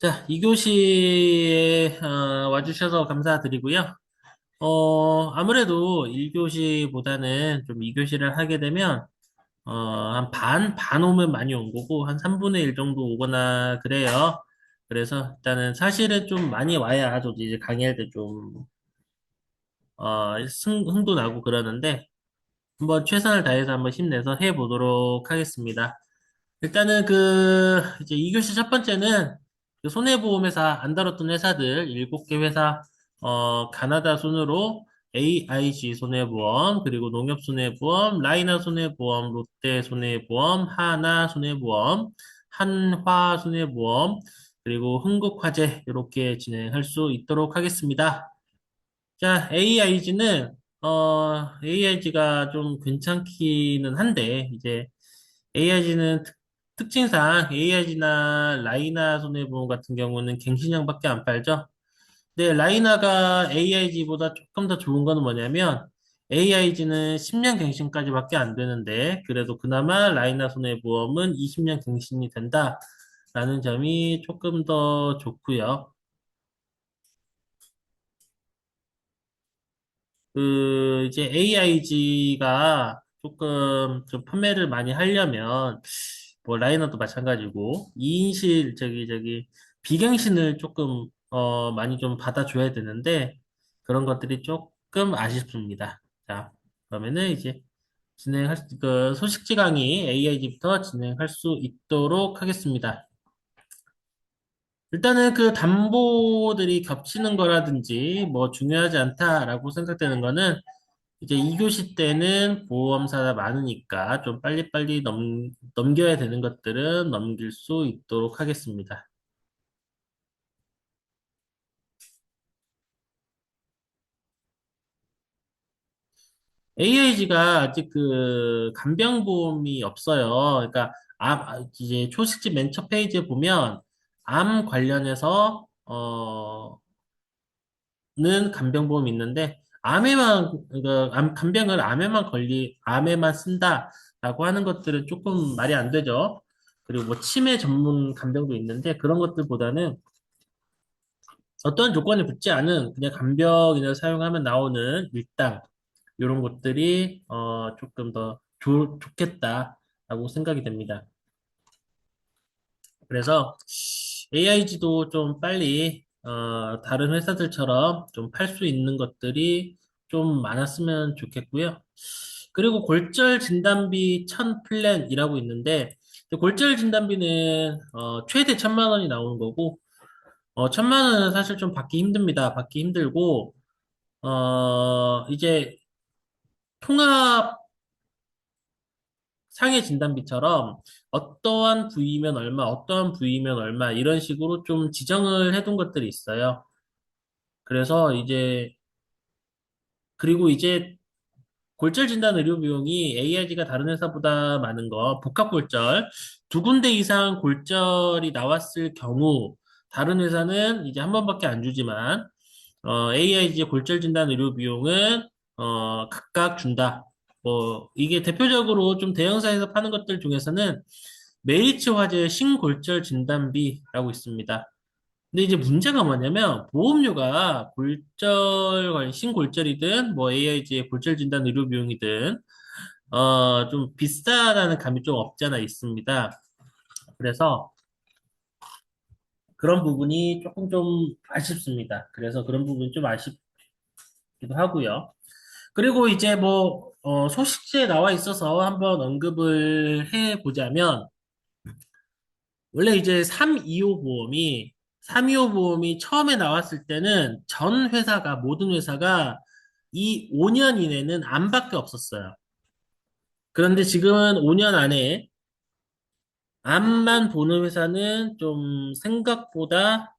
자, 2교시에 와주셔서 감사드리고요. 아무래도 1교시보다는 좀 2교시를 하게 되면 한 반 오면 많이 온 거고 한 3분의 1 정도 오거나 그래요. 그래서 일단은 사실은 좀 많이 와야 저도 이제 강의할 때 좀 흥도 나고 그러는데 한번 최선을 다해서 한번 힘내서 해보도록 하겠습니다. 일단은 이제 2교시 첫 번째는 그 손해보험회사 안 다뤘던 회사들 7개 회사, 가나다 순으로 AIG 손해보험, 그리고 농협손해보험, 라이나 손해보험, 롯데 손해보험, 하나 손해보험, 한화 손해보험, 그리고 흥국화재 이렇게 진행할 수 있도록 하겠습니다. 자, AIG가 좀 괜찮기는 한데, 이제 AIG는 특징상 AIG나 라이나 손해보험 같은 경우는 갱신형밖에 안 팔죠. 근데 라이나가 AIG보다 조금 더 좋은 거는 뭐냐면 AIG는 10년 갱신까지밖에 안 되는데 그래도 그나마 라이나 손해보험은 20년 갱신이 된다라는 점이 조금 더 좋고요. 이제 AIG가 조금 좀 판매를 많이 하려면, 뭐, 라이너도 마찬가지고, 2인실, 비갱신을 조금, 많이 좀 받아줘야 되는데, 그런 것들이 조금 아쉽습니다. 자, 그러면은 이제 소식지 강의 AIG부터 진행할 수 있도록 하겠습니다. 일단은 그 담보들이 겹치는 거라든지, 뭐, 중요하지 않다라고 생각되는 거는, 이제 2교시 때는 보험사가 많으니까 좀 빨리빨리 넘겨야 되는 것들은 넘길 수 있도록 하겠습니다. AIG가 아직 그 간병보험이 없어요. 그러니까 이제 초식집 맨 첫 페이지에 보면 암 관련해서 는 간병보험이 있는데 간병을 암에만 쓴다라고 하는 것들은 조금 말이 안 되죠. 그리고 뭐 치매 전문 간병도 있는데 그런 것들보다는 어떤 조건이 붙지 않은 그냥 간병인을 사용하면 나오는 일당 이런 것들이 조금 더 좋겠다라고 생각이 됩니다. 그래서 AIG도 좀 빨리 다른 회사들처럼 좀 팔 수 있는 것들이 좀 많았으면 좋겠고요. 그리고 골절 진단비 1000플랜이라고 있는데 골절 진단비는 최대 1000만 원이 나오는 거고 1000만 원은 사실 좀 받기 힘듭니다. 받기 힘들고 이제 통합 상해 진단비처럼 어떠한 부위면 얼마, 어떠한 부위면 얼마 이런 식으로 좀 지정을 해둔 것들이 있어요. 그래서 그리고 이제 골절 진단 의료 비용이 AIG가 다른 회사보다 많은 거, 복합골절, 두 군데 이상 골절이 나왔을 경우 다른 회사는 이제 한 번밖에 안 주지만 AIG 골절 진단 의료 비용은 각각 준다. 뭐 이게 대표적으로 좀 대형사에서 파는 것들 중에서는 메리츠 화재 신골절 진단비라고 있습니다. 근데 이제 문제가 뭐냐면 보험료가 신골절이든 뭐 AIG의 골절 진단 의료 비용이든 좀 비싸다는 감이 좀 없잖아 있습니다. 그래서 그런 부분이 조금 좀 아쉽습니다. 그래서 그런 부분이 좀 아쉽기도 하고요. 그리고 이제 뭐, 소식지에 나와 있어서 한번 언급을 해 보자면, 원래 이제 325보험이 처음에 나왔을 때는 모든 회사가 이 5년 이내는 암밖에 없었어요. 그런데 지금은 5년 안에 암만 보는 회사는 좀 생각보다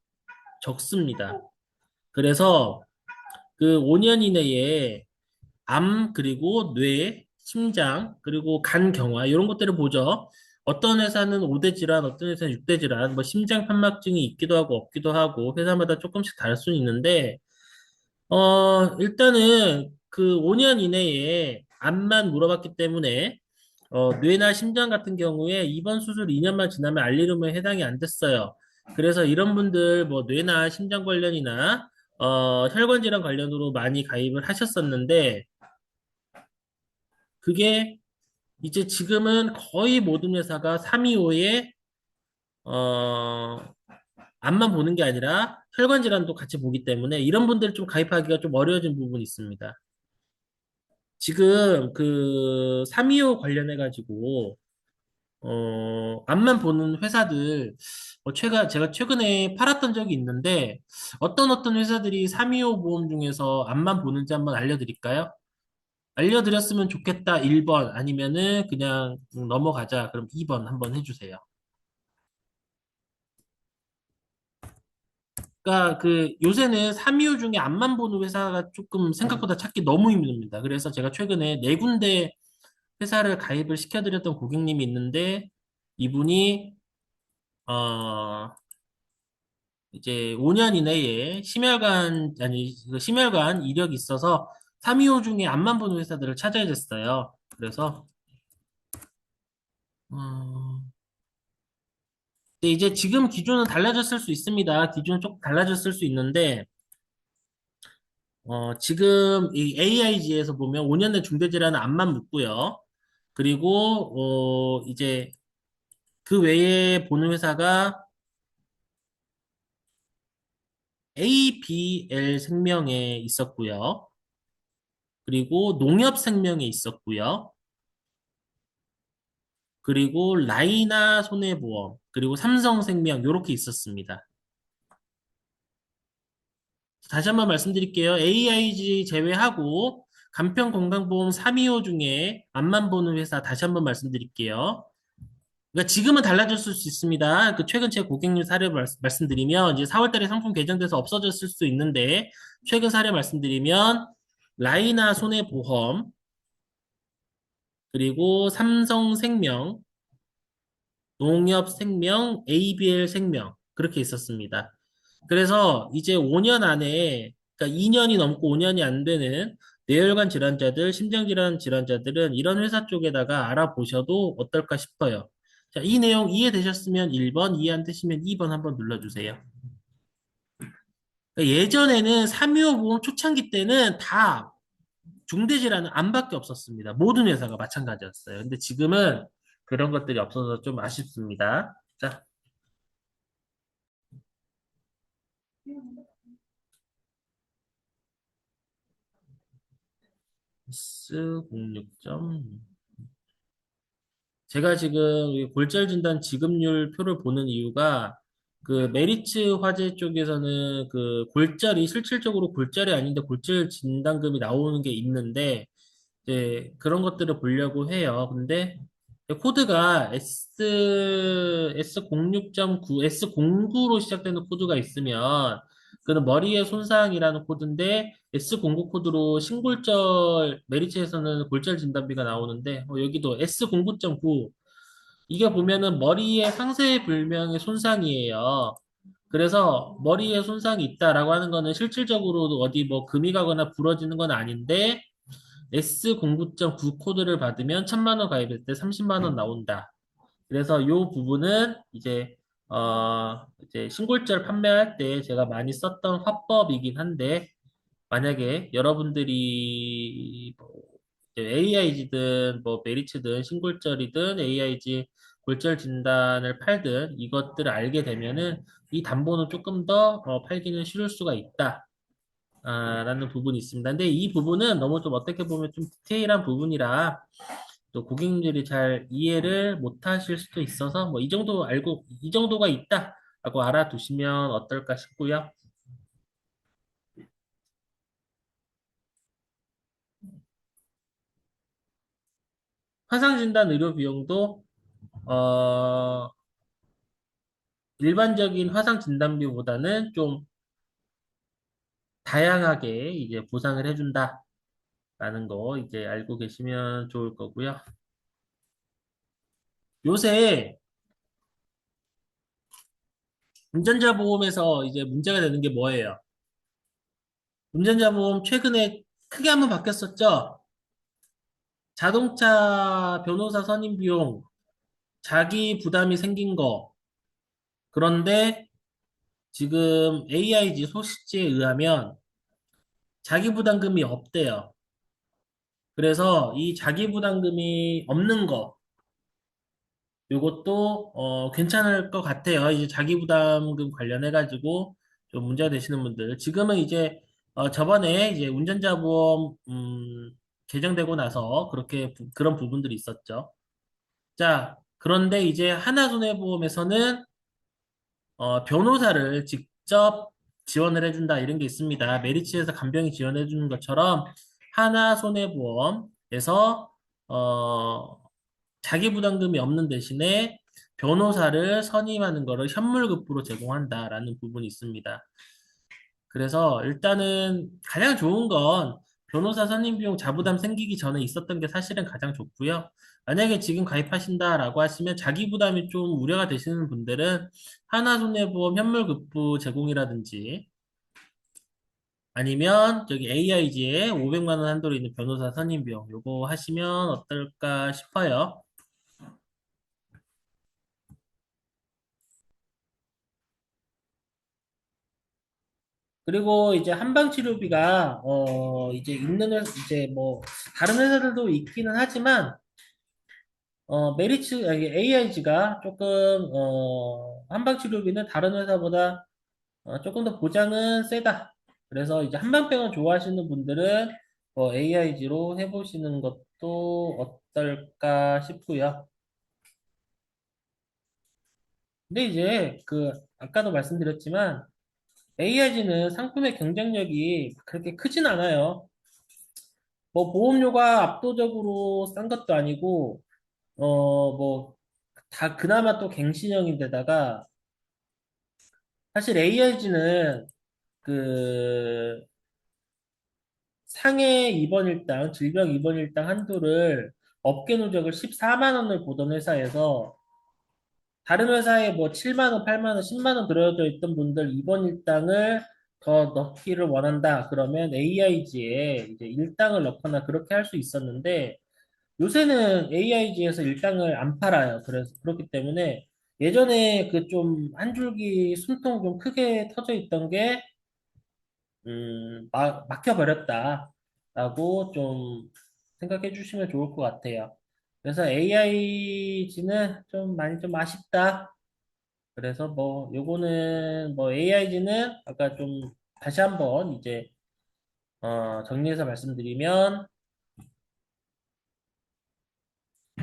적습니다. 그래서 그 5년 이내에 그리고 뇌, 심장, 그리고 간 경화, 이런 것들을 보죠. 어떤 회사는 5대 질환, 어떤 회사는 6대 질환, 뭐 심장 판막증이 있기도 하고 없기도 하고, 회사마다 조금씩 다를 수는 있는데, 일단은 그 5년 이내에 암만 물어봤기 때문에, 뇌나 심장 같은 경우에 입원 수술 2년만 지나면 알리rum에 해당이 안 됐어요. 그래서 이런 분들 뭐 뇌나 심장 관련이나 혈관 질환 관련으로 많이 가입을 하셨었는데 그게 이제 지금은 거의 모든 회사가 325에 암만 보는 게 아니라 혈관 질환도 같이 보기 때문에 이런 분들 좀 가입하기가 좀 어려워진 부분이 있습니다. 지금 그 325 관련해 가지고 앞만 보는 회사들, 제가 최근에 팔았던 적이 있는데, 어떤 회사들이 325 보험 중에서 앞만 보는지 한번 알려드릴까요? 알려드렸으면 좋겠다, 1번. 아니면은 그냥 넘어가자. 그럼 2번 한번 해주세요. 그러니까 그 요새는 325 중에 앞만 보는 회사가 조금 생각보다 찾기 너무 힘듭니다. 그래서 제가 최근에 네 군데 회사를 가입을 시켜드렸던 고객님이 있는데, 이분이, 어, 이제 5년 이내에 심혈관 이력이 있어서 325 중에 앞만 보는 회사들을 찾아야 됐어요. 그래서, 음, 근데 이제 지금 기준은 달라졌을 수 있습니다. 기준은 조금 달라졌을 수 있는데, 지금 이 AIG에서 보면 5년 내 중대질환은 앞만 묻고요. 그리고, 이제 그 외에 보는 회사가 ABL 생명에 있었고요. 그리고 농협생명에 있었고요. 그리고 라이나 손해보험, 그리고 삼성생명 이렇게 있었습니다. 다시 한번 말씀드릴게요. AIG 제외하고 간편건강보험 325 중에 앞만 보는 회사 다시 한번 말씀드릴게요. 그러니까 지금은 달라졌을 수 있습니다. 그 최근 제 고객님 사례 말씀드리면 이제 4월 달에 상품 개정돼서 없어졌을 수 있는데 최근 사례 말씀드리면 라이나 손해보험 그리고 삼성생명 농협생명, ABL생명 그렇게 있었습니다. 그래서 이제 5년 안에 그러니까 2년이 넘고 5년이 안 되는 뇌혈관 질환자들, 심장질환 질환자들은 이런 회사 쪽에다가 알아보셔도 어떨까 싶어요. 자, 이 내용 이해되셨으면 1번, 이해 안 되시면 2번 한번 눌러주세요. 그러니까 예전에는 325 보험 초창기 때는 다 중대질환은 암밖에 없었습니다. 모든 회사가 마찬가지였어요. 근데 지금은 그런 것들이 없어서 좀 아쉽습니다. 자, S06점. 제가 지금 이 골절 진단 지급률 표를 보는 이유가 그 메리츠 화재 쪽에서는 그 골절이 실질적으로 골절이 아닌데 골절 진단금이 나오는 게 있는데 이제 그런 것들을 보려고 해요. 근데 코드가 S06.9, S09로 시작되는 코드가 있으면 그는 머리의 손상이라는 코드인데 S09 코드로 신골절 메리츠에서는 골절 진단비가 나오는데 여기도 S09.9 이게 보면은 머리의 상세불명의 손상이에요. 그래서 머리에 손상이 있다라고 하는 거는 실질적으로 어디 뭐 금이 가거나 부러지는 건 아닌데 S09.9 코드를 받으면 1,000만 원 가입할 때 30만 원 나온다. 그래서 이 부분은 이제 신골절 판매할 때 제가 많이 썼던 화법이긴 한데 만약에 여러분들이 뭐 AIG든 뭐 메리츠든 신골절이든 AIG 골절 진단을 팔든 이것들을 알게 되면은 이 담보는 조금 더 팔기는 쉬울 수가 있다. 라는 부분이 있습니다. 근데 이 부분은 너무 좀 어떻게 보면 좀 디테일한 부분이라 또 고객님들이 잘 이해를 못 하실 수도 있어서 뭐 이 정도 알고 이 정도가 있다라고 알아두시면 어떨까 싶고요. 화상진단 의료 비용도 어, 일반적인 화상 진단비보다는 좀 다양하게 이제 보상을 해준다라는 거 이제 알고 계시면 좋을 거고요. 요새 운전자 보험에서 이제 문제가 되는 게 뭐예요? 운전자 보험 최근에 크게 한번 바뀌었었죠? 자동차 변호사 선임 비용, 자기 부담이 생긴 거. 그런데 지금 AIG 소식지에 의하면 자기부담금이 없대요. 그래서 이 자기부담금이 없는 거, 요것도 괜찮을 것 같아요. 이제 자기부담금 관련해가지고 좀 문제가 되시는 분들. 지금은 이제 저번에 이제 운전자 보험 개정되고 나서 그렇게 그런 부분들이 있었죠. 자, 그런데 이제 하나손해보험에서는 변호사를 직접 지원을 해준다 이런 게 있습니다. 메리츠에서 간병이 지원해 주는 것처럼 하나손해보험에서 자기부담금이 없는 대신에 변호사를 선임하는 것을 현물급부로 제공한다라는 부분이 있습니다. 그래서 일단은 가장 좋은 건 변호사 선임 비용 자부담 생기기 전에 있었던 게 사실은 가장 좋고요. 만약에 지금 가입하신다라고 하시면 자기 부담이 좀 우려가 되시는 분들은 하나손해보험 현물급부 제공이라든지 아니면 저기 AIG에 500만 원 한도로 있는 변호사 선임 비용 요거 하시면 어떨까 싶어요. 그리고 이제 한방치료비가 이제 이제 뭐 다른 회사들도 있기는 하지만 메리츠 아니, AIG가 조금 한방치료비는 다른 회사보다 조금 더 보장은 세다. 그래서 이제 한방병원 좋아하시는 분들은 AIG로 해보시는 것도 어떨까 싶고요. 근데 이제 그 아까도 말씀드렸지만 AIG는 상품의 경쟁력이 그렇게 크진 않아요. 뭐 보험료가 압도적으로 싼 것도 아니고 뭐 다 그나마 또 갱신형인데다가 사실 AIG는 그 상해 입원일당, 질병 입원일당 한도를 업계 누적을 14만 원을 보던 회사에서 다른 회사에 뭐 7만 원, 8만 원, 10만 원 들어져 있던 분들 입원일당을 더 넣기를 원한다. 그러면 AIG에 이제 일당을 넣거나 그렇게 할 수 있었는데 요새는 AIG에서 일당을 안 팔아요. 그래서 그렇기 때문에 예전에 그 좀 한 줄기 숨통 좀 크게 터져 있던 게 막혀버렸다라고 좀 생각해 주시면 좋을 것 같아요. 그래서 AIG는 좀 많이 좀 아쉽다. 그래서 뭐 요거는 뭐 AIG는 아까 좀 다시 한번 이제 정리해서 말씀드리면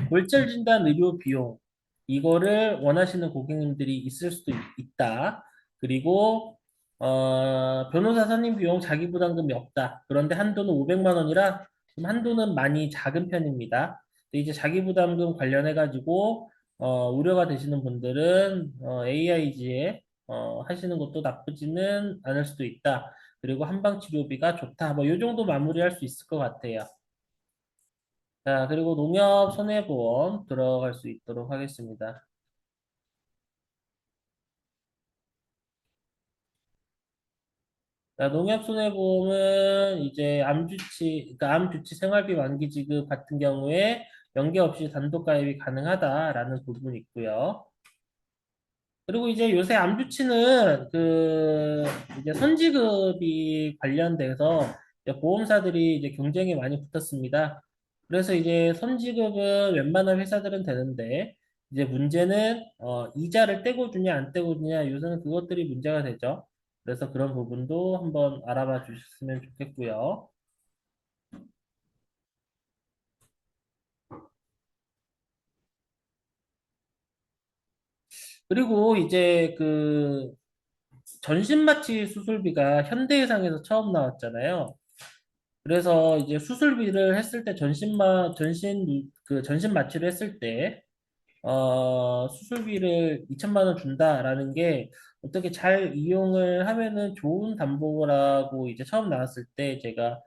골절 진단 의료 비용 이거를 원하시는 고객님들이 있을 수도 있다. 그리고 변호사 선임 비용 자기 부담금이 없다. 그런데 한도는 500만 원이라 좀 한도는 많이 작은 편입니다. 근데 이제 자기 부담금 관련해 가지고 우려가 되시는 분들은 AIG에 하시는 것도 나쁘지는 않을 수도 있다. 그리고 한방 치료비가 좋다. 뭐 이 정도 마무리할 수 있을 것 같아요. 자, 그리고 농협 손해보험 들어갈 수 있도록 하겠습니다. 자, 농협 손해보험은 이제 그러니까 암주치 생활비 만기 지급 같은 경우에 연계 없이 단독 가입이 가능하다라는 부분이 있고요. 그리고 이제 요새 암주치는 이제 선지급이 관련돼서 이제 보험사들이 이제 경쟁이 많이 붙었습니다. 그래서 이제 선지급은 웬만한 회사들은 되는데 이제 문제는 이자를 떼고 주냐 안 떼고 주냐 요새는 그것들이 문제가 되죠. 그래서 그런 부분도 한번 알아봐 주셨으면 좋겠고요. 그리고 이제 그 전신마취 수술비가 현대해상에서 처음 나왔잖아요. 그래서 이제 수술비를 했을 때 전신 마취를 했을 때, 수술비를 2천만 원 준다라는 게 어떻게 잘 이용을 하면은 좋은 담보라고 이제 처음 나왔을 때 제가,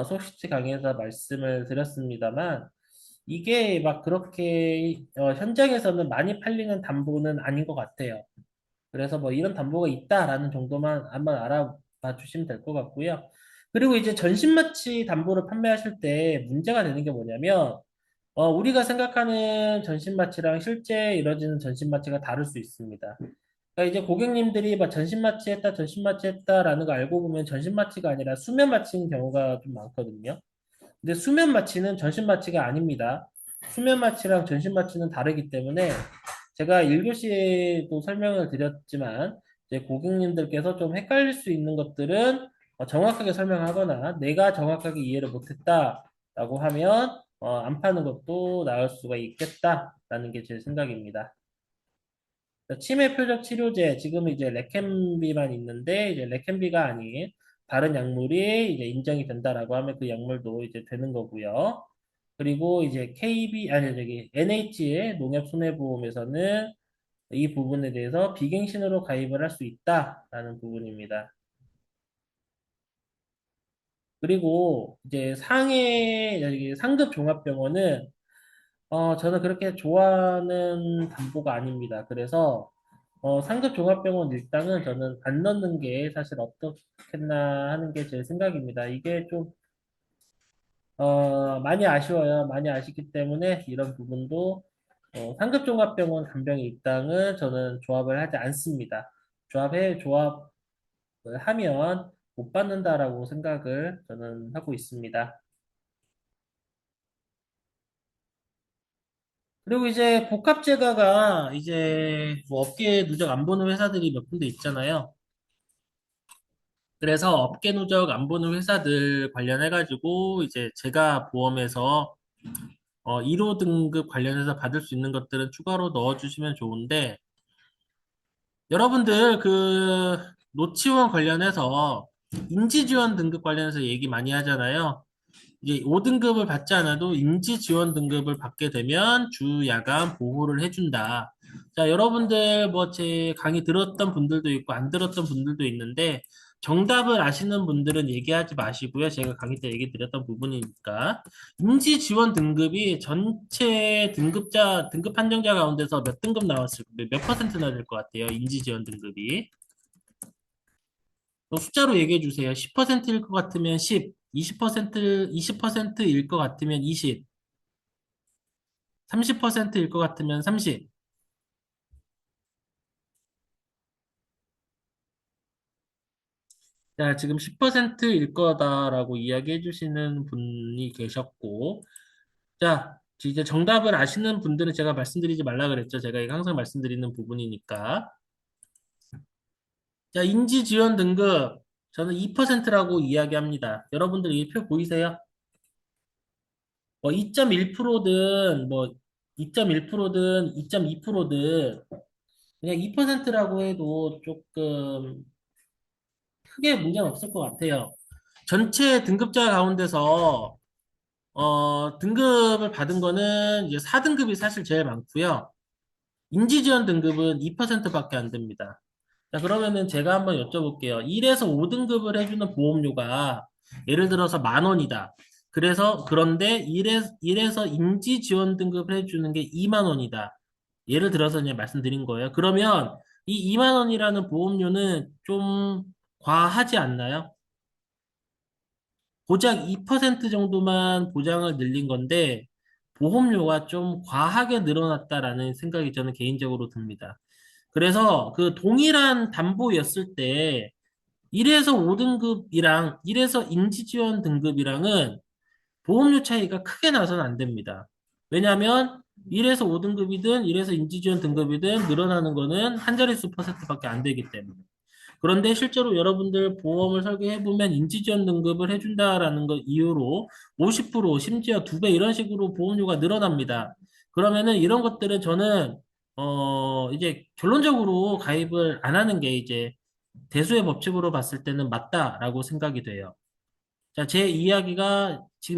소시지 강의에서 말씀을 드렸습니다만, 이게 막 그렇게, 현장에서는 많이 팔리는 담보는 아닌 것 같아요. 그래서 뭐 이런 담보가 있다라는 정도만 한번 알아봐 주시면 될 것 같고요. 그리고 이제 전신마취 담보를 판매하실 때 문제가 되는 게 뭐냐면, 우리가 생각하는 전신마취랑 실제 이루어지는 전신마취가 다를 수 있습니다. 그러니까 이제 고객님들이 막 전신 마취했다, 전신 마취했다라는 거 알고 보면 전신 마취가 아니라 수면 마취인 경우가 좀 많거든요. 근데 수면 마취는 전신 마취가 아닙니다. 수면 마취랑 전신 마취는 다르기 때문에 제가 1교시에도 설명을 드렸지만 이제 고객님들께서 좀 헷갈릴 수 있는 것들은 정확하게 설명하거나 내가 정확하게 이해를 못했다라고 하면 안 파는 것도 나을 수가 있겠다라는 게 제 생각입니다. 치매 표적 치료제 지금 이제 레켐비만 있는데 이제 레켐비가 아닌 다른 약물이 이제 인정이 된다라고 하면 그 약물도 이제 되는 거고요. 그리고 이제 KB 아니 저기 NH의 농협 손해보험에서는 이 부분에 대해서 비갱신으로 가입을 할 수 있다라는 부분입니다. 그리고 이제 상해 여기 상급 종합병원은 저는 그렇게 좋아하는 담보가 아닙니다. 그래서 상급 종합병원 일당은 저는 안 넣는 게 사실 어떻겠나 하는 게 제 생각입니다. 이게 좀 많이 아쉬워요. 많이 아쉽기 때문에 이런 부분도 상급 종합병원 간병 일당은 저는 조합을 하지 않습니다. 조합을 하면 못 받는다라고 생각을 저는 하고 있습니다. 그리고 이제 복합제가가 이제 뭐 업계 누적 안 보는 회사들이 몇 군데 있잖아요. 그래서 업계 누적 안 보는 회사들 관련해가지고 이제 제가 보험에서 1호 등급 관련해서 받을 수 있는 것들은 추가로 넣어주시면 좋은데 여러분들 그 노치원 관련해서 인지지원 등급 관련해서 얘기 많이 하잖아요. 이게 5등급을 받지 않아도 임시 지원 등급을 받게 되면 주 야간 보호를 해준다. 자, 여러분들 뭐 제 강의 들었던 분들도 있고 안 들었던 분들도 있는데 정답을 아시는 분들은 얘기하지 마시고요. 제가 강의 때 얘기 드렸던 부분이니까. 임시 지원 등급이 전체 등급 판정자 가운데서 몇 등급 나왔을, 몇 퍼센트나 될 것 같아요. 임시 지원 등급이. 숫자로 얘기해 주세요. 10%일 것 같으면 10, 20%일 것 같으면 20, 30%일 것 같으면 30. 자, 지금 10%일 거다라고 이야기해 주시는 분이 계셨고, 자, 이제 정답을 아시는 분들은 제가 말씀드리지 말라 그랬죠. 제가 이거 항상 말씀드리는 부분이니까. 자, 인지 지원 등급. 저는 2%라고 이야기합니다. 여러분들 이 표 보이세요? 뭐 2.1%든 뭐 2.1%든 2.2%든 그냥 2%라고 해도 조금 크게 문제는 없을 것 같아요. 전체 등급자 가운데서 등급을 받은 거는 이제 4등급이 사실 제일 많고요. 인지지원 등급은 2%밖에 안 됩니다. 자, 그러면은 제가 한번 여쭤볼게요. 1에서 5등급을 해주는 보험료가 예를 들어서 10,000원이다. 그런데 1에서 인지 지원 등급을 해주는 게 2만 원이다. 예를 들어서 이제 말씀드린 거예요. 그러면 이 2만 원이라는 보험료는 좀 과하지 않나요? 고작 2% 정도만 보장을 늘린 건데 보험료가 좀 과하게 늘어났다라는 생각이 저는 개인적으로 듭니다. 그래서 그 동일한 담보였을 때 1에서 5등급이랑 1에서 인지지원 등급이랑은 보험료 차이가 크게 나서는 안 됩니다. 왜냐하면 1에서 5등급이든 1에서 인지지원 등급이든 늘어나는 거는 한 자릿수 퍼센트밖에 안 되기 때문에. 그런데 실제로 여러분들 보험을 설계해보면 인지지원 등급을 해준다라는 것 이유로 50% 심지어 2배 이런 식으로 보험료가 늘어납니다. 그러면은 이런 것들은 저는 이제 결론적으로 가입을 안 하는 게 이제 대수의 법칙으로 봤을 때는 맞다라고 생각이 돼요. 자, 지금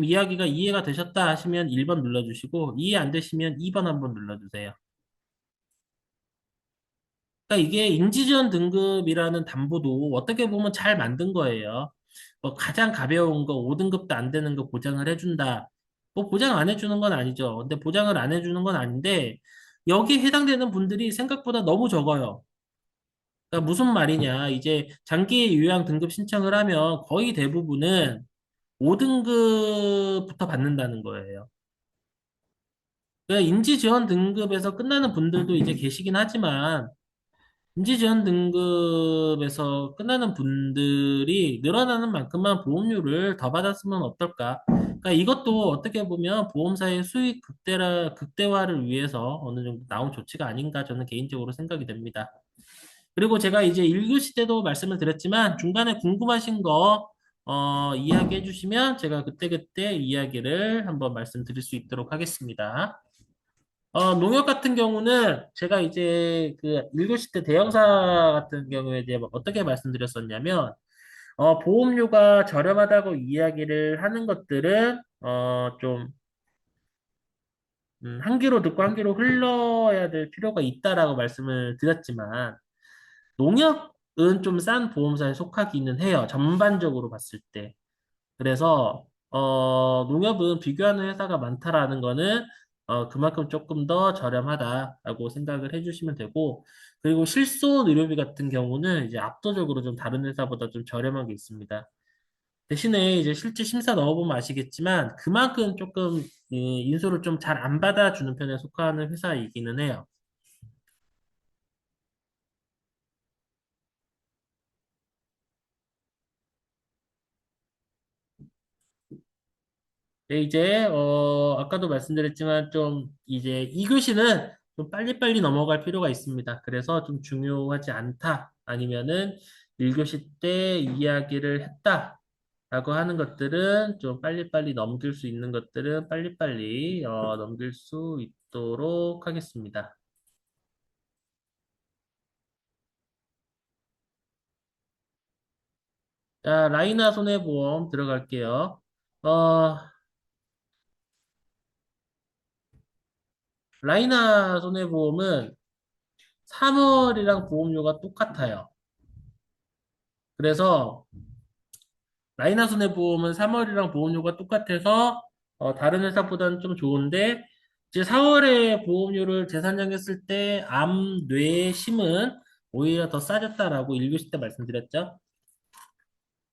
이야기가 이해가 되셨다 하시면 1번 눌러주시고, 이해 안 되시면 2번 한번 눌러주세요. 그러니까 이게 인지지원 등급이라는 담보도 어떻게 보면 잘 만든 거예요. 뭐 가장 가벼운 거 5등급도 안 되는 거 보장을 해준다. 뭐 보장 안 해주는 건 아니죠. 근데 보장을 안 해주는 건 아닌데, 여기에 해당되는 분들이 생각보다 너무 적어요. 그러니까 무슨 말이냐. 이제 장기 요양 등급 신청을 하면 거의 대부분은 5등급부터 받는다는 거예요. 그러니까 인지 지원 등급에서 끝나는 분들도 이제 계시긴 하지만 인지지원 등급에서 끝나는 분들이 늘어나는 만큼만 보험료를 더 받았으면 어떨까? 그러니까 이것도 어떻게 보면 보험사의 수익 극대화를 위해서 어느 정도 나온 조치가 아닌가 저는 개인적으로 생각이 됩니다. 그리고 제가 이제 1교시 때도 말씀을 드렸지만 중간에 궁금하신 거 이야기해 주시면 제가 그때그때 이야기를 한번 말씀드릴 수 있도록 하겠습니다. 농협 같은 경우는 제가 이제 그 1교시 때 대형사 같은 경우에 이제 뭐 어떻게 말씀드렸었냐면, 보험료가 저렴하다고 이야기를 하는 것들은, 좀, 한 귀로 듣고 한 귀로 흘러야 될 필요가 있다라고 말씀을 드렸지만, 농협은 좀 싼 보험사에 속하기는 해요. 전반적으로 봤을 때. 그래서 농협은 비교하는 회사가 많다라는 거는 그만큼 조금 더 저렴하다라고 생각을 해주시면 되고 그리고 실손 의료비 같은 경우는 이제 압도적으로 좀 다른 회사보다 좀 저렴한 게 있습니다. 대신에 이제 실제 심사 넣어보면 아시겠지만 그만큼 조금 인수를 좀 잘 안 받아주는 편에 속하는 회사이기는 해요. 네, 이제, 아까도 말씀드렸지만, 좀, 이제, 2교시는 좀 빨리빨리 넘어갈 필요가 있습니다. 그래서 좀 중요하지 않다. 아니면은, 1교시 때 이야기를 했다. 라고 하는 것들은 좀 빨리빨리 넘길 수 있는 것들은 빨리빨리, 넘길 수 있도록 하겠습니다. 자, 라이나 손해보험 들어갈게요. 어, 라이나 손해보험은 3월이랑 보험료가 똑같아요. 그래서, 라이나 손해보험은 3월이랑 보험료가 똑같아서 다른 회사보다는 좀 좋은데 이제 4월에 보험료를 재산정했을 때 암, 뇌, 심은 오히려 더 싸졌다라고 1교시 때 말씀드렸죠.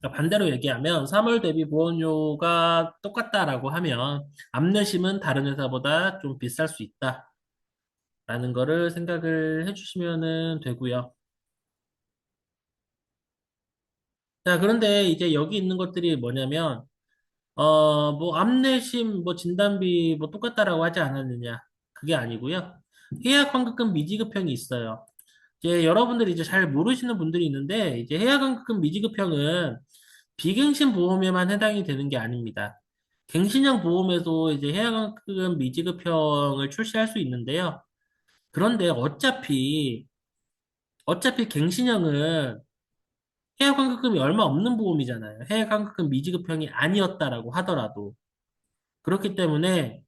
그러니까 반대로 얘기하면 3월 대비 보험료가 똑같다라고 하면 암, 뇌, 심은 다른 회사보다 좀 비쌀 수 있다라는 거를 생각을 해주시면 되고요. 자, 그런데 이제 여기 있는 것들이 뭐냐면 뭐, 암내심, 뭐, 진단비, 뭐, 똑같다라고 하지 않았느냐. 그게 아니고요. 해약 환급금 미지급형이 있어요. 이제 여러분들이 이제 잘 모르시는 분들이 있는데, 이제 해약 환급금 미지급형은 비갱신 보험에만 해당이 되는 게 아닙니다. 갱신형 보험에도 이제 해약 환급금 미지급형을 출시할 수 있는데요. 그런데 어차피 갱신형은 해약 환급금이 얼마 없는 보험이잖아요. 해약 환급금 미지급형이 아니었다라고 하더라도. 그렇기 때문에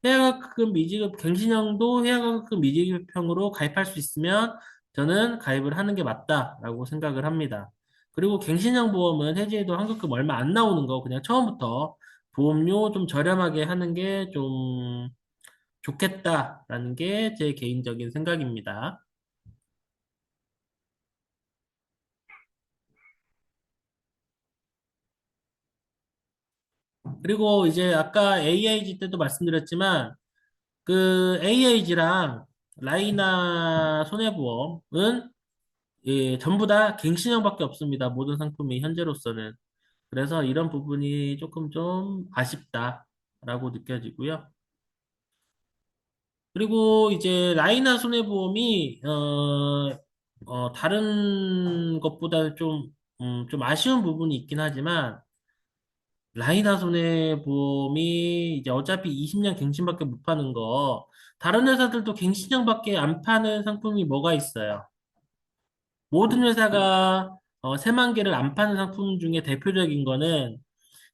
해약금 미지급 갱신형도 해약금 미지급형으로 가입할 수 있으면 저는 가입을 하는 게 맞다라고 생각을 합니다. 그리고 갱신형 보험은 해지해도 환급금 얼마 안 나오는 거 그냥 처음부터 보험료 좀 저렴하게 하는 게 좀 좋겠다라는 게 제 개인적인 생각입니다. 그리고 이제 아까 AIG 때도 말씀드렸지만 그 AIG랑 라이나 손해보험은 예, 전부 다 갱신형밖에 없습니다. 모든 상품이 현재로서는. 그래서 이런 부분이 조금 좀 아쉽다라고 느껴지고요. 그리고 이제 라이나 손해보험이 다른 것보다 좀 아쉬운 부분이 있긴 하지만 라이나 손해보험이 이제 어차피 20년 갱신밖에 못 파는 거 다른 회사들도 갱신형밖에 안 파는 상품이 뭐가 있어요? 모든 회사가 새만 개를 안 파는 상품 중에 대표적인 거는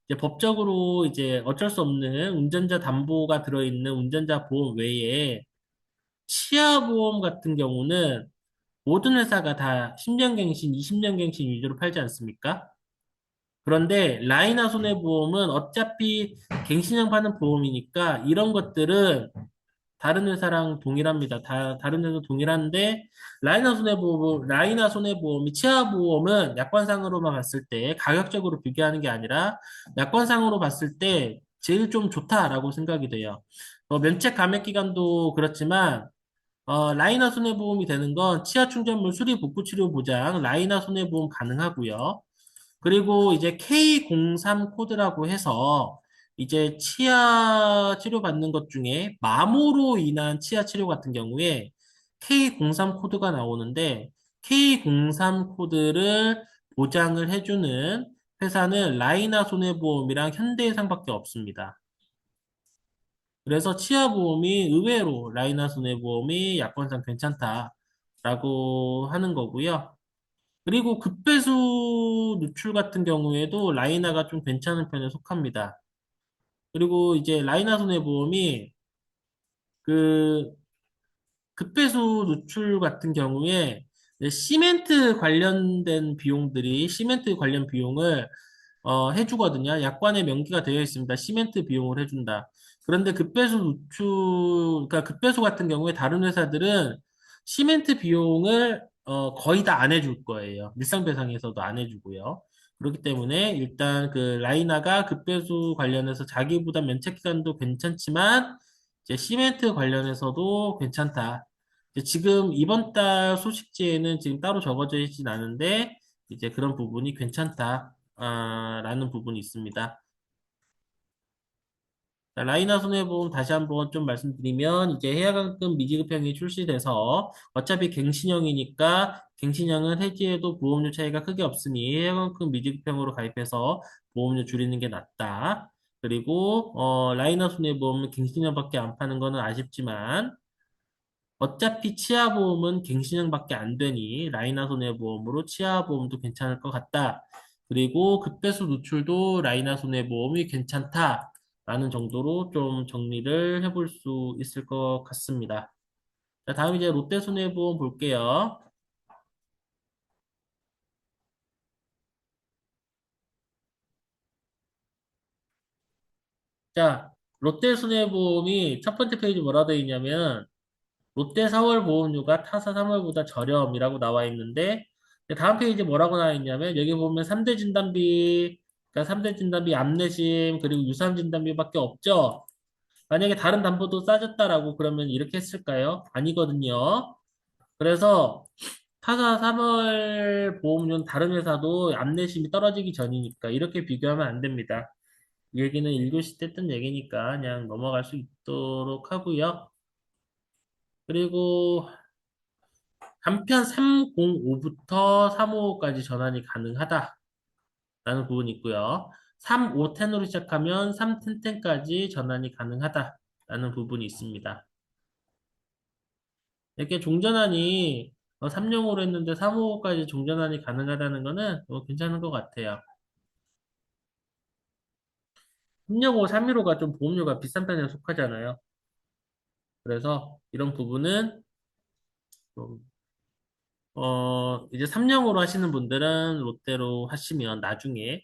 이제 법적으로 이제 어쩔 수 없는 운전자 담보가 들어있는 운전자 보험 외에 치아 보험 같은 경우는 모든 회사가 다 10년 갱신, 20년 갱신 위주로 팔지 않습니까? 그런데 라이나 손해보험은 어차피 갱신형 파는 보험이니까 이런 것들은 다른 회사랑 동일합니다. 다른 회사 동일한데, 라이나 손해보험이 치아보험은 약관상으로만 봤을 때, 가격적으로 비교하는 게 아니라, 약관상으로 봤을 때, 제일 좀 좋다라고 생각이 돼요. 면책 감액 기간도 그렇지만, 라이나 손해보험이 되는 건 치아 충전물 수리 복구 치료 보장 라이나 손해보험 가능하고요. 그리고 이제 K03 코드라고 해서 이제 치아 치료 받는 것 중에 마모로 인한 치아 치료 같은 경우에 K03 코드가 나오는데 K03 코드를 보장을 해주는 회사는 라이나 손해보험이랑 현대해상밖에 없습니다. 그래서 치아보험이 의외로 라이나 손해보험이 약관상 괜찮다라고 하는 거고요. 그리고 급배수 누출 같은 경우에도 라이나가 좀 괜찮은 편에 속합니다. 그리고 이제 라이나 손해보험이 그 급배수 누출 같은 경우에 이제 시멘트 관련된 비용들이 시멘트 관련 비용을 해주거든요. 약관에 명기가 되어 있습니다. 시멘트 비용을 해준다. 그런데 급배수 누출, 그러니까 급배수 같은 경우에 다른 회사들은 시멘트 비용을 거의 다 안 해줄 거예요. 밀상배상에서도 안 해주고요. 그렇기 때문에 일단 그 라이나가 급배수 관련해서 자기 부담 면책 기간도 괜찮지만 이제 시멘트 관련해서도 괜찮다. 이제 지금 이번 달 소식지에는 지금 따로 적어져 있진 않은데 이제 그런 부분이 괜찮다. 라는 부분이 있습니다. 자, 라이나 손해보험 다시 한번 좀 말씀드리면 이제 해약환급 미지급형이 출시돼서 어차피 갱신형이니까 갱신형은 해지해도 보험료 차이가 크게 없으니 해약환급 미지급형으로 가입해서 보험료 줄이는 게 낫다. 그리고 라이나 손해보험은 갱신형밖에 안 파는 거는 아쉽지만 어차피 치아보험은 갱신형밖에 안 되니 라이나 손해보험으로 치아보험도 괜찮을 것 같다. 그리고 급배수 노출도 라이나 손해보험이 괜찮다라는 정도로 좀 정리를 해볼 수 있을 것 같습니다. 자, 다음 이제 롯데 손해보험 볼게요. 자, 롯데 손해보험이 첫 번째 페이지 뭐라 되어 있냐면 롯데 4월 보험료가 타사 3월보다 저렴이라고 나와 있는데 다음 페이지 뭐라고 나와 있냐면 여기 보면 3대 진단비 그러니까 3대 진단비 암내심 그리고 유사암 진단비밖에 없죠. 만약에 다른 담보도 싸졌다라고 그러면 이렇게 했을까요? 아니거든요. 그래서 타사 3월 보험료는 다른 회사도 암내심이 떨어지기 전이니까 이렇게 비교하면 안 됩니다. 이 얘기는 1교시 때 했던 얘기니까 그냥 넘어갈 수 있도록 하고요. 그리고 한편 305부터 355까지 전환이 가능하다라는 부분이 있고요. 3510으로 시작하면 310까지 전환이 가능하다라는 부분이 있습니다. 이렇게 종전환이 3용으로 했는데 355까지 종전환이 가능하다는 거는 괜찮은 것 같아요. 365, 315가 좀 보험료가 비싼 편에 속하잖아요. 그래서 이런 부분은 좀, 이제 3용으로 하시는 분들은 롯데로 하시면 나중에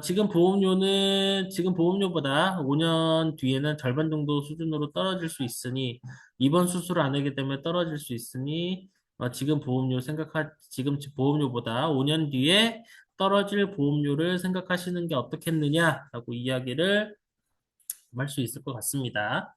지금 보험료보다 5년 뒤에는 절반 정도 수준으로 떨어질 수 있으니, 이번 수술을 안 하게 되면 떨어질 수 있으니, 지금 보험료보다 5년 뒤에 떨어질 보험료를 생각하시는 게 어떻겠느냐라고 이야기를 할 수 있을 것 같습니다.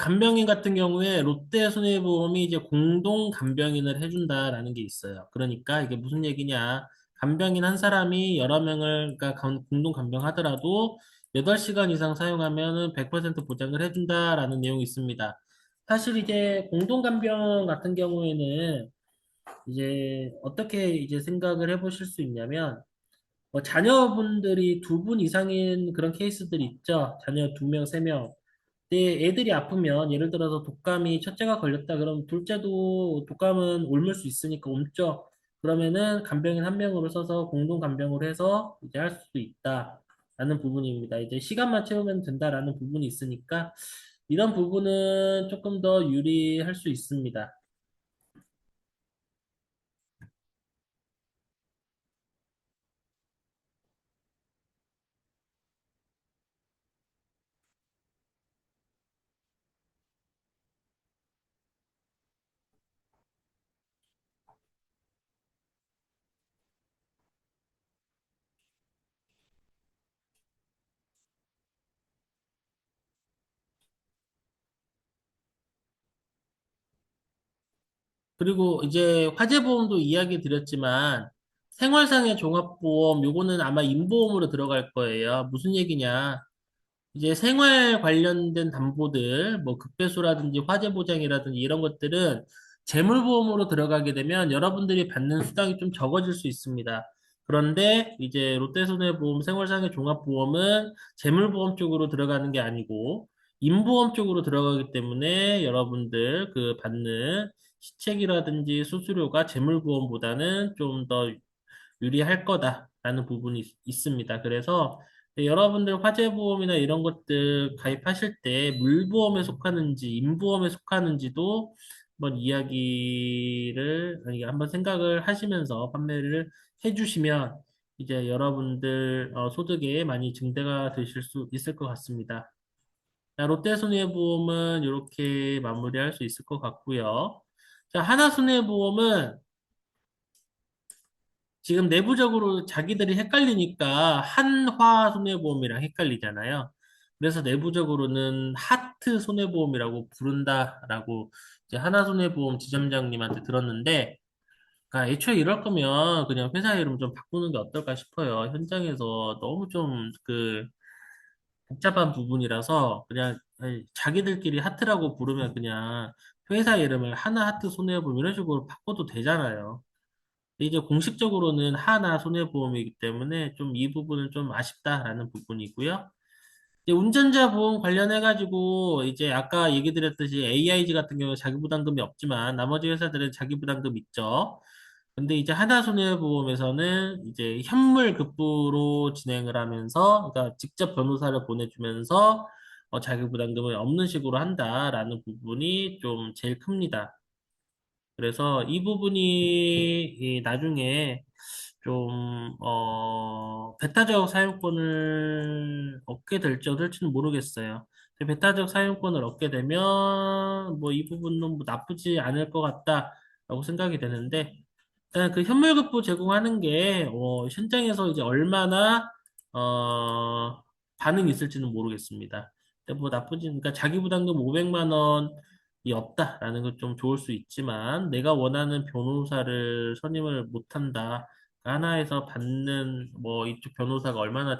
간병인 같은 경우에 롯데 손해보험이 이제 공동 간병인을 해준다라는 게 있어요. 그러니까 이게 무슨 얘기냐? 간병인 한 사람이 여러 명을 그러니까 공동 간병하더라도 8시간 이상 사용하면은 100% 보장을 해준다라는 내용이 있습니다. 사실 이제 공동 간병 같은 경우에는 이제 어떻게 이제 생각을 해보실 수 있냐면 자녀분들이 2분 이상인 그런 케이스들이 있죠. 자녀 2명, 3명. 내 애들이 아프면 예를 들어서 독감이 첫째가 걸렸다 그러면 둘째도 독감은 옮을 수 있으니까 옮죠. 그러면은 간병인 한 명으로 써서 공동 간병을 해서 이제 할 수도 있다라는 부분입니다. 이제 시간만 채우면 된다라는 부분이 있으니까 이런 부분은 조금 더 유리할 수 있습니다. 그리고 이제 화재보험도 이야기 드렸지만 생활상의 종합보험 요거는 아마 인보험으로 들어갈 거예요. 무슨 얘기냐? 이제 생활 관련된 담보들, 뭐 급배수라든지 화재보장이라든지 이런 것들은 재물보험으로 들어가게 되면 여러분들이 받는 수당이 좀 적어질 수 있습니다. 그런데 이제 롯데손해보험 생활상의 종합보험은 재물보험 쪽으로 들어가는 게 아니고 인보험 쪽으로 들어가기 때문에 여러분들 그 받는 시책이라든지 수수료가 재물보험보다는 좀 더 유리할 거다라는 부분이 있습니다. 그래서 여러분들 화재보험이나 이런 것들 가입하실 때 물보험에 속하는지 인보험에 속하는지도 한번 이야기를 아니 한번 생각을 하시면서 판매를 해주시면 이제 여러분들 소득에 많이 증대가 되실 수 있을 것 같습니다. 자, 롯데손해보험은 이렇게 마무리할 수 있을 것 같고요. 자, 하나손해보험은 지금 내부적으로 자기들이 헷갈리니까 한화 손해보험이랑 헷갈리잖아요. 그래서 내부적으로는 하트 손해보험이라고 부른다라고 이제 하나손해보험 지점장님한테 들었는데, 그러니까 애초에 이럴 거면 그냥 회사 이름 좀 바꾸는 게 어떨까 싶어요. 현장에서 너무 좀 그 복잡한 부분이라서 그냥 자기들끼리 하트라고 부르면 그냥 회사 이름을 하나하트 손해보험 이런 식으로 바꿔도 되잖아요. 이제 공식적으로는 하나 손해보험이기 때문에 좀 이 부분은 좀 아쉽다라는 부분이고요. 이제 운전자 보험 관련해가지고 이제 아까 얘기 드렸듯이 AIG 같은 경우는 자기부담금이 없지만 나머지 회사들은 자기부담금 있죠. 근데 이제 하나손해보험에서는 이제 현물급부로 진행을 하면서 그러니까 직접 변호사를 보내주면서 자기부담금을 없는 식으로 한다라는 부분이 좀 제일 큽니다. 그래서 이 부분이 나중에 좀, 배타적 사용권을 얻게 될지 얻을지는 모르겠어요. 근데 배타적 사용권을 얻게 되면, 뭐, 이 부분은 뭐 나쁘지 않을 것 같다라고 생각이 되는데, 일단 그 현물급부 제공하는 게, 현장에서 이제 얼마나, 어, 반응이 있을지는 모르겠습니다. 근데 뭐 나쁘지, 그러니까 자기 부담금 500만 원이 없다라는 건 좀 좋을 수 있지만, 내가 원하는 변호사를 선임을 못한다. 하나에서 받는 뭐 이쪽 변호사가 얼마나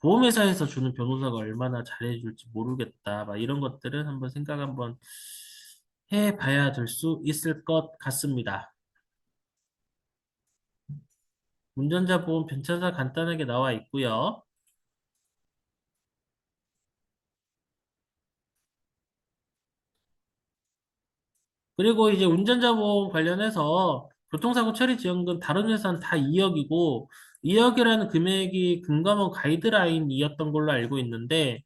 보험회사에서 주는 변호사가 얼마나 잘해줄지 모르겠다. 막 이런 것들은 한번 생각 한번 해봐야 될 수 있을 것 같습니다. 운전자 보험 편차가 간단하게 나와 있고요. 그리고 이제 운전자 보험 관련해서 교통사고 처리 지원금 다른 회사는 다 2억이고 2억이라는 금액이 금감원 가이드라인이었던 걸로 알고 있는데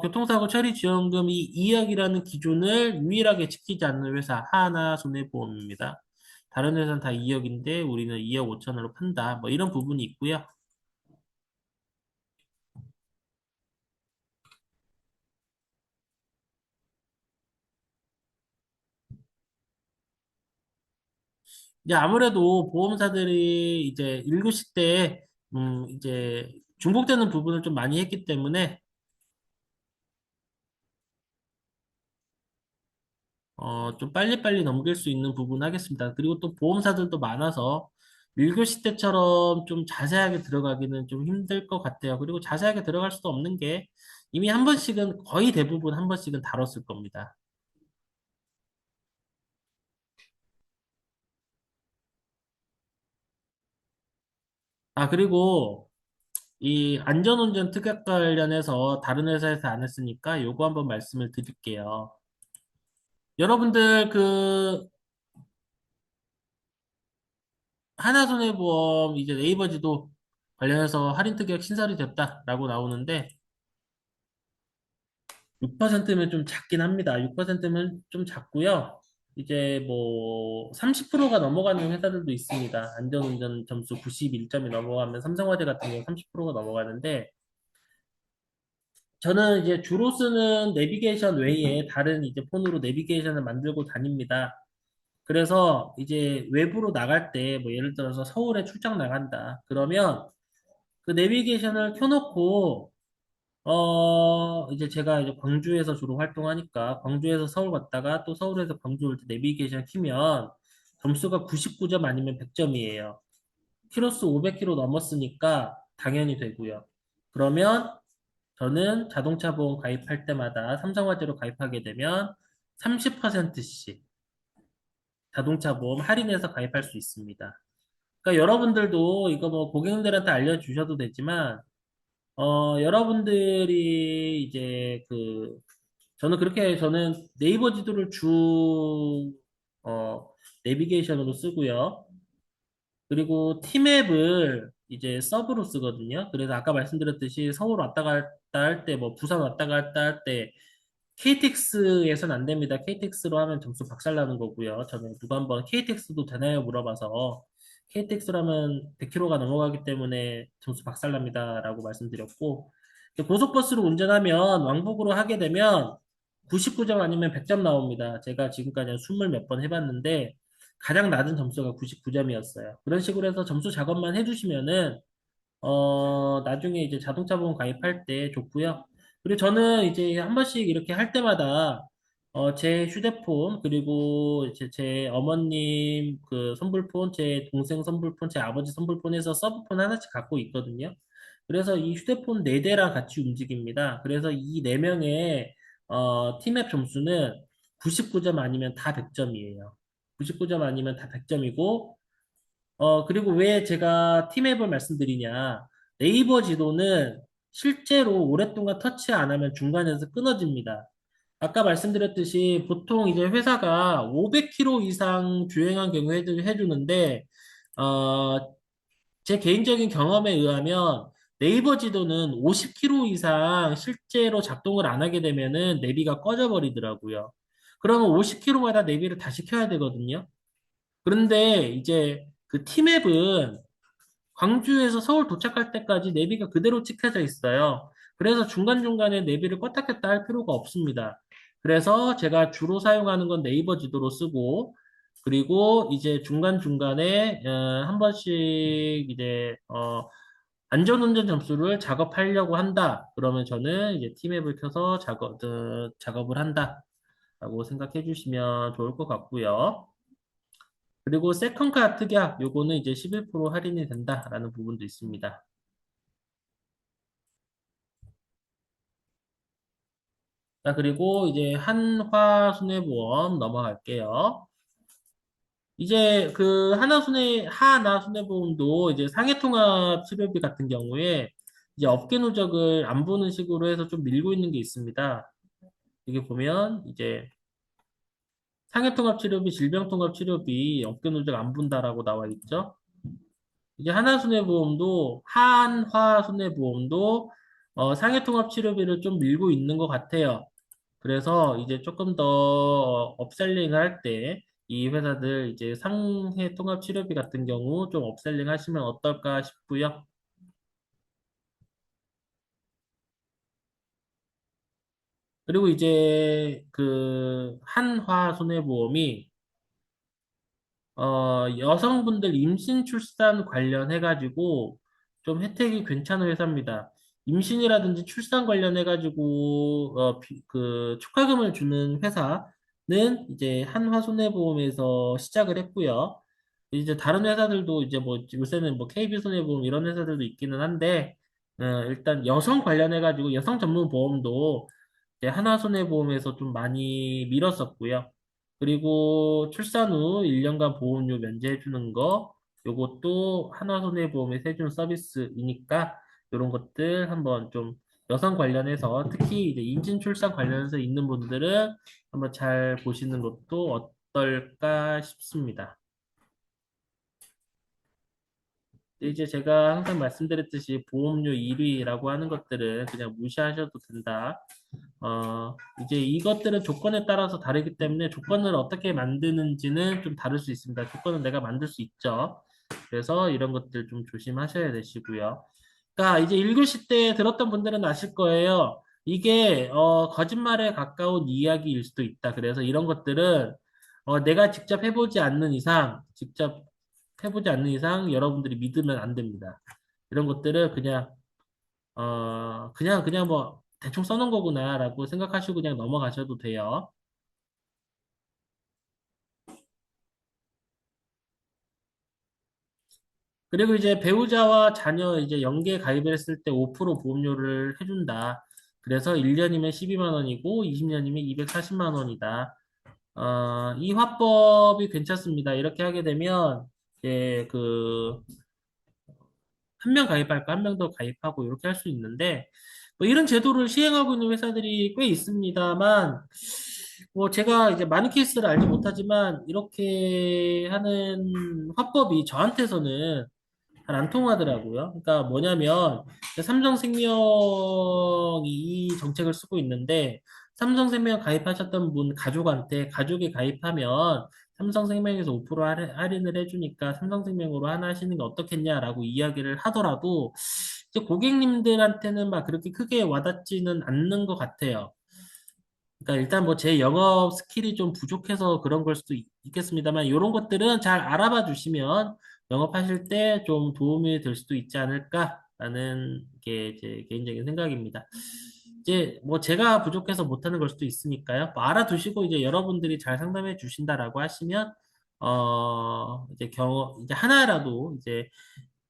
교통사고 처리 지원금이 2억이라는 기준을 유일하게 지키지 않는 회사 하나손해보험입니다. 다른 회사는 다 2억인데 우리는 2억 5천으로 판다. 뭐 이런 부분이 있고요. 이제 아무래도 보험사들이 이제 1교시 때 이제 중복되는 부분을 좀 많이 했기 때문에 좀 빨리빨리 넘길 수 있는 부분 하겠습니다. 그리고 또 보험사들도 많아서 1교시 때처럼 좀 자세하게 들어가기는 좀 힘들 것 같아요. 그리고 자세하게 들어갈 수도 없는 게 이미 한 번씩은 거의 대부분 한 번씩은 다뤘을 겁니다. 아, 그리고 이 안전운전 특약 관련해서 다른 회사에서 안 했으니까 요거 한번 말씀을 드릴게요. 여러분들 그 하나손해보험 이제 네이버 지도 관련해서 할인 특약 신설이 됐다라고 나오는데 6%면 좀 작긴 합니다. 6%면 좀 작고요. 이제 뭐 30%가 넘어가는 회사들도 있습니다. 안전운전 점수 91점이 넘어가면 삼성화재 같은 경우 30%가 넘어가는데 저는 이제 주로 쓰는 내비게이션 외에 다른 이제 폰으로 내비게이션을 만들고 다닙니다. 그래서 이제 외부로 나갈 때 뭐 예를 들어서 서울에 출장 나간다. 그러면 그 내비게이션을 켜놓고 이제 제가 이제 광주에서 주로 활동하니까 광주에서 서울 갔다가 또 서울에서 광주 올 때 내비게이션 키면 점수가 99점 아니면 100점이에요. 키로수 500km 넘었으니까 당연히 되고요. 그러면 저는 자동차 보험 가입할 때마다 삼성화재로 가입하게 되면 30%씩 자동차 보험 할인해서 가입할 수 있습니다. 그러니까 여러분들도 이거 뭐 고객님들한테 알려주셔도 되지만, 여러분들이 이제 저는 네이버 지도를 어, 내비게이션으로 쓰고요. 그리고 티맵을 이제 서브로 쓰거든요. 그래서 아까 말씀드렸듯이 서울 왔다 갔다 할 때, 뭐 부산 왔다 갔다 할 때 KTX에선 안 됩니다. KTX로 하면 점수 박살나는 거고요. 저는 누가 한번 KTX도 되나요? 물어봐서 KTX로 하면 100km가 넘어가기 때문에 점수 박살납니다라고 말씀드렸고, 고속버스로 운전하면 왕복으로 하게 되면 99점 아니면 100점 나옵니다. 제가 지금까지 한 20 몇 번 해봤는데 가장 낮은 점수가 99점이었어요. 그런 식으로 해서 점수 작업만 해주시면은 나중에 이제 자동차 보험 가입할 때 좋고요. 그리고 저는 이제 한 번씩 이렇게 할 때마다 제 휴대폰, 그리고 이제 제 어머님 그 선불폰, 제 동생 선불폰, 제 아버지 선불폰에서 서브폰 하나씩 갖고 있거든요. 그래서 이 휴대폰 네대랑 같이 움직입니다. 그래서 이 네명의 팀앱 점수는 99점 아니면 다 100점이에요. 99점 아니면 다 100점이고, 그리고 왜 제가 티맵을 말씀드리냐. 네이버 지도는 실제로 오랫동안 터치 안 하면 중간에서 끊어집니다. 아까 말씀드렸듯이 보통 이제 회사가 500km 이상 주행한 경우 해주는데, 어, 제 개인적인 경험에 의하면 네이버 지도는 50km 이상 실제로 작동을 안 하게 되면은 내비가 꺼져 버리더라고요. 그러면 50km마다 내비를 다시 켜야 되거든요. 그런데 이제 그 티맵은 광주에서 서울 도착할 때까지 내비가 그대로 찍혀져 있어요. 그래서 중간중간에 내비를 껐다 켰다 할 필요가 없습니다. 그래서 제가 주로 사용하는 건 네이버 지도로 쓰고, 그리고 이제 중간중간에 한 번씩 이제 안전운전 점수를 작업하려고 한다. 그러면 저는 이제 티맵을 켜서 작업을 한다라고 생각해 주시면 좋을 것 같고요. 그리고 세컨카 특약 요거는 이제 11% 할인이 된다라는 부분도 있습니다. 자, 그리고 이제 한화손해보험 넘어갈게요. 이제 그 하나손해보험도 이제 상해통합 치료비 같은 경우에 이제 업계 누적을 안 보는 식으로 해서 좀 밀고 있는 게 있습니다. 이게 보면 이제 상해통합 치료비, 질병통합 치료비 업계 누적 안 본다라고 나와 있죠. 이제 한화손해보험도 상해통합치료비를 좀 밀고 있는 것 같아요. 그래서 이제 조금 더 업셀링을 할 때 이 회사들 이제 상해통합치료비 같은 경우 좀 업셀링 하시면 어떨까 싶고요. 그리고 이제 그 한화손해보험이 여성분들 임신 출산 관련해가지고 좀 혜택이 괜찮은 회사입니다. 임신이라든지 출산 관련해가지고 그 축하금을 주는 회사는 이제 한화손해보험에서 시작을 했고요. 이제 다른 회사들도 이제 뭐 요새는 뭐 KB손해보험 이런 회사들도 있기는 한데 일단 여성 관련해가지고 여성 전문 보험도 이제 하나손해보험에서 좀 많이 밀었었고요. 그리고 출산 후 1년간 보험료 면제해주는 거, 요것도 하나손해보험에서 해주는 서비스이니까, 이런 것들 한번 좀 여성 관련해서, 특히 이제 임신 출산 관련해서 있는 분들은 한번 잘 보시는 것도 어떨까 싶습니다. 이제 제가 항상 말씀드렸듯이 보험료 1위라고 하는 것들은 그냥 무시하셔도 된다. 이제 이것들은 조건에 따라서 다르기 때문에 조건을 어떻게 만드는지는 좀 다를 수 있습니다. 조건은 내가 만들 수 있죠. 그래서 이런 것들 좀 조심하셔야 되시고요. 그러니까 이제 1교시 때 들었던 분들은 아실 거예요. 이게 거짓말에 가까운 이야기일 수도 있다. 그래서 이런 것들은 내가 직접 해보지 않는 이상 여러분들이 믿으면 안 됩니다. 이런 것들은 그냥 그냥 뭐 대충 써놓은 거구나라고 생각하시고 그냥 넘어가셔도 돼요. 그리고 이제 배우자와 자녀 이제 연계 가입을 했을 때 5% 보험료를 해준다. 그래서 1년이면 12만 원이고 20년이면 240만 원이다. 이 화법이 괜찮습니다. 이렇게 하게 되면 이제 그 한 명 가입할 거 한 명 더 가입하고 이렇게 할 수 있는데 뭐 이런 제도를 시행하고 있는 회사들이 꽤 있습니다만 뭐 제가 이제 많은 케이스를 알지 못하지만 이렇게 하는 화법이 저한테서는 잘 안 통하더라고요. 그러니까 뭐냐면 삼성생명이 이 정책을 쓰고 있는데 삼성생명 가입하셨던 분 가족한테 가족이 가입하면 삼성생명에서 5% 할인을 해주니까 삼성생명으로 하나 하시는 게 어떻겠냐라고 이야기를 하더라도 이제 고객님들한테는 막 그렇게 크게 와닿지는 않는 것 같아요. 그러니까 일단 뭐 제 영업 스킬이 좀 부족해서 그런 걸 수도 있겠습니다만 이런 것들은 잘 알아봐 주시면 영업하실 때 좀 도움이 될 수도 있지 않을까라는 게 제 개인적인 생각입니다. 이제 뭐 제가 부족해서 못하는 걸 수도 있으니까요. 뭐 알아두시고 이제 여러분들이 잘 상담해 주신다라고 하시면 이제 이제 하나라도 이제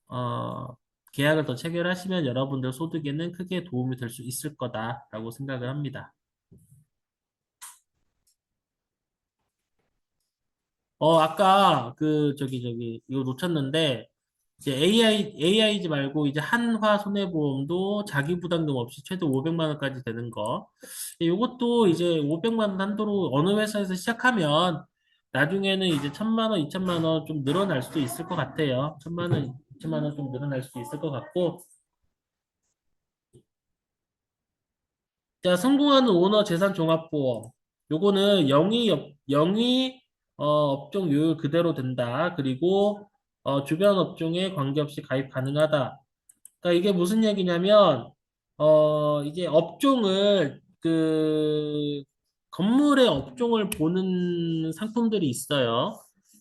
어 계약을 더 체결하시면 여러분들 소득에는 크게 도움이 될 수 있을 거다라고 생각을 합니다. 아까 이거 놓쳤는데, 이제 AI지 말고 이제 한화 손해보험도 자기 부담금 없이 최대 500만 원까지 되는 거. 이것도 이제 500만 원 한도로 어느 회사에서 시작하면 나중에는 이제 1000만 원, 2000만 원 좀 늘어날 수도 있을 것 같아요. 1000만 원, 2000만 원 좀 늘어날 수도 있을 것 같고, 자, 성공하는 오너 재산 종합보험. 요거는 영위, 업종 요율 그대로 된다. 그리고, 주변 업종에 관계없이 가입 가능하다. 그러니까 이게 무슨 얘기냐면, 이제 건물의 업종을 보는 상품들이 있어요.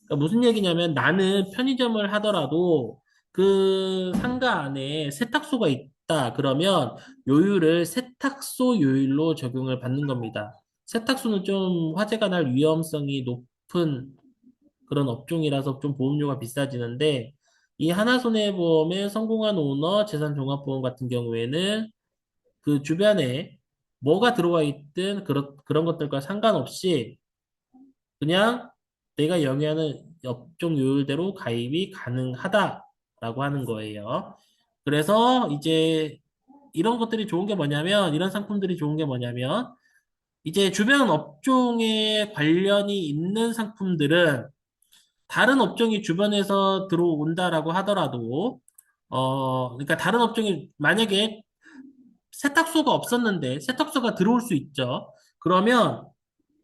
그러니까 무슨 얘기냐면 나는 편의점을 하더라도 그 상가 안에 세탁소가 있다. 그러면 요율을 세탁소 요율로 적용을 받는 겁니다. 세탁소는 좀 화재가 날 위험성이 높은 그런 업종이라서 좀 보험료가 비싸지는데 이 하나손해보험의 성공한 오너 재산종합보험 같은 경우에는 그 주변에 뭐가 들어와 있든 그런 것들과 상관없이 그냥 내가 영위하는 업종 요율대로 가입이 가능하다라고 하는 거예요. 그래서 이제 이런 것들이 좋은 게 뭐냐면 이런 상품들이 좋은 게 뭐냐면 이제 주변 업종에 관련이 있는 상품들은 다른 업종이 주변에서 들어온다라고 하더라도, 그러니까 다른 업종이 만약에 세탁소가 없었는데 세탁소가 들어올 수 있죠. 그러면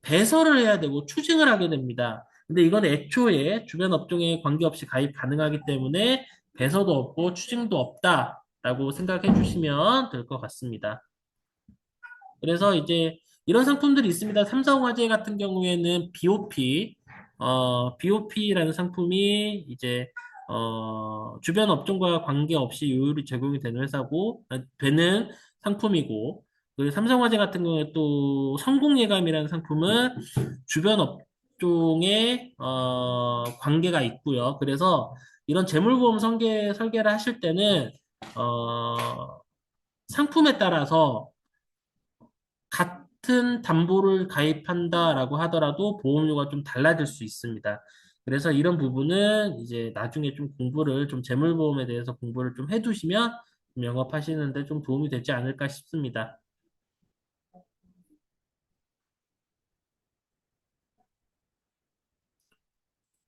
배설을 해야 되고 추징을 하게 됩니다. 근데 이건 애초에 주변 업종에 관계없이 가입 가능하기 때문에 배서도 없고 추징도 없다라고 생각해 주시면 될 것 같습니다. 그래서 이제 이런 상품들이 있습니다. 삼성화재 같은 경우에는 BOP라는 상품이 이제 주변 업종과 관계없이 요율이 적용이 되는 되는 상품이고, 그리고 삼성화재 같은 경우에 또 성공예감이라는 상품은 주변 업종에 관계가 있고요. 그래서 이런 재물보험 설계를 하실 때는 어, 상품에 따라서 같은 담보를 가입한다라고 하더라도 보험료가 좀 달라질 수 있습니다. 그래서 이런 부분은 이제 나중에 좀 좀 재물보험에 대해서 공부를 좀 해두시면 좀 영업하시는데 좀 도움이 되지 않을까 싶습니다.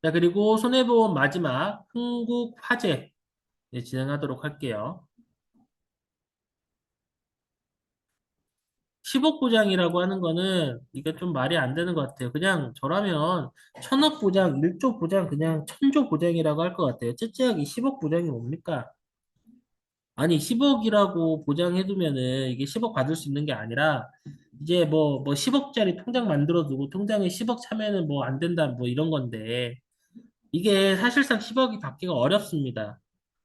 자, 그리고 손해보험 마지막 흥국화재 진행하도록 할게요. 10억 보장이라고 하는 거는 이게 좀 말이 안 되는 것 같아요. 그냥 저라면 1000억 보장, 1조 보장, 그냥 1000조 보장이라고 할 것 같아요. 째째하게 10억 보장이 뭡니까? 아니, 10억이라고 보장해두면은 이게 10억 받을 수 있는 게 아니라 이제 뭐 10억짜리 통장 만들어두고 통장에 10억 차면은 뭐 안 된다 뭐 이런 건데 이게 사실상 10억이 받기가 어렵습니다.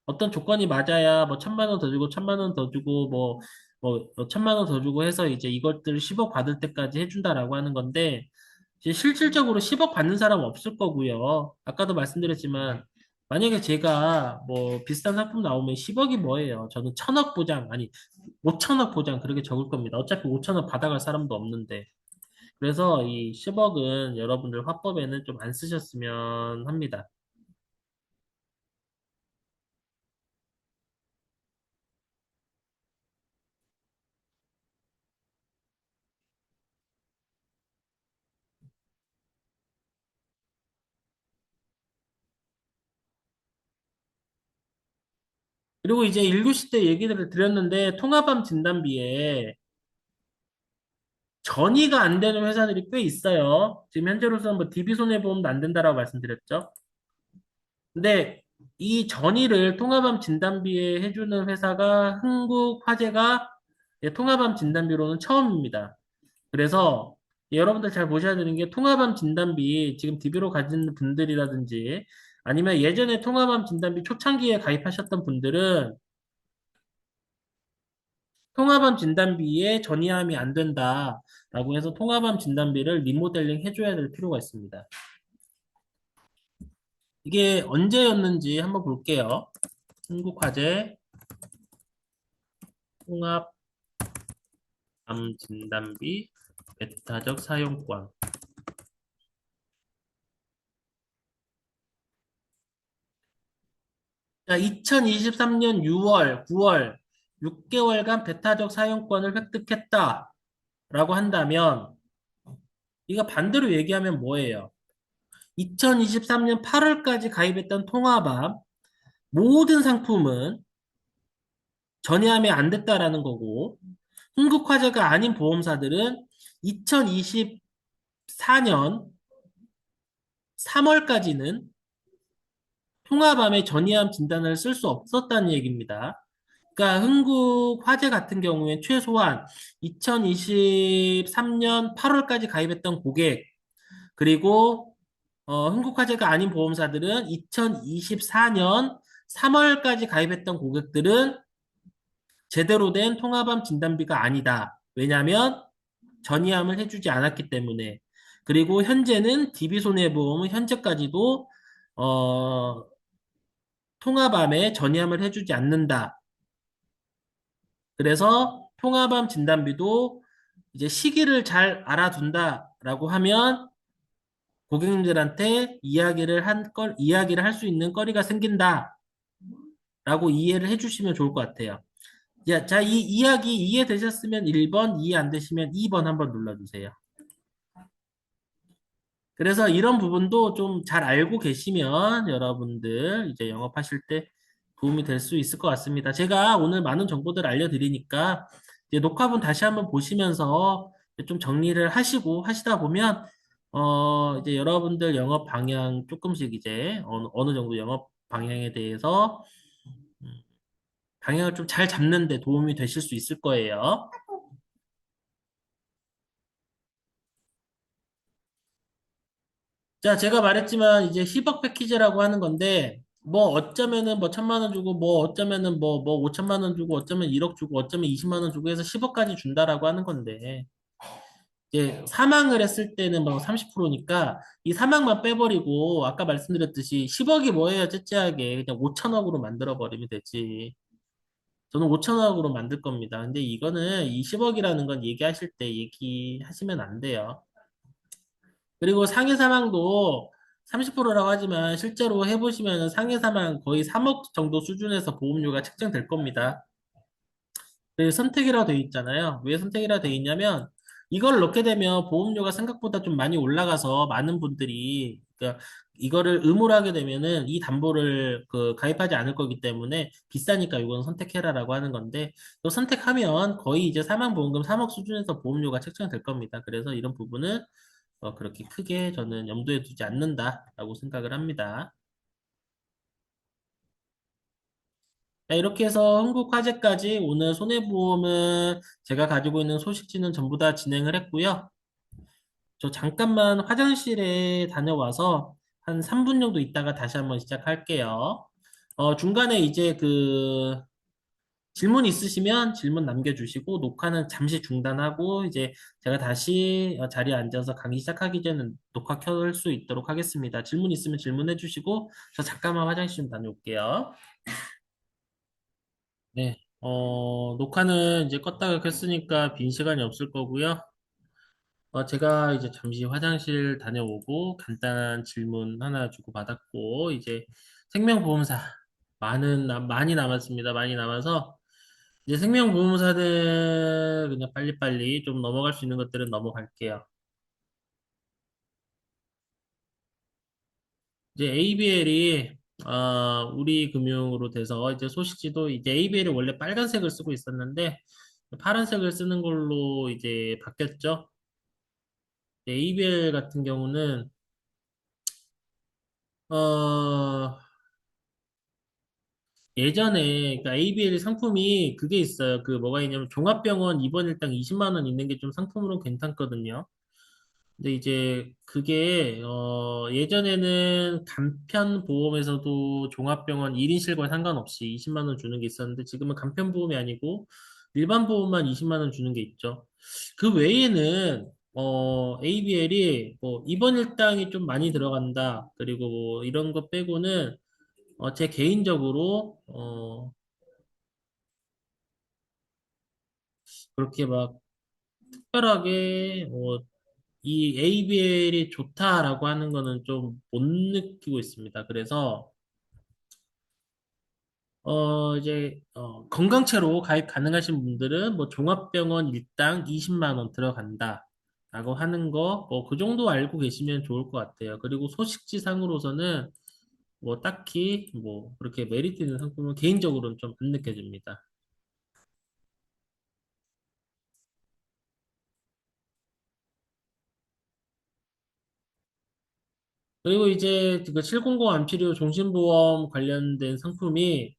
어떤 조건이 맞아야 뭐 1,000만 원 더 주고 1,000만 원 더 주고 뭐 1,000만 원 더 주고 해서 이제 이것들 10억 받을 때까지 해준다라고 하는 건데 이제 실질적으로 10억 받는 사람 없을 거고요. 아까도 말씀드렸지만 만약에 제가 뭐 비슷한 상품 나오면 10억이 뭐예요? 저는 1,000억 보장 아니 5천억 보장 그렇게 적을 겁니다. 어차피 5천억 받아갈 사람도 없는데. 그래서 이 10억은 여러분들 화법에는 좀 안 쓰셨으면 합니다. 그리고 이제 1교시 때 얘기를 드렸는데 통합암 진단비에 전이가 안 되는 회사들이 꽤 있어요. 지금 현재로서는 뭐 DB손해보험도 안 된다라고 말씀드렸죠. 근데 이 전이를 통합암 진단비에 해주는 회사가 흥국화재가 통합암 진단비로는 처음입니다. 그래서 여러분들 잘 보셔야 되는 게 통합암 진단비 지금 DB로 가진 분들이라든지 아니면 예전에 통합암 진단비 초창기에 가입하셨던 분들은 통합암 진단비에 전이함이 안 된다라고 해서 통합암 진단비를 리모델링 해줘야 될 필요가 있습니다. 이게 언제였는지 한번 볼게요. 한국화재 통합암 진단비 배타적 사용권. 자, 2023년 6월, 9월 6개월간 배타적 사용권을 획득했다라고 한다면 이거 반대로 얘기하면 뭐예요? 2023년 8월까지 가입했던 통합암 모든 상품은 전이함이 안 됐다라는 거고 흥국화재가 아닌 보험사들은 2024년 3월까지는 통합암의 전이함 진단을 쓸 수 없었다는 얘기입니다. 그러니까 흥국화재 같은 경우에 최소한 2023년 8월까지 가입했던 고객 그리고 흥국화재가 아닌 보험사들은 2024년 3월까지 가입했던 고객들은 제대로 된 통합암 진단비가 아니다. 왜냐하면 전이함을 해주지 않았기 때문에. 그리고 현재는 DB손해보험은 현재까지도 어, 통합암에 전이함을 해주지 않는다. 그래서 통합암 진단비도 이제 시기를 잘 알아둔다라고 하면 고객님들한테 이야기를 할 수 있는 거리가 생긴다라고 이해를 해주시면 좋을 것 같아요. 자, 이 이야기 이해되셨으면 1번, 이해 안 되시면 2번 한번 눌러주세요. 그래서 이런 부분도 좀 잘 알고 계시면 여러분들 이제 영업하실 때 도움이 될 수 있을 것 같습니다. 제가 오늘 많은 정보들 알려드리니까 이제 녹화본 다시 한번 보시면서 좀 정리를 하시고 하시다 보면 이제 여러분들 영업 방향 조금씩 이제 어느 정도 영업 방향에 대해서 음, 방향을 좀 잘 잡는 데 도움이 되실 수 있을 거예요. 자, 제가 말했지만 이제 10억 패키지라고 하는 건데, 뭐 어쩌면은 뭐 1,000만 원 주고, 뭐 어쩌면은 뭐 5천만 원 주고, 어쩌면 1억 주고, 어쩌면 20만 원 주고 해서 10억까지 준다라고 하는 건데, 이제 사망을 했을 때는 뭐 30%니까 이 사망만 빼버리고, 아까 말씀드렸듯이 10억이 뭐예요, 째째하게. 그냥 5천억으로 만들어버리면 되지. 저는 5천억으로 만들 겁니다. 근데 이거는 이 10억이라는 건 얘기하실 때 얘기하시면 안 돼요. 그리고 상해 사망도 30%라고 하지만 실제로 해보시면 상해 사망 거의 3억 정도 수준에서 보험료가 책정될 겁니다. 그 선택이라고 돼 있잖아요. 왜 선택이라고 돼 있냐면 이걸 넣게 되면 보험료가 생각보다 좀 많이 올라가서 많은 분들이 그러니까 이거를 의무로 하게 되면은 이 담보를 가입하지 않을 거기 때문에 비싸니까 이건 선택해라라고 하는 건데 또 선택하면 거의 이제 사망보험금 3억 수준에서 보험료가 책정될 겁니다. 그래서 이런 부분은 그렇게 크게 저는 염두에 두지 않는다라고 생각을 합니다. 자, 이렇게 해서 한국화재까지 오늘 손해보험은 제가 가지고 있는 소식지는 전부 다 진행을 했고요. 저 잠깐만 화장실에 다녀와서 한 3분 정도 있다가 다시 한번 시작할게요. 중간에 이제 질문 있으시면 질문 남겨주시고, 녹화는 잠시 중단하고, 이제 제가 다시 자리에 앉아서 강의 시작하기 전에 녹화 켤 수 있도록 하겠습니다. 질문 있으면 질문해 주시고, 저 잠깐만 화장실 좀 다녀올게요. 네, 녹화는 이제 껐다가 켰으니까 빈 시간이 없을 거고요. 제가 이제 잠시 화장실 다녀오고 간단한 질문 하나 주고받았고 이제 생명보험사 많이 남았습니다. 많이 남아서 이제 생명보험사들 그냥 빨리빨리 좀 넘어갈 수 있는 것들은 넘어갈게요. 이제 ABL이 우리 금융으로 돼서 이제 소식지도 이제 ABL이 원래 빨간색을 쓰고 있었는데 파란색을 쓰는 걸로 이제 바뀌었죠. ABL 같은 경우는 어 예전에 그러니까 ABL 상품이 그게 있어요. 그 뭐가 있냐면 종합병원 입원 일당 20만 원 있는 게 좀 상품으로 괜찮거든요. 근데 이제 그게 예전에는 간편보험에서도 종합병원 1인 실과 상관없이 20만 원 주는 게 있었는데 지금은 간편보험이 아니고 일반 보험만 20만 원 주는 게 있죠. 그 외에는 ABL이 뭐 입원 일당이 좀 많이 들어간다. 그리고 뭐 이런 거 빼고는 제 개인적으로 그렇게 막 특별하게 이 ABL이 좋다라고 하는 거는 좀 못 느끼고 있습니다. 그래서 이제 건강채로 가입 가능하신 분들은 뭐 종합병원 일당 20만 원 들어간다. 라고 하는 거, 그 정도 알고 계시면 좋을 것 같아요. 그리고 소식지상으로서는 뭐 딱히 뭐 그렇게 메리트 있는 상품은 개인적으로는 좀 안 느껴집니다. 그리고 이제 그 700 암치료 종신보험 관련된 상품이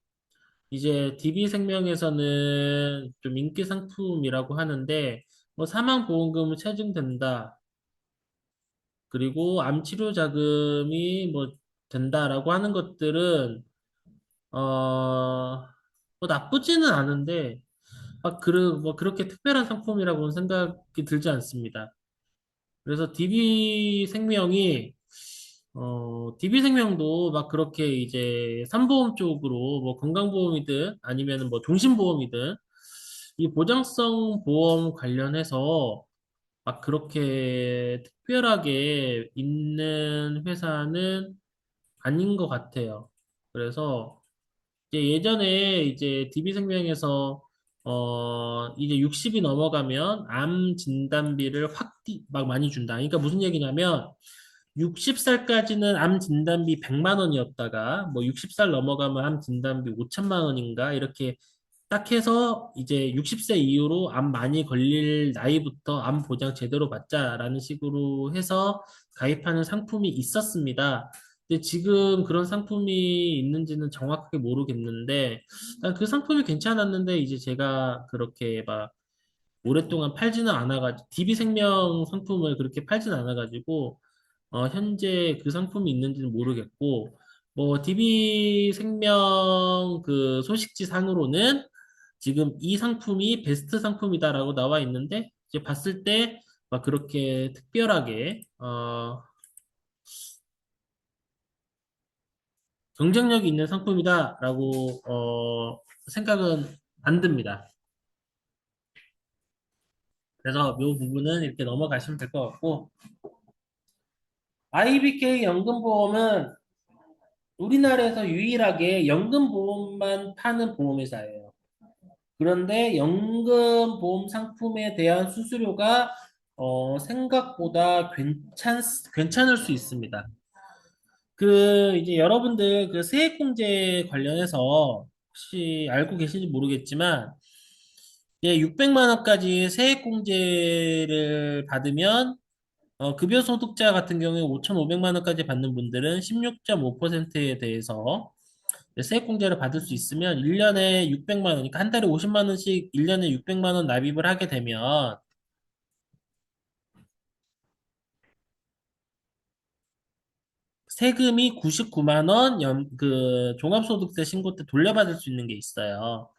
이제 DB생명에서는 좀 인기 상품이라고 하는데 뭐 사망보험금은 체증된다. 그리고 암치료 자금이 뭐 된다라고 하는 것들은 뭐 나쁘지는 않은데 뭐 그렇게 특별한 상품이라고는 생각이 들지 않습니다. 그래서 DB생명도 막 그렇게 이제 삼보험 쪽으로 뭐 건강보험이든 아니면 뭐 종신보험이든 이 보장성 보험 관련해서 막 그렇게 특별하게 있는 회사는 아닌 것 같아요. 그래서 이제 예전에 이제 DB생명에서 이제 60이 넘어가면 암 진단비를 막 많이 준다. 그러니까 무슨 얘기냐면 60살까지는 암 진단비 100만 원이었다가 뭐 60살 넘어가면 암 진단비 5천만 원인가 이렇게 딱 해서 이제 60세 이후로 암 많이 걸릴 나이부터 암 보장 제대로 받자라는 식으로 해서 가입하는 상품이 있었습니다. 근데 지금 그런 상품이 있는지는 정확하게 모르겠는데 그 상품이 괜찮았는데 이제 제가 그렇게 막 오랫동안 팔지는 않아가지고 DB생명 상품을 그렇게 팔지는 않아가지고 현재 그 상품이 있는지는 모르겠고, 뭐, DB생명 그 소식지 상으로는 지금 이 상품이 베스트 상품이다라고 나와 있는데, 이제 봤을 때, 막 그렇게 특별하게, 경쟁력이 있는 상품이다라고, 생각은 안 듭니다. 그래서 이 부분은 이렇게 넘어가시면 될 것 같고, IBK 연금보험은 우리나라에서 유일하게 연금보험만 파는 보험회사예요. 그런데 연금보험 상품에 대한 수수료가 생각보다 괜찮을 수 있습니다. 이제 여러분들 그 세액공제 관련해서 혹시 알고 계신지 모르겠지만, 예, 600만 원까지 세액공제를 받으면, 급여소득자 같은 경우에 5,500만 원까지 받는 분들은 16.5%에 대해서 세액공제를 받을 수 있으면 1년에 600만 원, 그러니까 한 달에 50만 원씩 1년에 600만 원 납입을 하게 되면 세금이 99만 원 종합소득세 신고 때 돌려받을 수 있는 게 있어요.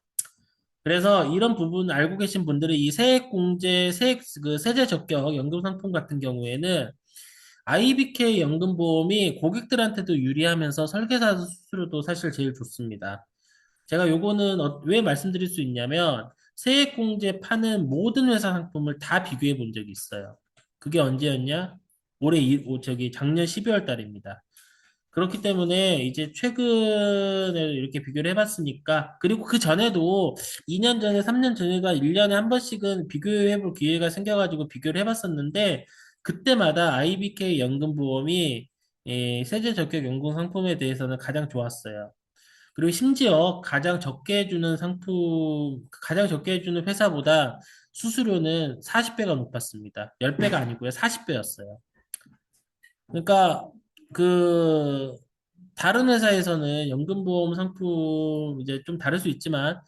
그래서 이런 부분 알고 계신 분들은 이 세액공제, 세제 적격 연금 상품 같은 경우에는 IBK 연금보험이 고객들한테도 유리하면서 설계사 수수료도 사실 제일 좋습니다. 제가 요거는 왜 말씀드릴 수 있냐면 세액공제 파는 모든 회사 상품을 다 비교해 본 적이 있어요. 그게 언제였냐? 작년 12월 달입니다. 그렇기 때문에 이제 최근에 이렇게 비교를 해봤으니까, 그리고 그 전에도 2년 전에, 3년 전에가 1년에 한 번씩은 비교해볼 기회가 생겨가지고 비교를 해봤었는데, 그때마다 IBK 연금보험이 세제 적격 연금 상품에 대해서는 가장 좋았어요. 그리고 심지어 가장 적게 해주는 회사보다 수수료는 40배가 높았습니다. 10배가 아니고요, 40배였어요. 그러니까 그 다른 회사에서는 연금보험 상품 이제 좀 다를 수 있지만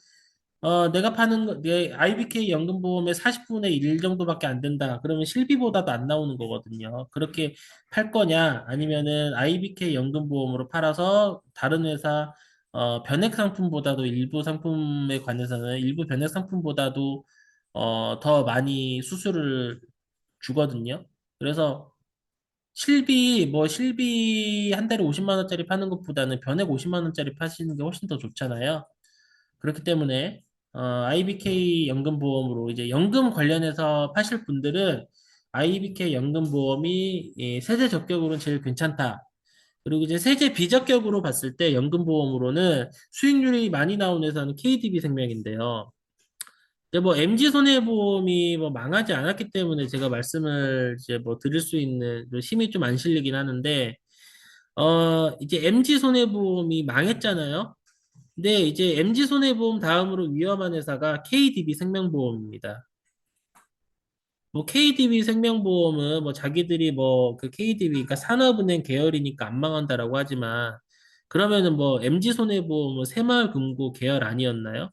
내 IBK 연금보험의 40분의 1 정도밖에 안 된다. 그러면 실비보다도 안 나오는 거거든요. 그렇게 팔 거냐? 아니면은 IBK 연금보험으로 팔아서 다른 회사 변액 상품보다도 일부 변액 상품보다도 더 많이 수수료를 주거든요. 그래서 실비 한 달에 50만 원짜리 파는 것보다는 변액 50만 원짜리 파시는 게 훨씬 더 좋잖아요. 그렇기 때문에 IBK 연금보험으로 이제 연금 관련해서 파실 분들은 IBK 연금보험이 세제 적격으로는 제일 괜찮다. 그리고 이제 세제 비적격으로 봤을 때 연금보험으로는 수익률이 많이 나오는 회사는 KDB 생명인데요. 근데 뭐 MG손해보험이 뭐 망하지 않았기 때문에 제가 말씀을 이제 뭐 드릴 수 있는 힘이 좀 안 실리긴 하는데 이제 MG손해보험이 망했잖아요. 근데 이제 MG손해보험 다음으로 위험한 회사가 KDB 생명보험입니다. 뭐 KDB 생명보험은 뭐 자기들이 뭐 그 KDB 그러니까 산업은행 계열이니까 안 망한다라고 하지만 그러면은 뭐 MG손해보험은 새마을금고 계열 아니었나요?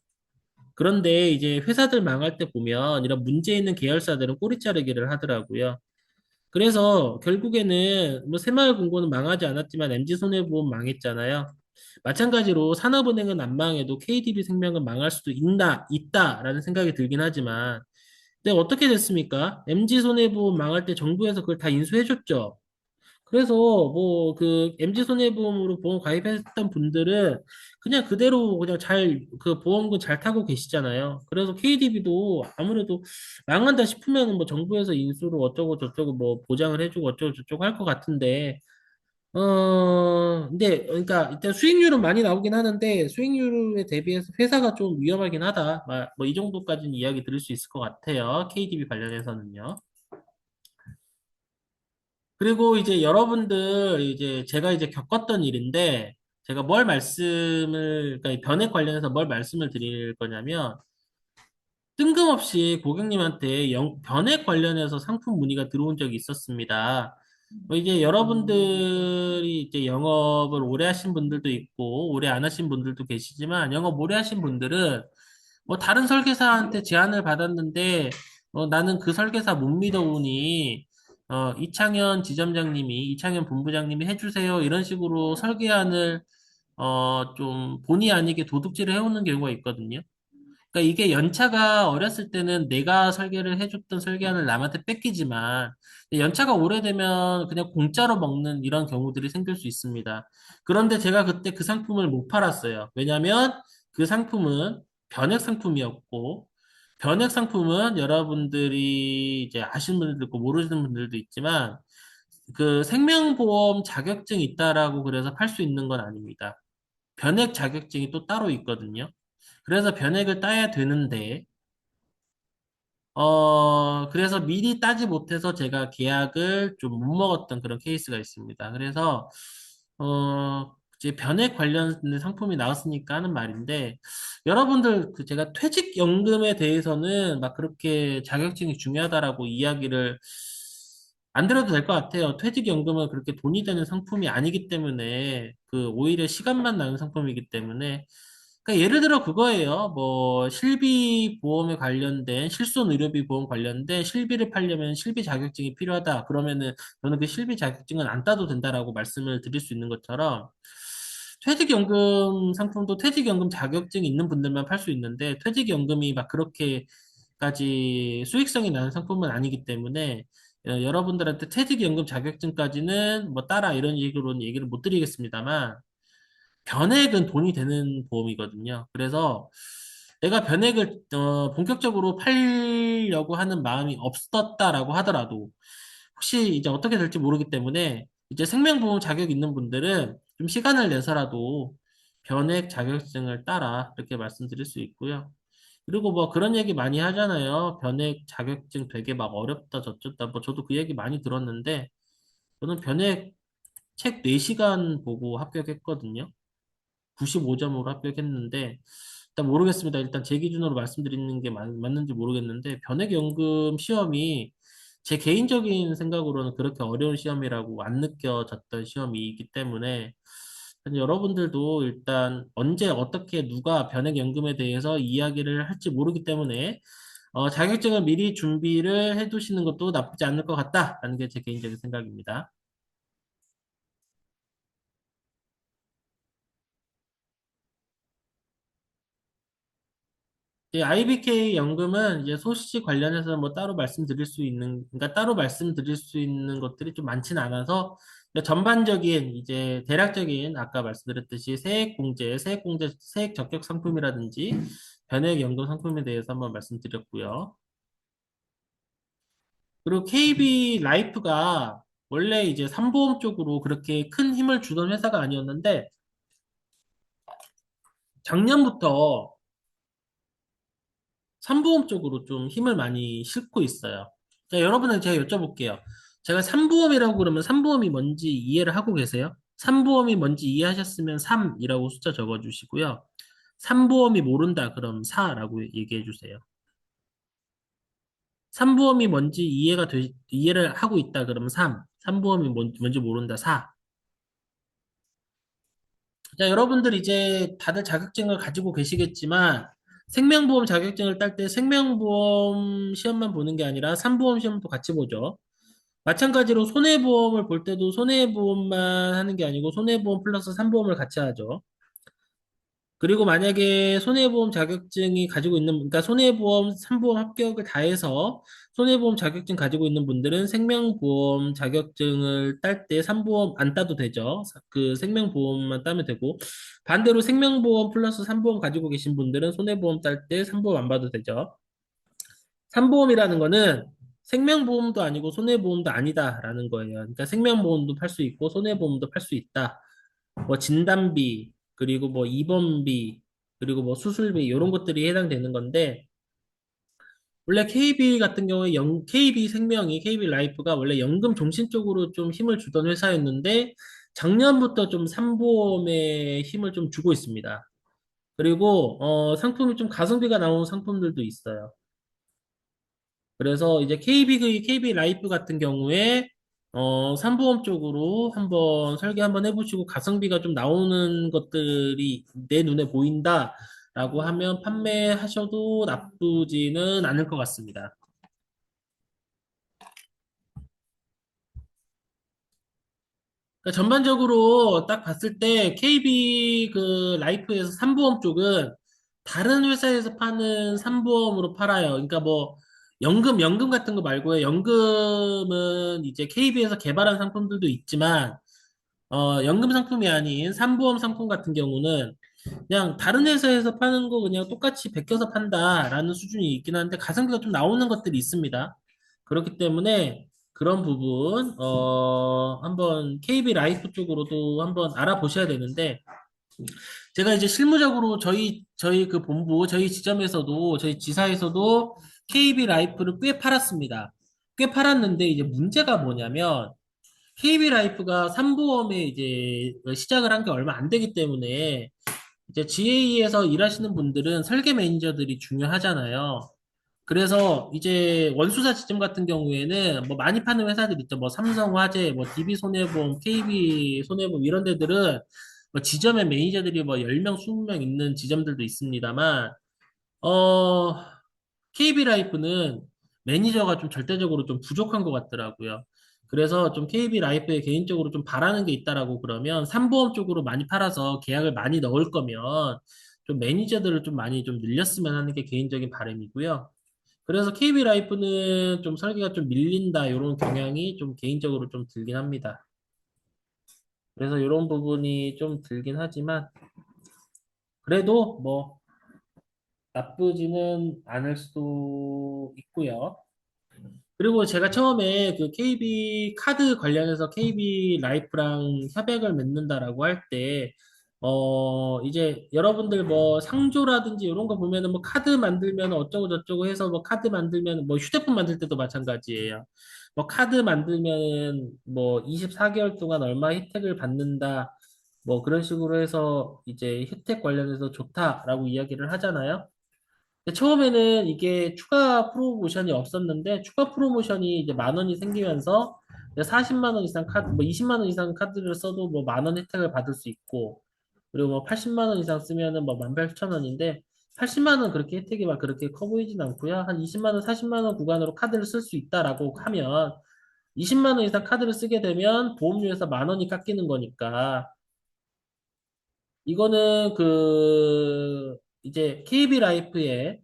그런데 이제 회사들 망할 때 보면 이런 문제 있는 계열사들은 꼬리 자르기를 하더라고요. 그래서 결국에는 뭐 새마을금고는 망하지 않았지만 MG손해보험 망했잖아요. 마찬가지로 산업은행은 안 망해도 KDB 생명은 망할 수도 있다라는 생각이 들긴 하지만 근데 어떻게 됐습니까? MG손해보험 망할 때 정부에서 그걸 다 인수해줬죠. 그래서 뭐 그 MG손해보험으로 보험 가입했던 분들은 그냥 그대로 그냥 그 보험금 잘 타고 계시잖아요. 그래서 KDB도 아무래도 망한다 싶으면은 뭐 정부에서 인수로 어쩌고 저쩌고 뭐 보장을 해주고 어쩌고 저쩌고 할 것 같은데 근데 그러니까 일단 수익률은 많이 나오긴 하는데 수익률에 대비해서 회사가 좀 위험하긴 하다. 뭐 이 정도까지는 이야기 드릴 수 있을 것 같아요. KDB 관련해서는요. 그리고 이제 여러분들 이제 제가 이제 겪었던 일인데 제가 그러니까 이 변액 관련해서 뭘 말씀을 드릴 거냐면 뜬금없이 고객님한테 변액 관련해서 상품 문의가 들어온 적이 있었습니다. 뭐 이제 여러분들이 이제 영업을 오래 하신 분들도 있고 오래 안 하신 분들도 계시지만 영업 오래 하신 분들은 뭐 다른 설계사한테 제안을 받았는데 나는 그 설계사 못 믿어오니 이창현 본부장님이 해주세요 이런 식으로 설계안을 좀 본의 아니게 도둑질을 해오는 경우가 있거든요. 그러니까 이게 연차가 어렸을 때는 내가 설계를 해줬던 설계안을 남한테 뺏기지만 연차가 오래되면 그냥 공짜로 먹는 이런 경우들이 생길 수 있습니다. 그런데 제가 그때 그 상품을 못 팔았어요. 왜냐하면 그 상품은 변액 상품이었고 변액 상품은 여러분들이 이제 아시는 분들도 있고 모르시는 분들도 있지만 그 생명보험 자격증이 있다라고 그래서 팔 수 있는 건 아닙니다. 변액 자격증이 또 따로 있거든요. 그래서 변액을 따야 되는데, 그래서 미리 따지 못해서 제가 계약을 좀 못 먹었던 그런 케이스가 있습니다. 그래서, 이제 변액 관련 상품이 나왔으니까 하는 말인데, 여러분들, 제가 퇴직연금에 대해서는 막 그렇게 자격증이 중요하다라고 이야기를 안 들어도 될 것 같아요. 퇴직연금은 그렇게 돈이 되는 상품이 아니기 때문에, 오히려 시간만 나는 상품이기 때문에, 그러니까 예를 들어 그거예요. 뭐 실비 보험에 관련된 실손 의료비 보험 관련된 실비를 팔려면 실비 자격증이 필요하다. 그러면은 저는 그 실비 자격증은 안 따도 된다라고 말씀을 드릴 수 있는 것처럼 퇴직연금 상품도 퇴직연금 자격증이 있는 분들만 팔 수 있는데 퇴직연금이 막 그렇게까지 수익성이 나는 상품은 아니기 때문에 여러분들한테 퇴직연금 자격증까지는 뭐 따라 이런 식으로는 얘기를 못 드리겠습니다만 변액은 돈이 되는 보험이거든요. 그래서 내가 변액을 본격적으로 팔려고 하는 마음이 없었다라고 하더라도 혹시 이제 어떻게 될지 모르기 때문에 이제 생명보험 자격 있는 분들은 좀 시간을 내서라도 변액 자격증을 따라 이렇게 말씀드릴 수 있고요. 그리고 뭐 그런 얘기 많이 하잖아요. 변액 자격증 되게 막 어렵다, 저쩌다. 뭐 저도 그 얘기 많이 들었는데 저는 변액 책 4시간 보고 합격했거든요. 95점으로 합격했는데 일단 모르겠습니다. 일단 제 기준으로 말씀드리는 게 맞는지 모르겠는데 변액연금 시험이 제 개인적인 생각으로는 그렇게 어려운 시험이라고 안 느껴졌던 시험이기 때문에 여러분들도 일단 언제 어떻게 누가 변액연금에 대해서 이야기를 할지 모르기 때문에 자격증을 미리 준비를 해두시는 것도 나쁘지 않을 것 같다라는 게 제 개인적인 생각입니다. IBK 연금은 이제 소식 관련해서 뭐 따로 말씀드릴 수 있는, 그러니까 따로 말씀드릴 수 있는 것들이 좀 많지는 않아서 이제 전반적인 이제 대략적인 아까 말씀드렸듯이 세액 적격 상품이라든지 변액 연금 상품에 대해서 한번 말씀드렸고요. 그리고 KB 라이프가 원래 이제 삼보험 쪽으로 그렇게 큰 힘을 주던 회사가 아니었는데 작년부터 삼보험 쪽으로 좀 힘을 많이 싣고 있어요. 자, 여러분은 제가 여쭤볼게요. 제가 삼보험이라고 그러면 삼보험이 뭔지 이해를 하고 계세요? 삼보험이 뭔지 이해하셨으면 3이라고 숫자 적어주시고요. 삼보험이 모른다 그럼 4라고 얘기해 주세요. 삼보험이 뭔지 이해를 하고 있다 그러면 3, 삼보험이 뭔지 모른다 4. 자, 여러분들 이제 다들 자격증을 가지고 계시겠지만 생명보험 자격증을 딸 때 생명보험 시험만 보는 게 아니라 삼보험 시험도 같이 보죠. 마찬가지로 손해보험을 볼 때도 손해보험만 하는 게 아니고 손해보험 플러스 삼보험을 같이 하죠. 그리고 만약에 손해보험 자격증이 가지고 있는, 그러니까 손해보험, 삼보험 합격을 다 해서 손해보험 자격증 가지고 있는 분들은 생명보험 자격증을 딸 때 삼보험 안 따도 되죠. 그 생명보험만 따면 되고, 반대로 생명보험 플러스 삼보험 가지고 계신 분들은 손해보험 딸 때 삼보험 안 봐도 되죠. 삼보험이라는 거는 생명보험도 아니고 손해보험도 아니다라는 거예요. 그러니까 생명보험도 팔 수 있고 손해보험도 팔 수 있다. 뭐 진단비, 그리고 뭐 입원비, 그리고 뭐 수술비 이런 것들이 해당되는 건데 원래 KB 같은 경우에 KB 생명이 KB 라이프가 원래 연금 종신 쪽으로 좀 힘을 주던 회사였는데 작년부터 좀 삼보험에 힘을 좀 주고 있습니다. 그리고 상품이 좀 가성비가 나온 상품들도 있어요. 그래서 이제 KB 라이프 같은 경우에 삼보험 쪽으로 한번 설계 한번 해보시고 가성비가 좀 나오는 것들이 내 눈에 보인다라고 하면 판매하셔도 나쁘지는 않을 것 같습니다. 그러니까 전반적으로 딱 봤을 때 KB 그 라이프에서 삼보험 쪽은 다른 회사에서 파는 삼보험으로 팔아요. 그러니까 뭐 연금 같은 거 말고요. 연금은 이제 KB에서 개발한 상품들도 있지만 연금 상품이 아닌 삼보험 상품 같은 경우는 그냥 다른 회사에서 파는 거 그냥 똑같이 베껴서 판다라는 수준이 있긴 한데 가성비가 좀 나오는 것들이 있습니다. 그렇기 때문에 그런 부분 한번 KB 라이프 쪽으로도 한번 알아보셔야 되는데 제가 이제 실무적으로 저희 그 본부 저희 지점에서도 저희 지사에서도 KB 라이프를 꽤 팔았습니다. 꽤 팔았는데 이제 문제가 뭐냐면 KB 라이프가 삼보험에 이제 시작을 한 게 얼마 안 되기 때문에 이제 GA에서 일하시는 분들은 설계 매니저들이 중요하잖아요. 그래서 이제 원수사 지점 같은 경우에는 뭐 많이 파는 회사들 있죠. 뭐 삼성화재, 뭐 DB손해보험, KB손해보험 이런 데들은 뭐 지점의 매니저들이 뭐 10명, 20명 있는 지점들도 있습니다만, 어, KB라이프는 매니저가 좀 절대적으로 좀 부족한 것 같더라고요. 그래서 좀 KB라이프에 개인적으로 좀 바라는 게 있다라고 그러면 삼보험 쪽으로 많이 팔아서 계약을 많이 넣을 거면 좀 매니저들을 좀 많이 좀 늘렸으면 하는 게 개인적인 바람이고요. 그래서 KB라이프는 좀 설계가 좀 밀린다 이런 경향이 좀 개인적으로 좀 들긴 합니다. 그래서 이런 부분이 좀 들긴 하지만 그래도 뭐 나쁘지는 않을 수도 있고요. 그리고 제가 처음에 그 KB 카드 관련해서 KB 라이프랑 협약을 맺는다라고 할 때, 이제 여러분들 뭐 상조라든지 이런 거 보면은 뭐 카드 만들면 어쩌고 저쩌고 해서 뭐 카드 만들면 뭐 휴대폰 만들 때도 마찬가지예요. 뭐 카드 만들면 뭐 24개월 동안 얼마 혜택을 받는다. 뭐 그런 식으로 해서 이제 혜택 관련해서 좋다라고 이야기를 하잖아요. 근데 처음에는 이게 추가 프로모션이 없었는데 추가 프로모션이 이제 10,000원이 생기면서 40만 원 이상 카드, 뭐 20만 원 이상 카드를 써도 뭐 10,000원 혜택을 받을 수 있고 그리고 뭐 80만 원 이상 쓰면은 뭐 18,000원인데 80만 원 그렇게 혜택이 막 그렇게 커 보이진 않고요. 한 20만 원, 40만 원 구간으로 카드를 쓸 수 있다라고 하면 20만 원 이상 카드를 쓰게 되면 보험료에서 10,000원이 깎이는 거니까 이거는 그 이제 KB라이프에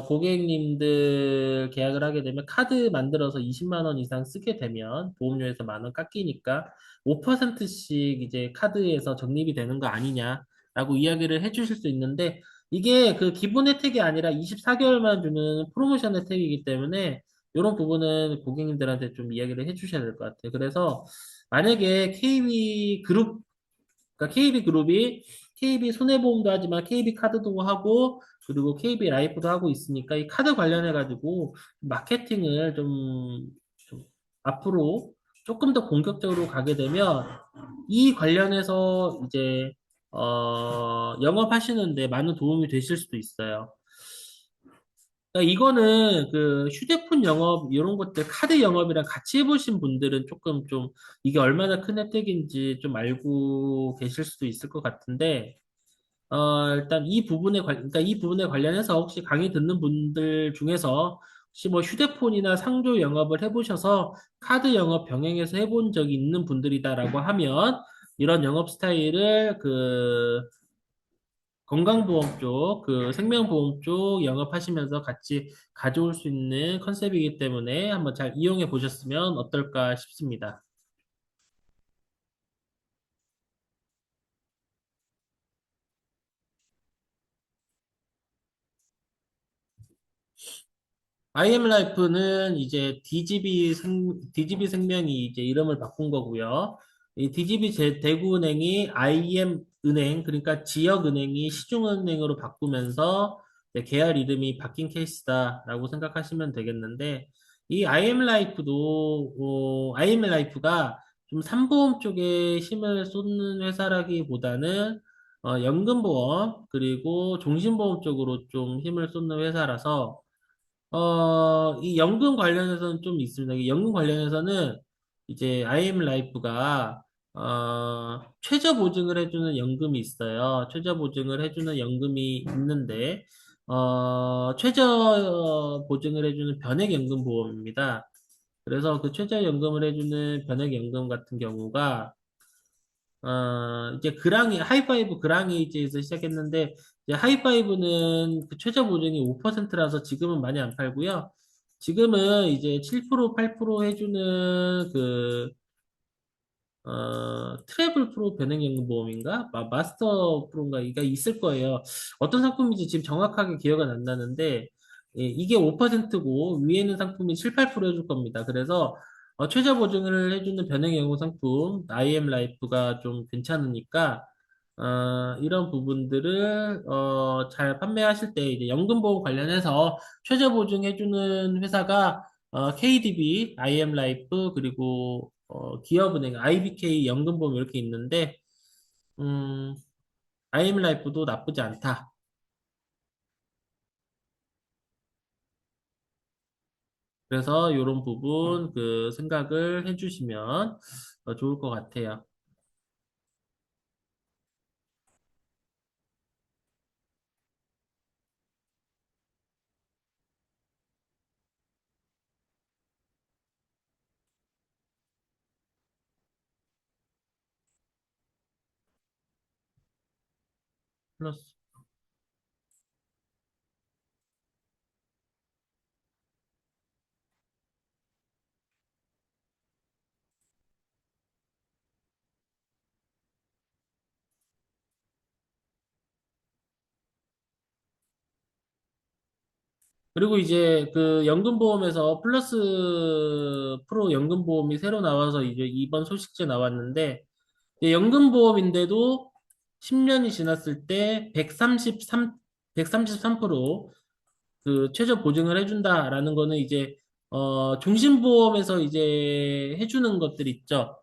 고객님들 계약을 하게 되면 카드 만들어서 20만 원 이상 쓰게 되면 보험료에서 10,000원 깎이니까 5%씩 이제 카드에서 적립이 되는 거 아니냐라고 이야기를 해 주실 수 있는데 이게 그 기본 혜택이 아니라 24개월만 주는 프로모션 혜택이기 때문에 이런 부분은 고객님들한테 좀 이야기를 해 주셔야 될 것 같아요. 그래서 만약에 KB그룹 그러니까 KB그룹이 KB 손해보험도 하지만 KB 카드도 하고 그리고 KB 라이프도 하고 있으니까 이 카드 관련해 가지고 마케팅을 좀 앞으로 조금 더 공격적으로 가게 되면 이 관련해서 이제 영업하시는데 많은 도움이 되실 수도 있어요. 그러니까 이거는 그 휴대폰 영업 이런 것들 카드 영업이랑 같이 해보신 분들은 조금 좀 이게 얼마나 큰 혜택인지 좀 알고 계실 수도 있을 것 같은데 일단 그러니까 이 부분에 관련해서 혹시 강의 듣는 분들 중에서 혹시 뭐 휴대폰이나 상조 영업을 해보셔서 카드 영업 병행해서 해본 적이 있는 분들이다라고 하면 이런 영업 스타일을 그 건강보험 쪽, 그 생명보험 쪽 영업하시면서 같이 가져올 수 있는 컨셉이기 때문에 한번 잘 이용해 보셨으면 어떨까 싶습니다. IM라이프는 이제 DGB 생명이 이제 이름을 바꾼 거고요. 이 DGB 대구은행이 IM은행, 그러니까 지역은행이 시중은행으로 바꾸면서 이제 계열 이름이 바뀐 케이스다라고 생각하시면 되겠는데, 이 IM라이프가 좀 삼보험 쪽에 힘을 쏟는 회사라기보다는 연금보험, 그리고 종신보험 쪽으로 좀 힘을 쏟는 회사라서 이 연금 관련해서는 좀 있습니다. 이 연금 관련해서는 이제 IM라이프가 최저 보증을 해주는 연금이 있어요. 최저 보증을 해주는 연금이 있는데 최저 보증을 해주는 변액연금 보험입니다. 그래서 그 최저 연금을 해주는 변액연금 같은 경우가 이제 하이파이브 그랑이즈에서 시작했는데, 이제 하이파이브는 그 최저 보증이 5%라서 지금은 많이 안 팔고요. 지금은 이제 7%, 8% 해주는 트래블 프로 변액연금보험인가? 마스터 프로인가? 이게 있을 거예요. 어떤 상품인지 지금 정확하게 기억은 안 나는데, 예, 이게 5%고, 위에 있는 상품이 7, 8% 해줄 겁니다. 그래서, 최저 보증을 해주는 변액연금 상품, IM 라이프가 좀 괜찮으니까, 이런 부분들을, 잘 판매하실 때, 이제 연금보험 관련해서 최저 보증해주는 회사가, KDB, IM 라이프, 그리고 기업은행, IBK 연금보험 이렇게 있는데, 음, IM 라이프도 나쁘지 않다. 그래서 이런 부분 그 생각을 해주시면 좋을 것 같아요. 플러스. 그리고 이제 그 연금보험에서 플러스 프로 연금보험이 새로 나와서 이제 이번 소식제 나왔는데, 이제 연금보험인데도 10년이 지났을 때 133% 그 최저 보증을 해준다라는 거는 이제, 종신보험에서 이제 해주는 것들 있죠.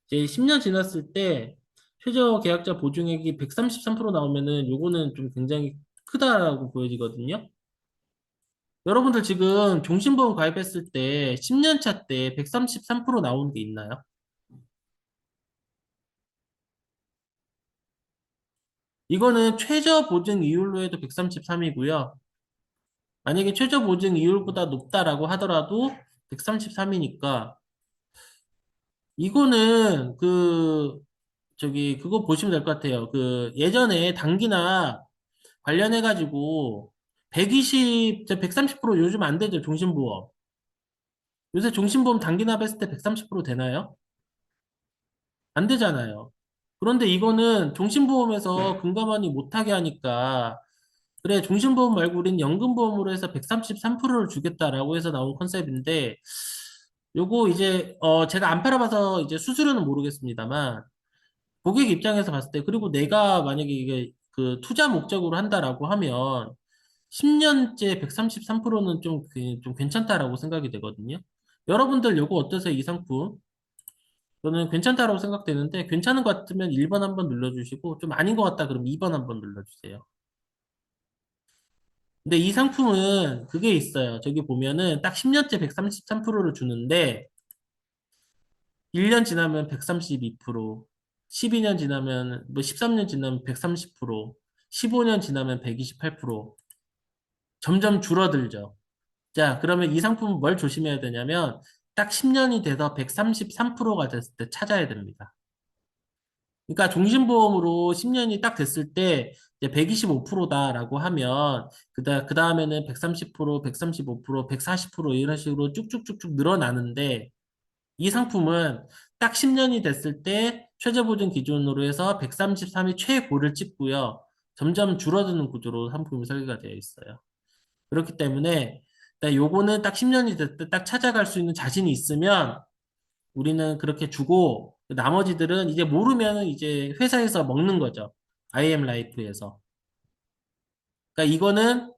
이제 10년 지났을 때 최저 계약자 보증액이 133% 나오면은 요거는 좀 굉장히 크다라고 보여지거든요. 여러분들 지금 종신보험 가입했을 때 10년 차 때 133% 나오는 게 있나요? 이거는 최저 보증 이율로 해도 133이고요. 만약에 최저 보증 이율보다 높다라고 하더라도 133이니까 이거는 그거 보시면 될 것 같아요. 그 예전에 단기나 관련해가지고 120, 130% 요즘 안 되죠, 종신보험. 요새 종신보험 단기납 했을 때 130% 되나요? 안 되잖아요. 그런데 이거는 종신보험에서 금감원이 못하게 하니까, 그래, 종신보험 말고 우린 연금보험으로 해서 133%를 주겠다라고 해서 나온 컨셉인데, 요거 이제, 제가 안 팔아봐서 이제 수수료는 모르겠습니다만, 고객 입장에서 봤을 때, 그리고 내가 만약에 이게 그 투자 목적으로 한다라고 하면, 10년째 133%는 좀 괜찮다라고 생각이 되거든요. 여러분들 요거 어떠세요, 이 상품? 저는 괜찮다라고 생각되는데, 괜찮은 것 같으면 1번 한번 눌러주시고, 좀 아닌 것 같다 그러면 2번 한번 눌러주세요. 근데 이 상품은 그게 있어요. 저기 보면은 딱 10년째 133%를 주는데, 1년 지나면 132%, 12년 지나면, 뭐 13년 지나면 130%, 15년 지나면 128%, 점점 줄어들죠. 자, 그러면 이 상품은 뭘 조심해야 되냐면, 딱 10년이 돼서 133%가 됐을 때 찾아야 됩니다. 그러니까 종신보험으로 10년이 딱 됐을 때 이제 125%다라고 하면 그 다음에는 130%, 135%, 140% 이런 식으로 쭉쭉쭉쭉 늘어나는데 이 상품은 딱 10년이 됐을 때 최저보증 기준으로 해서 133이 최고를 찍고요. 점점 줄어드는 구조로 상품이 설계가 되어 있어요. 그렇기 때문에 일단 요거는 딱 10년이 됐을 때 딱 찾아갈 수 있는 자신이 있으면 우리는 그렇게 주고 나머지들은 이제 모르면은 이제 회사에서 먹는 거죠. IM 라이프에서. 그러니까 이거는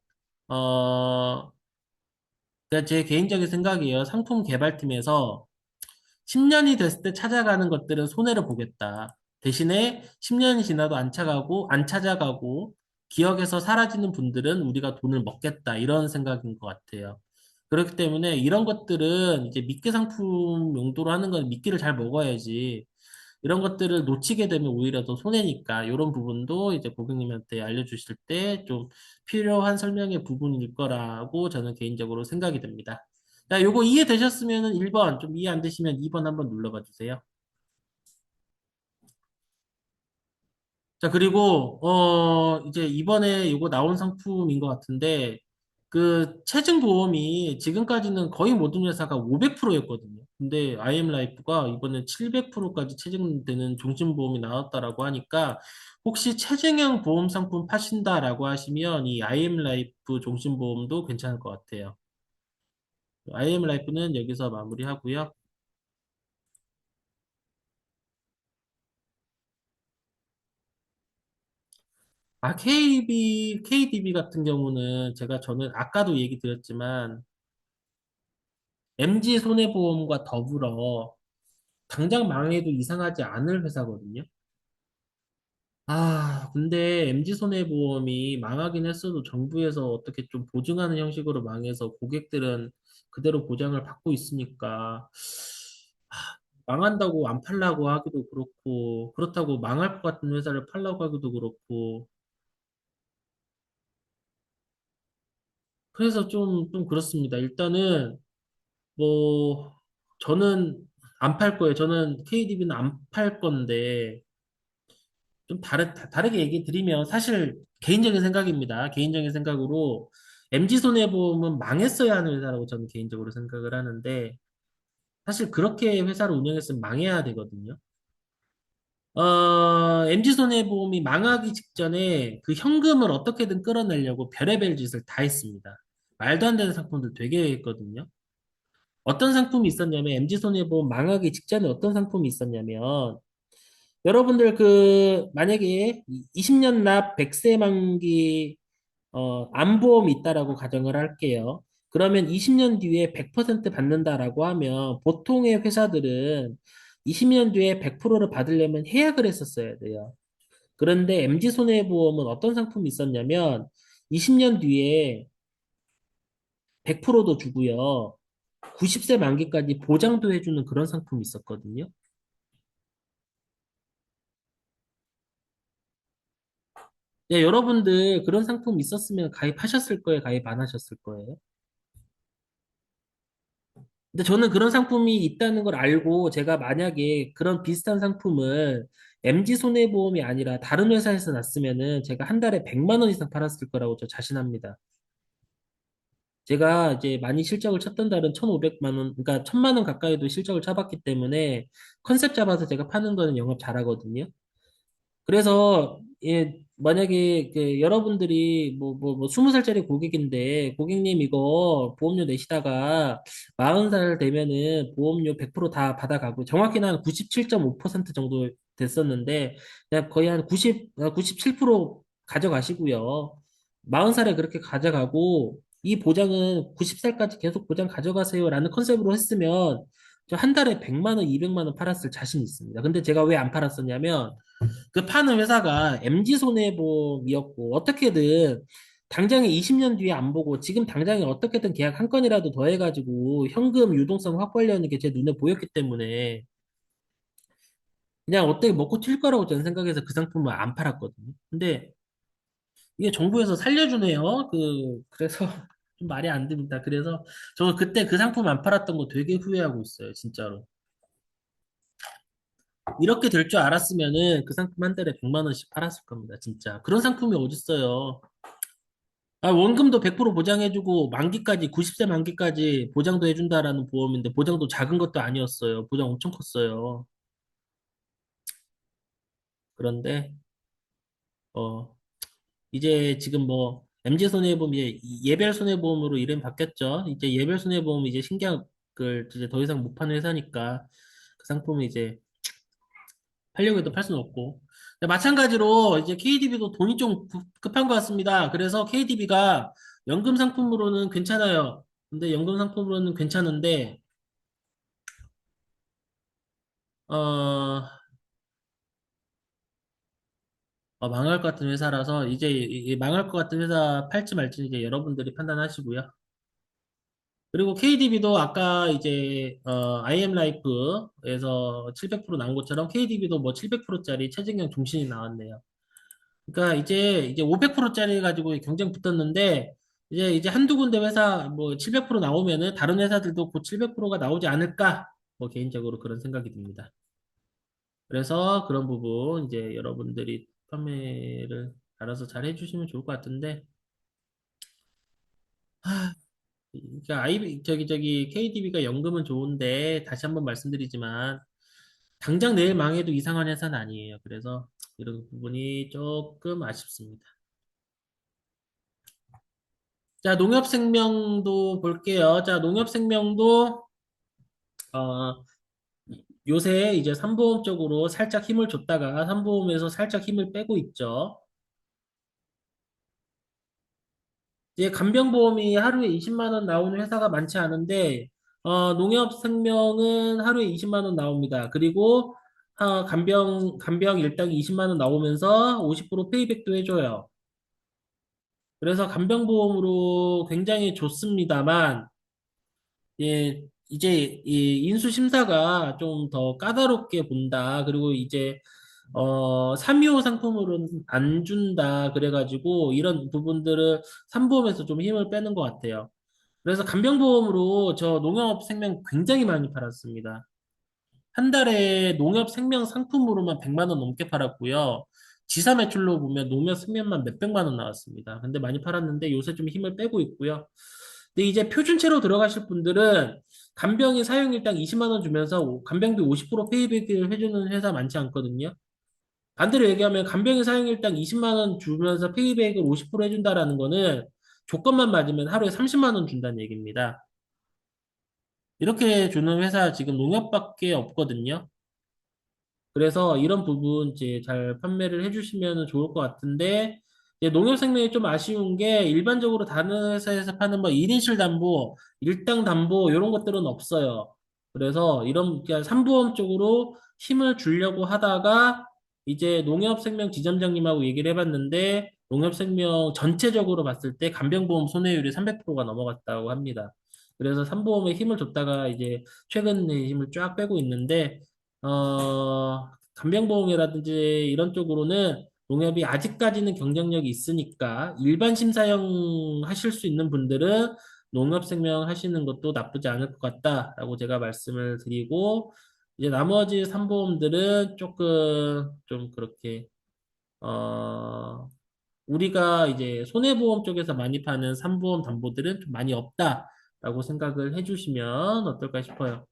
그러니까 제 개인적인 생각이에요. 상품 개발팀에서 10년이 됐을 때 찾아가는 것들은 손해를 보겠다. 대신에 10년이 지나도 안 찾아가고 기억에서 사라지는 분들은 우리가 돈을 먹겠다. 이런 생각인 것 같아요. 그렇기 때문에 이런 것들은 이제 미끼 상품 용도로 하는 건 미끼를 잘 먹어야지. 이런 것들을 놓치게 되면 오히려 더 손해니까 이런 부분도 이제 고객님한테 알려주실 때 좀 필요한 설명의 부분일 거라고 저는 개인적으로 생각이 됩니다. 자, 요거 이해되셨으면 1번, 좀 이해 안 되시면 2번 한번 눌러봐 주세요. 자, 그리고, 이제 이번에 요거 나온 상품인 것 같은데, 그 체증 보험이 지금까지는 거의 모든 회사가 500%였거든요. 근데 IM라이프가 이번에 700%까지 체증되는 종신보험이 나왔다라고 하니까, 혹시 체증형 보험 상품 파신다라고 하시면 이 IM라이프 종신보험도 괜찮을 것 같아요. IM라이프는 여기서 마무리하고요. KDB 같은 경우는 저는 아까도 얘기 드렸지만, MG 손해보험과 더불어 당장 망해도 이상하지 않을 회사거든요. 근데 MG 손해보험이 망하긴 했어도 정부에서 어떻게 좀 보증하는 형식으로 망해서 고객들은 그대로 보장을 받고 있으니까, 망한다고 안 팔라고 하기도 그렇고, 그렇다고 망할 것 같은 회사를 팔라고 하기도 그렇고, 그래서 좀 그렇습니다. 일단은, 뭐, 저는 안 팔 거예요. 저는 KDB는 안 팔 건데, 좀 다르게 얘기 드리면, 사실 개인적인 생각입니다. 개인적인 생각으로 MG손해보험은 망했어야 하는 회사라고 저는 개인적으로 생각을 하는데 사실 그렇게 회사를 운영했으면 망해야 되거든요. MG손해보험이 망하기 직전에 그 현금을 어떻게든 끌어내려고 별의별 짓을 다 했습니다. 말도 안 되는 상품들 되게 했거든요. 어떤 상품이 있었냐면 MG손해보험 망하기 직전에 어떤 상품이 있었냐면 여러분들 그 만약에 20년 납 100세 만기 암보험이 있다라고 가정을 할게요. 그러면 20년 뒤에 100% 받는다라고 하면 보통의 회사들은 20년 뒤에 100%를 받으려면 해약을 했었어야 돼요. 그런데 MG손해보험은 어떤 상품이 있었냐면 20년 뒤에 100%도 주고요. 90세 만기까지 보장도 해주는 그런 상품이 있었거든요. 네, 여러분들 그런 상품 있었으면 가입하셨을 거예요? 가입 안 하셨을 거예요? 근데 저는 그런 상품이 있다는 걸 알고 제가 만약에 그런 비슷한 상품을 MG손해보험이 아니라 다른 회사에서 났으면은 제가 한 달에 100만 원 이상 팔았을 거라고 저 자신합니다. 제가 이제 많이 실적을 쳤던 달은 1,500만 원, 그러니까 1,000만 원 가까이도 실적을 쳐봤기 때문에 컨셉 잡아서 제가 파는 거는 영업 잘하거든요. 그래서 예, 만약에 그 여러분들이 20살짜리 고객인데 고객님 이거 보험료 내시다가 40살 되면은 보험료 100%다 받아가고 정확히는 한 97.5% 정도 됐었는데 그냥 거의 한 97% 가져가시고요. 40살에 그렇게 가져가고 이 보장은 90살까지 계속 보장 가져가세요라는 컨셉으로 했으면 저 한 달에 100만 원, 200만 원 팔았을 자신 있습니다. 근데 제가 왜 안 팔았었냐면 그 파는 회사가 MG손해보험이었고 어떻게든 당장에 20년 뒤에 안 보고 지금 당장에 어떻게든 계약 한 건이라도 더 해가지고 현금 유동성 확보하려는 게 제 눈에 보였기 때문에 그냥 어떻게 먹고 튈 거라고 저는 생각해서 그 상품을 안 팔았거든요. 근데 이게 정부에서 살려주네요. 그래서 좀 말이 안 됩니다. 그래서 저 그때 그 상품 안 팔았던 거 되게 후회하고 있어요. 진짜로. 이렇게 될 줄 알았으면은 그 상품 한 달에 100만 원씩 팔았을 겁니다. 진짜. 그런 상품이 어딨어요. 아, 원금도 100% 보장해주고 만기까지 90세 만기까지 보장도 해준다라는 보험인데 보장도 작은 것도 아니었어요. 보장 엄청 컸어요. 그런데 어 이제 지금 뭐 MG 손해보험 이제 예별 손해보험으로 이름 바뀌었죠. 이제 예별 손해보험 이제 신계약을 이제 더 이상 못 파는 회사니까 그 상품을 이제 팔려고 해도 팔 수는 없고. 근데 마찬가지로 이제 KDB도 돈이 좀 급한 것 같습니다. 그래서 KDB가 연금 상품으로는 괜찮아요. 근데 연금 상품으로는 괜찮은데 어, 망할 것 같은 회사라서 이제 이 망할 것 같은 회사 팔지 말지 이제 여러분들이 판단하시고요. 그리고 KDB도 아까 이제 IM라이프에서 700% 나온 것처럼 KDB도 뭐 700%짜리 최저경 종신이 나왔네요. 그러니까 이제 500%짜리 가지고 경쟁 붙었는데 이제 한두 군데 회사 뭐 700% 나오면은 다른 회사들도 곧 700%가 나오지 않을까? 뭐 개인적으로 그런 생각이 듭니다. 그래서 그런 부분 이제 여러분들이 판매를 알아서 잘 해주시면 좋을 것 같은데, 하, 그러니까 저기 KDB가 연금은 좋은데 다시 한번 말씀드리지만 당장 내일 망해도 이상한 회사는 아니에요. 그래서 이런 부분이 조금 아쉽습니다. 자, 농협생명도 볼게요. 자, 농협생명도 어, 요새 이제 삼보험 쪽으로 살짝 힘을 줬다가 삼보험에서 살짝 힘을 빼고 있죠. 이제 간병보험이 하루에 20만 원 나오는 회사가 많지 않은데 농협생명은 하루에 20만 원 나옵니다. 그리고 간병 일당이 20만 원 나오면서 50% 페이백도 해줘요. 그래서 간병보험으로 굉장히 좋습니다만 예, 이제 이 인수심사가 좀 더 까다롭게 본다. 그리고 이제 325 상품으로는 안 준다. 그래가지고 이런 부분들을 삼보험에서 좀 힘을 빼는 것 같아요. 그래서 간병보험으로 저 농협 생명 굉장히 많이 팔았습니다. 한 달에 농협 생명 상품으로만 100만 원 넘게 팔았고요. 지사 매출로 보면 농협 생명만 몇백만 원 나왔습니다. 근데 많이 팔았는데 요새 좀 힘을 빼고 있고요. 근데 이제 표준체로 들어가실 분들은 간병인 사용일당 20만 원 주면서 간병비 50% 페이백을 해주는 회사 많지 않거든요. 반대로 얘기하면 간병인 사용일당 20만 원 주면서 페이백을 50% 해준다라는 거는 조건만 맞으면 하루에 30만 원 준다는 얘기입니다. 이렇게 주는 회사 지금 농협밖에 없거든요. 그래서 이런 부분 이제 잘 판매를 해주시면 좋을 것 같은데, 이제 농협생명이 좀 아쉬운 게 일반적으로 다른 회사에서 파는 뭐 1인실 담보, 일당 담보 이런 것들은 없어요. 그래서 이런 그냥 삼보험 쪽으로 힘을 주려고 하다가 이제 농협생명 지점장님하고 얘기를 해봤는데 농협생명 전체적으로 봤을 때 간병보험 손해율이 300%가 넘어갔다고 합니다. 그래서 삼보험에 힘을 줬다가 이제 최근에 힘을 쫙 빼고 있는데 간병보험이라든지 이런 쪽으로는 농협이 아직까지는 경쟁력이 있으니까 일반 심사형 하실 수 있는 분들은 농협생명 하시는 것도 나쁘지 않을 것 같다라고 제가 말씀을 드리고 이제 나머지 삼보험들은 조금 좀 그렇게 어 우리가 이제 손해보험 쪽에서 많이 파는 삼보험 담보들은 좀 많이 없다라고 생각을 해주시면 어떨까 싶어요.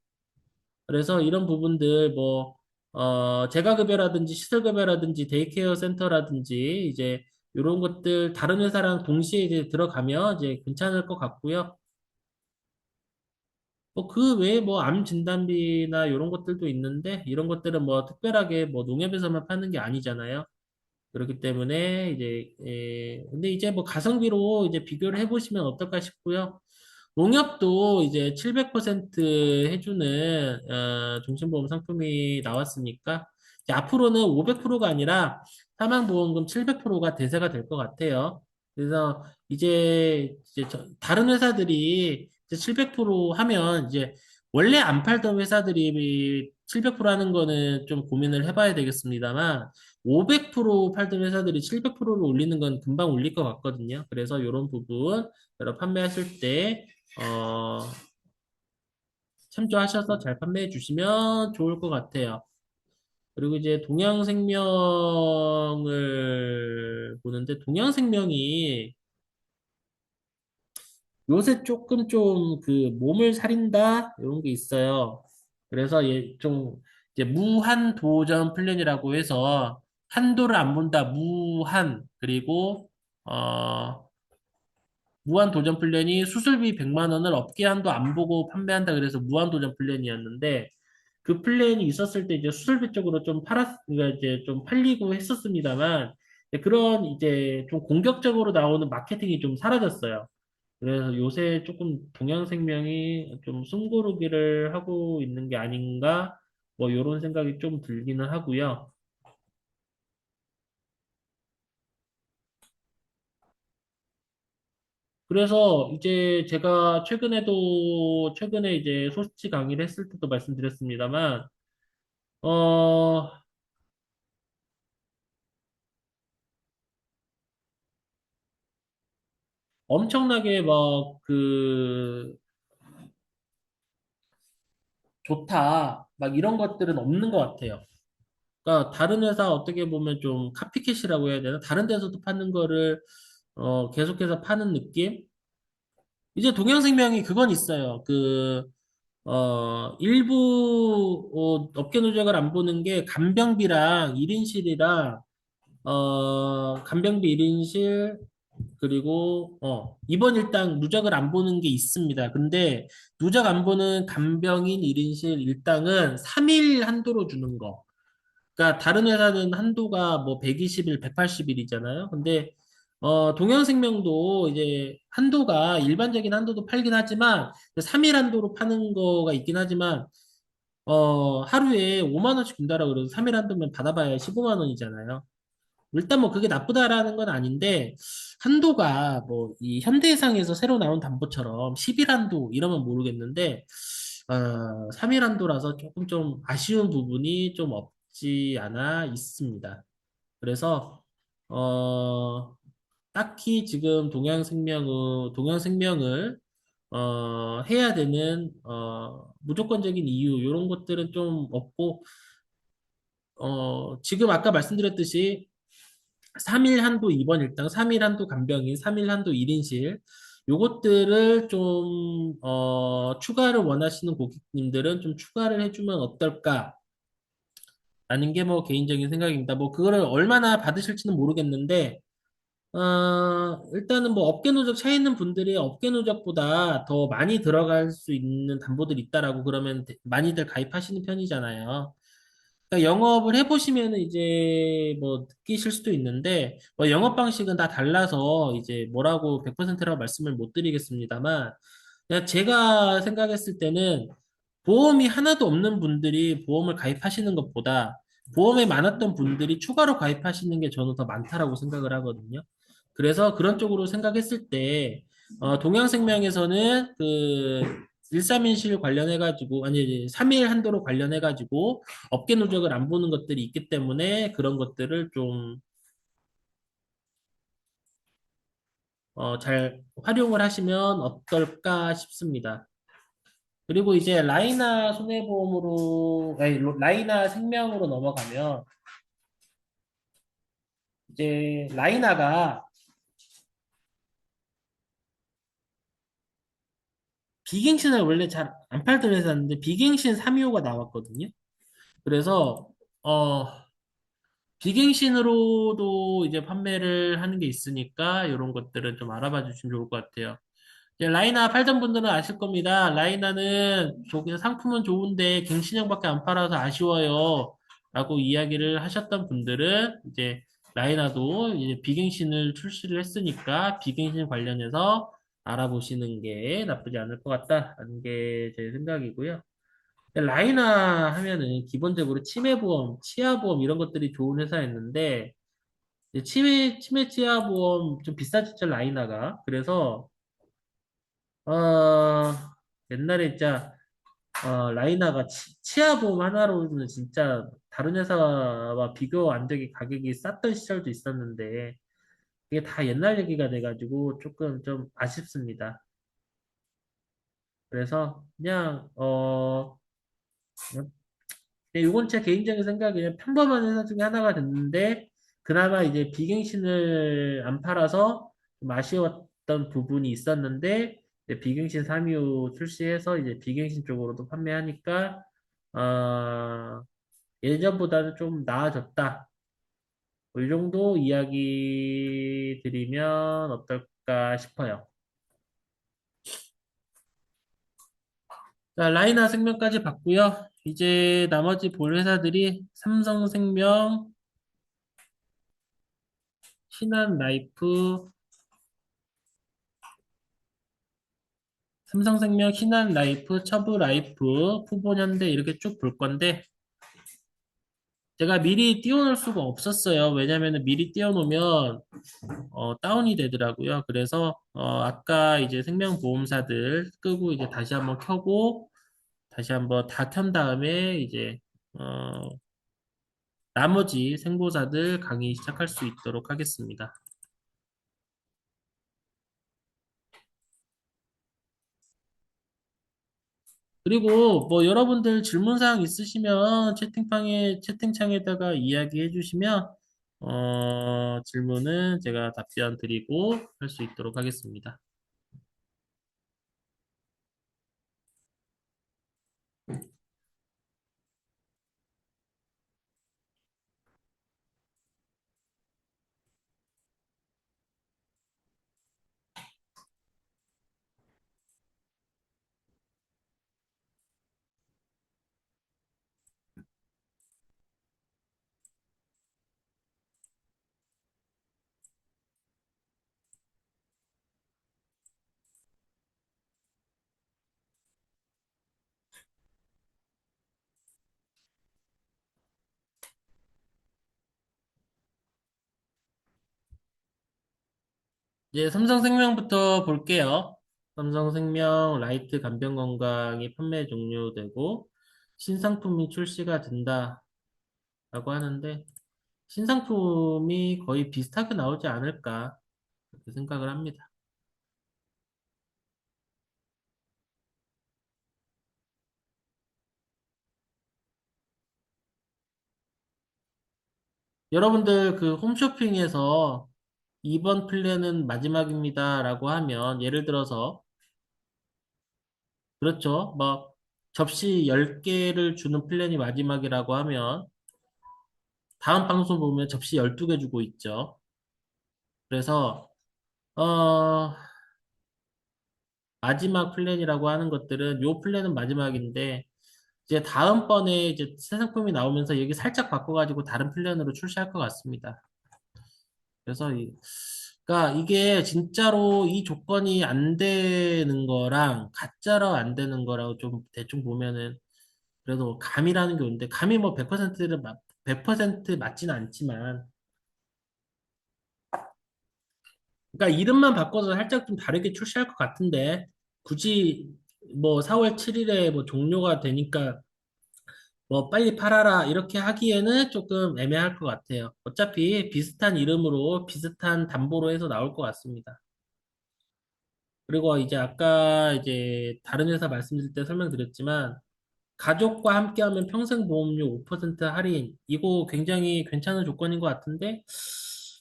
그래서 이런 부분들 재가급여라든지 시설급여라든지 데이케어 센터라든지 이제 이런 것들 다른 회사랑 동시에 이제 들어가면 이제 괜찮을 것 같고요. 뭐 그 외에 뭐 암 진단비나 이런 것들도 있는데 이런 것들은 뭐 특별하게 뭐 농협에서만 파는 게 아니잖아요. 그렇기 때문에 근데 이제 뭐 가성비로 이제 비교를 해보시면 어떨까 싶고요. 농협도 이제 700% 해주는 종신보험 상품이 나왔으니까 이제 앞으로는 500%가 아니라 사망보험금 700%가 대세가 될 것 같아요. 그래서 이제 다른 회사들이 이제 700% 하면 이제 원래 안 팔던 회사들이 700% 하는 거는 좀 고민을 해봐야 되겠습니다만 500% 팔던 회사들이 700%를 올리는 건 금방 올릴 것 같거든요. 그래서 이런 부분 여러 판매하실 때 어, 참조하셔서 잘 판매해 주시면 좋을 것 같아요. 그리고 이제 동양생명을 보는데 동양생명이 요새 조금 좀 그 몸을 사린다 이런 게 있어요. 그래서 좀 이제 무한 도전 플랜이라고 해서 한도를 안 본다 무한 그리고 무한 도전 플랜이 수술비 100만 원을 업계 한도 안 보고 판매한다 그래서 무한 도전 플랜이었는데 그 플랜이 있었을 때 이제 수술비 쪽으로 좀 그러니까 이제 좀 팔리고 했었습니다만 그런 이제 좀 공격적으로 나오는 마케팅이 좀 사라졌어요. 그래서 요새 조금 동양생명이 좀 숨고르기를 하고 있는 게 아닌가 뭐 이런 생각이 좀 들기는 하고요. 그래서 이제 제가 최근에 이제 소식 강의를 했을 때도 말씀드렸습니다만 어 엄청나게 막 좋다 막 이런 것들은 없는 것 같아요. 그러니까 다른 회사 어떻게 보면 좀 카피캣이라고 해야 되나? 다른 데서도 파는 거를 계속해서 파는 느낌? 이제 동양생명이 그건 있어요. 일부 업계 누적을 안 보는 게 간병비랑 1인실이랑 간병비 1인실 그리고 입원 일당 누적을 안 보는 게 있습니다. 근데 누적 안 보는 간병인 1인실 일당은 3일 한도로 주는 거. 그러니까 다른 회사는 한도가 뭐 120일, 180일이잖아요. 근데 동양생명도 이제 한도가 일반적인 한도도 팔긴 하지만 3일 한도로 파는 거가 있긴 하지만 하루에 5만 원씩 준다라 그래도 3일 한도면 받아봐야 15만 원이잖아요. 일단 뭐 그게 나쁘다라는 건 아닌데 한도가 뭐 이 현대해상에서 새로 나온 담보처럼 10일 한도 이러면 모르겠는데 3일 한도라서 조금 좀 아쉬운 부분이 좀 없지 않아 있습니다. 그래서 어 딱히 지금 동양생명을 해야 되는 무조건적인 이유 이런 것들은 좀 없고 지금 아까 말씀드렸듯이 3일 한도 입원 일당, 3일 한도 간병인, 3일 한도 1인실, 요것들을 좀, 추가를 원하시는 고객님들은 좀 추가를 해주면 어떨까? 라는 게 뭐 개인적인 생각입니다. 뭐 그거를 얼마나 받으실지는 모르겠는데, 일단은 뭐 업계 누적 차 있는 분들이 업계 누적보다 더 많이 들어갈 수 있는 담보들이 있다라고 그러면 많이들 가입하시는 편이잖아요. 그러니까 영업을 해보시면은 이제 뭐 느끼실 수도 있는데, 뭐 영업 방식은 다 달라서 이제 뭐라고 100%라고 말씀을 못 드리겠습니다만, 그냥 제가 생각했을 때는 보험이 하나도 없는 분들이 보험을 가입하시는 것보다 보험에 많았던 분들이 추가로 가입하시는 게 저는 더 많다라고 생각을 하거든요. 그래서 그런 쪽으로 생각했을 때, 동양생명에서는 그 13인실 관련해가지고, 아니, 3일 한도로 관련해가지고 업계 누적을 안 보는 것들이 있기 때문에 그런 것들을 좀, 잘 활용을 하시면 어떨까 싶습니다. 그리고 이제 라이나 손해보험으로, 아니, 라이나 생명으로 넘어가면, 이제 라이나가 비갱신을 원래 잘 안 팔던 회사인데, 비갱신 325가 나왔거든요. 그래서, 어, 비갱신으로도 이제 판매를 하는 게 있으니까, 이런 것들은 좀 알아봐 주시면 좋을 것 같아요. 이제 라이나 팔던 분들은 아실 겁니다. 라이나는 상품은 좋은데 갱신형밖에 안 팔아서 아쉬워요. 라고 이야기를 하셨던 분들은 이제 라이나도 이제 비갱신을 출시를 했으니까 비갱신 관련해서 알아보시는 게 나쁘지 않을 것 같다라는 게 제 생각이고요. 라이나 하면은 기본적으로 치매보험, 치아보험 이런 것들이 좋은 회사였는데 이제 치매 치아보험 좀 비싸졌죠, 라이나가. 그래서 어, 옛날에 진짜, 라이나가 치아보험 하나로는 진짜 다른 회사와 비교 안 되게 가격이 쌌던 시절도 있었는데, 이게 다 옛날 얘기가 돼가지고 조금 좀 아쉽습니다. 그래서 그냥, 이건 제 개인적인 생각이에요. 평범한 회사 중에 하나가 됐는데, 그나마 이제 비갱신을 안 팔아서 좀 아쉬웠던 부분이 있었는데, 이제 비갱신 325 출시해서 이제 비갱신 쪽으로도 판매하니까, 예전보다는 좀 나아졌다. 뭐이 정도 이야기 드리면 어떨까 싶어요. 자, 라이나 생명까지 봤고요. 이제 나머지 볼 회사들이 삼성생명, 신한라이프, 삼성생명, 신한라이프, 처브라이프, 푸본현대 이렇게 쭉 볼 건데 제가 미리 띄워놓을 수가 없었어요. 왜냐면은 미리 띄워놓으면 다운이 되더라고요. 그래서 아까 이제 생명보험사들 끄고 이제 다시 한번 켜고 다시 한번 다 켠 다음에 이제 어, 나머지 생보사들 강의 시작할 수 있도록 하겠습니다. 그리고 뭐 여러분들 질문사항 있으시면 채팅창에다가 이야기해 주시면 질문은 제가 답변 드리고 할 수 있도록 하겠습니다. 이제 삼성생명부터 볼게요. 삼성생명 라이트 간병건강이 판매 종료되고 신상품이 출시가 된다라고 하는데 신상품이 거의 비슷하게 나오지 않을까 그렇게 생각을 합니다. 여러분들 그 홈쇼핑에서 이번 플랜은 마지막입니다라고 하면 예를 들어서 그렇죠. 막 접시 10개를 주는 플랜이 마지막이라고 하면 다음 방송 보면 접시 12개 주고 있죠. 그래서 어 마지막 플랜이라고 하는 것들은 요 플랜은 마지막인데 이제 다음번에 이제 새 상품이 나오면서 여기 살짝 바꿔가지고 다른 플랜으로 출시할 것 같습니다. 그래서 그러니까 이게 진짜로 이 조건이 안 되는 거랑 가짜로 안 되는 거라고 좀 대충 보면은 그래도 감이라는 게 있는데 감이 뭐 100%를 100% 맞지는 않지만 그러니까 이름만 바꿔서 살짝 좀 다르게 출시할 것 같은데 굳이 뭐 4월 7일에 뭐 종료가 되니까 뭐 빨리 팔아라 이렇게 하기에는 조금 애매할 것 같아요. 어차피 비슷한 이름으로 비슷한 담보로 해서 나올 것 같습니다. 그리고 이제 아까 이제 다른 회사 말씀드릴 때 설명드렸지만 가족과 함께하면 평생 보험료 5% 할인 이거 굉장히 괜찮은 조건인 것 같은데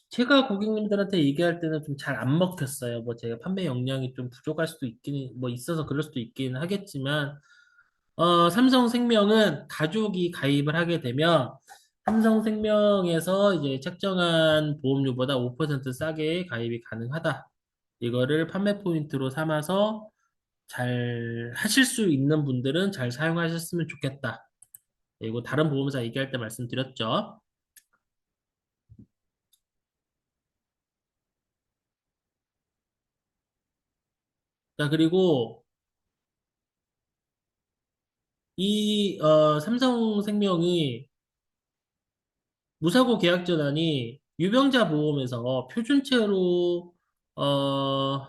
제가 고객님들한테 얘기할 때는 좀 잘 안 먹혔어요. 뭐 제가 판매 역량이 좀 부족할 수도 있긴 뭐 있어서 그럴 수도 있긴 하겠지만 삼성생명은 가족이 가입을 하게 되면 삼성생명에서 이제 책정한 보험료보다 5% 싸게 가입이 가능하다. 이거를 판매 포인트로 삼아서 잘 하실 수 있는 분들은 잘 사용하셨으면 좋겠다. 그리고 다른 보험사 얘기할 때 말씀드렸죠. 자, 그리고 이 삼성생명이 무사고 계약 전환이 유병자 보험에서 표준체로 어,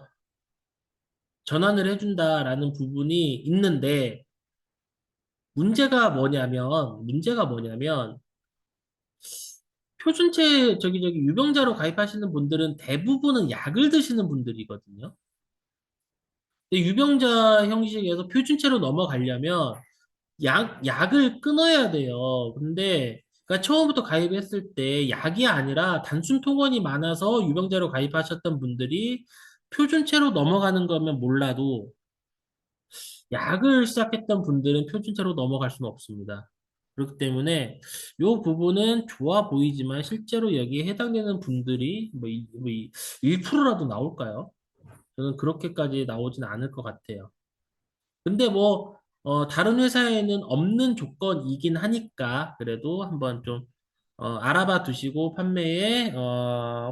전환을 해준다라는 부분이 있는데 문제가 뭐냐면 표준체 저기 유병자로 가입하시는 분들은 대부분은 약을 드시는 분들이거든요. 근데 유병자 형식에서 표준체로 넘어가려면 약을 끊어야 돼요. 근데 그러니까 처음부터 가입했을 때 약이 아니라 단순 통원이 많아서 유병자로 가입하셨던 분들이 표준체로 넘어가는 거면 몰라도 약을 시작했던 분들은 표준체로 넘어갈 수는 없습니다. 그렇기 때문에 이 부분은 좋아 보이지만 실제로 여기에 해당되는 분들이 뭐 1%라도 나올까요? 저는 그렇게까지 나오진 않을 것 같아요. 근데 뭐 다른 회사에는 없는 조건이긴 하니까 그래도 한번 좀 알아봐 두시고 판매에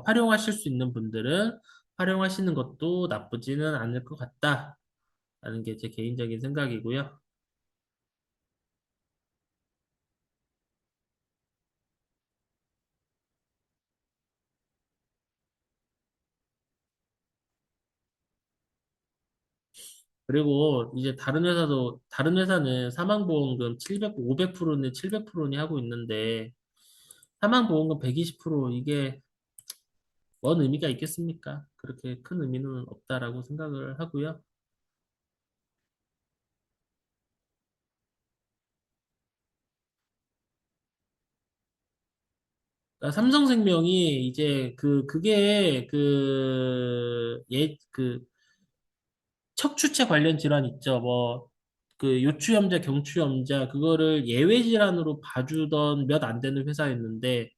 활용하실 수 있는 분들은 활용하시는 것도 나쁘지는 않을 것 같다라는 게 제 개인적인 생각이고요. 그리고 이제 다른 회사는 사망보험금 500%는 700%니 하고 있는데 사망보험금 120% 이게 뭔 의미가 있겠습니까? 그렇게 큰 의미는 없다라고 생각을 하고요. 그러니까 삼성생명이 이제 그게 척추체 관련 질환 있죠. 뭐 그 요추염자, 경추염자 그거를 예외 질환으로 봐주던 몇 안 되는 회사였는데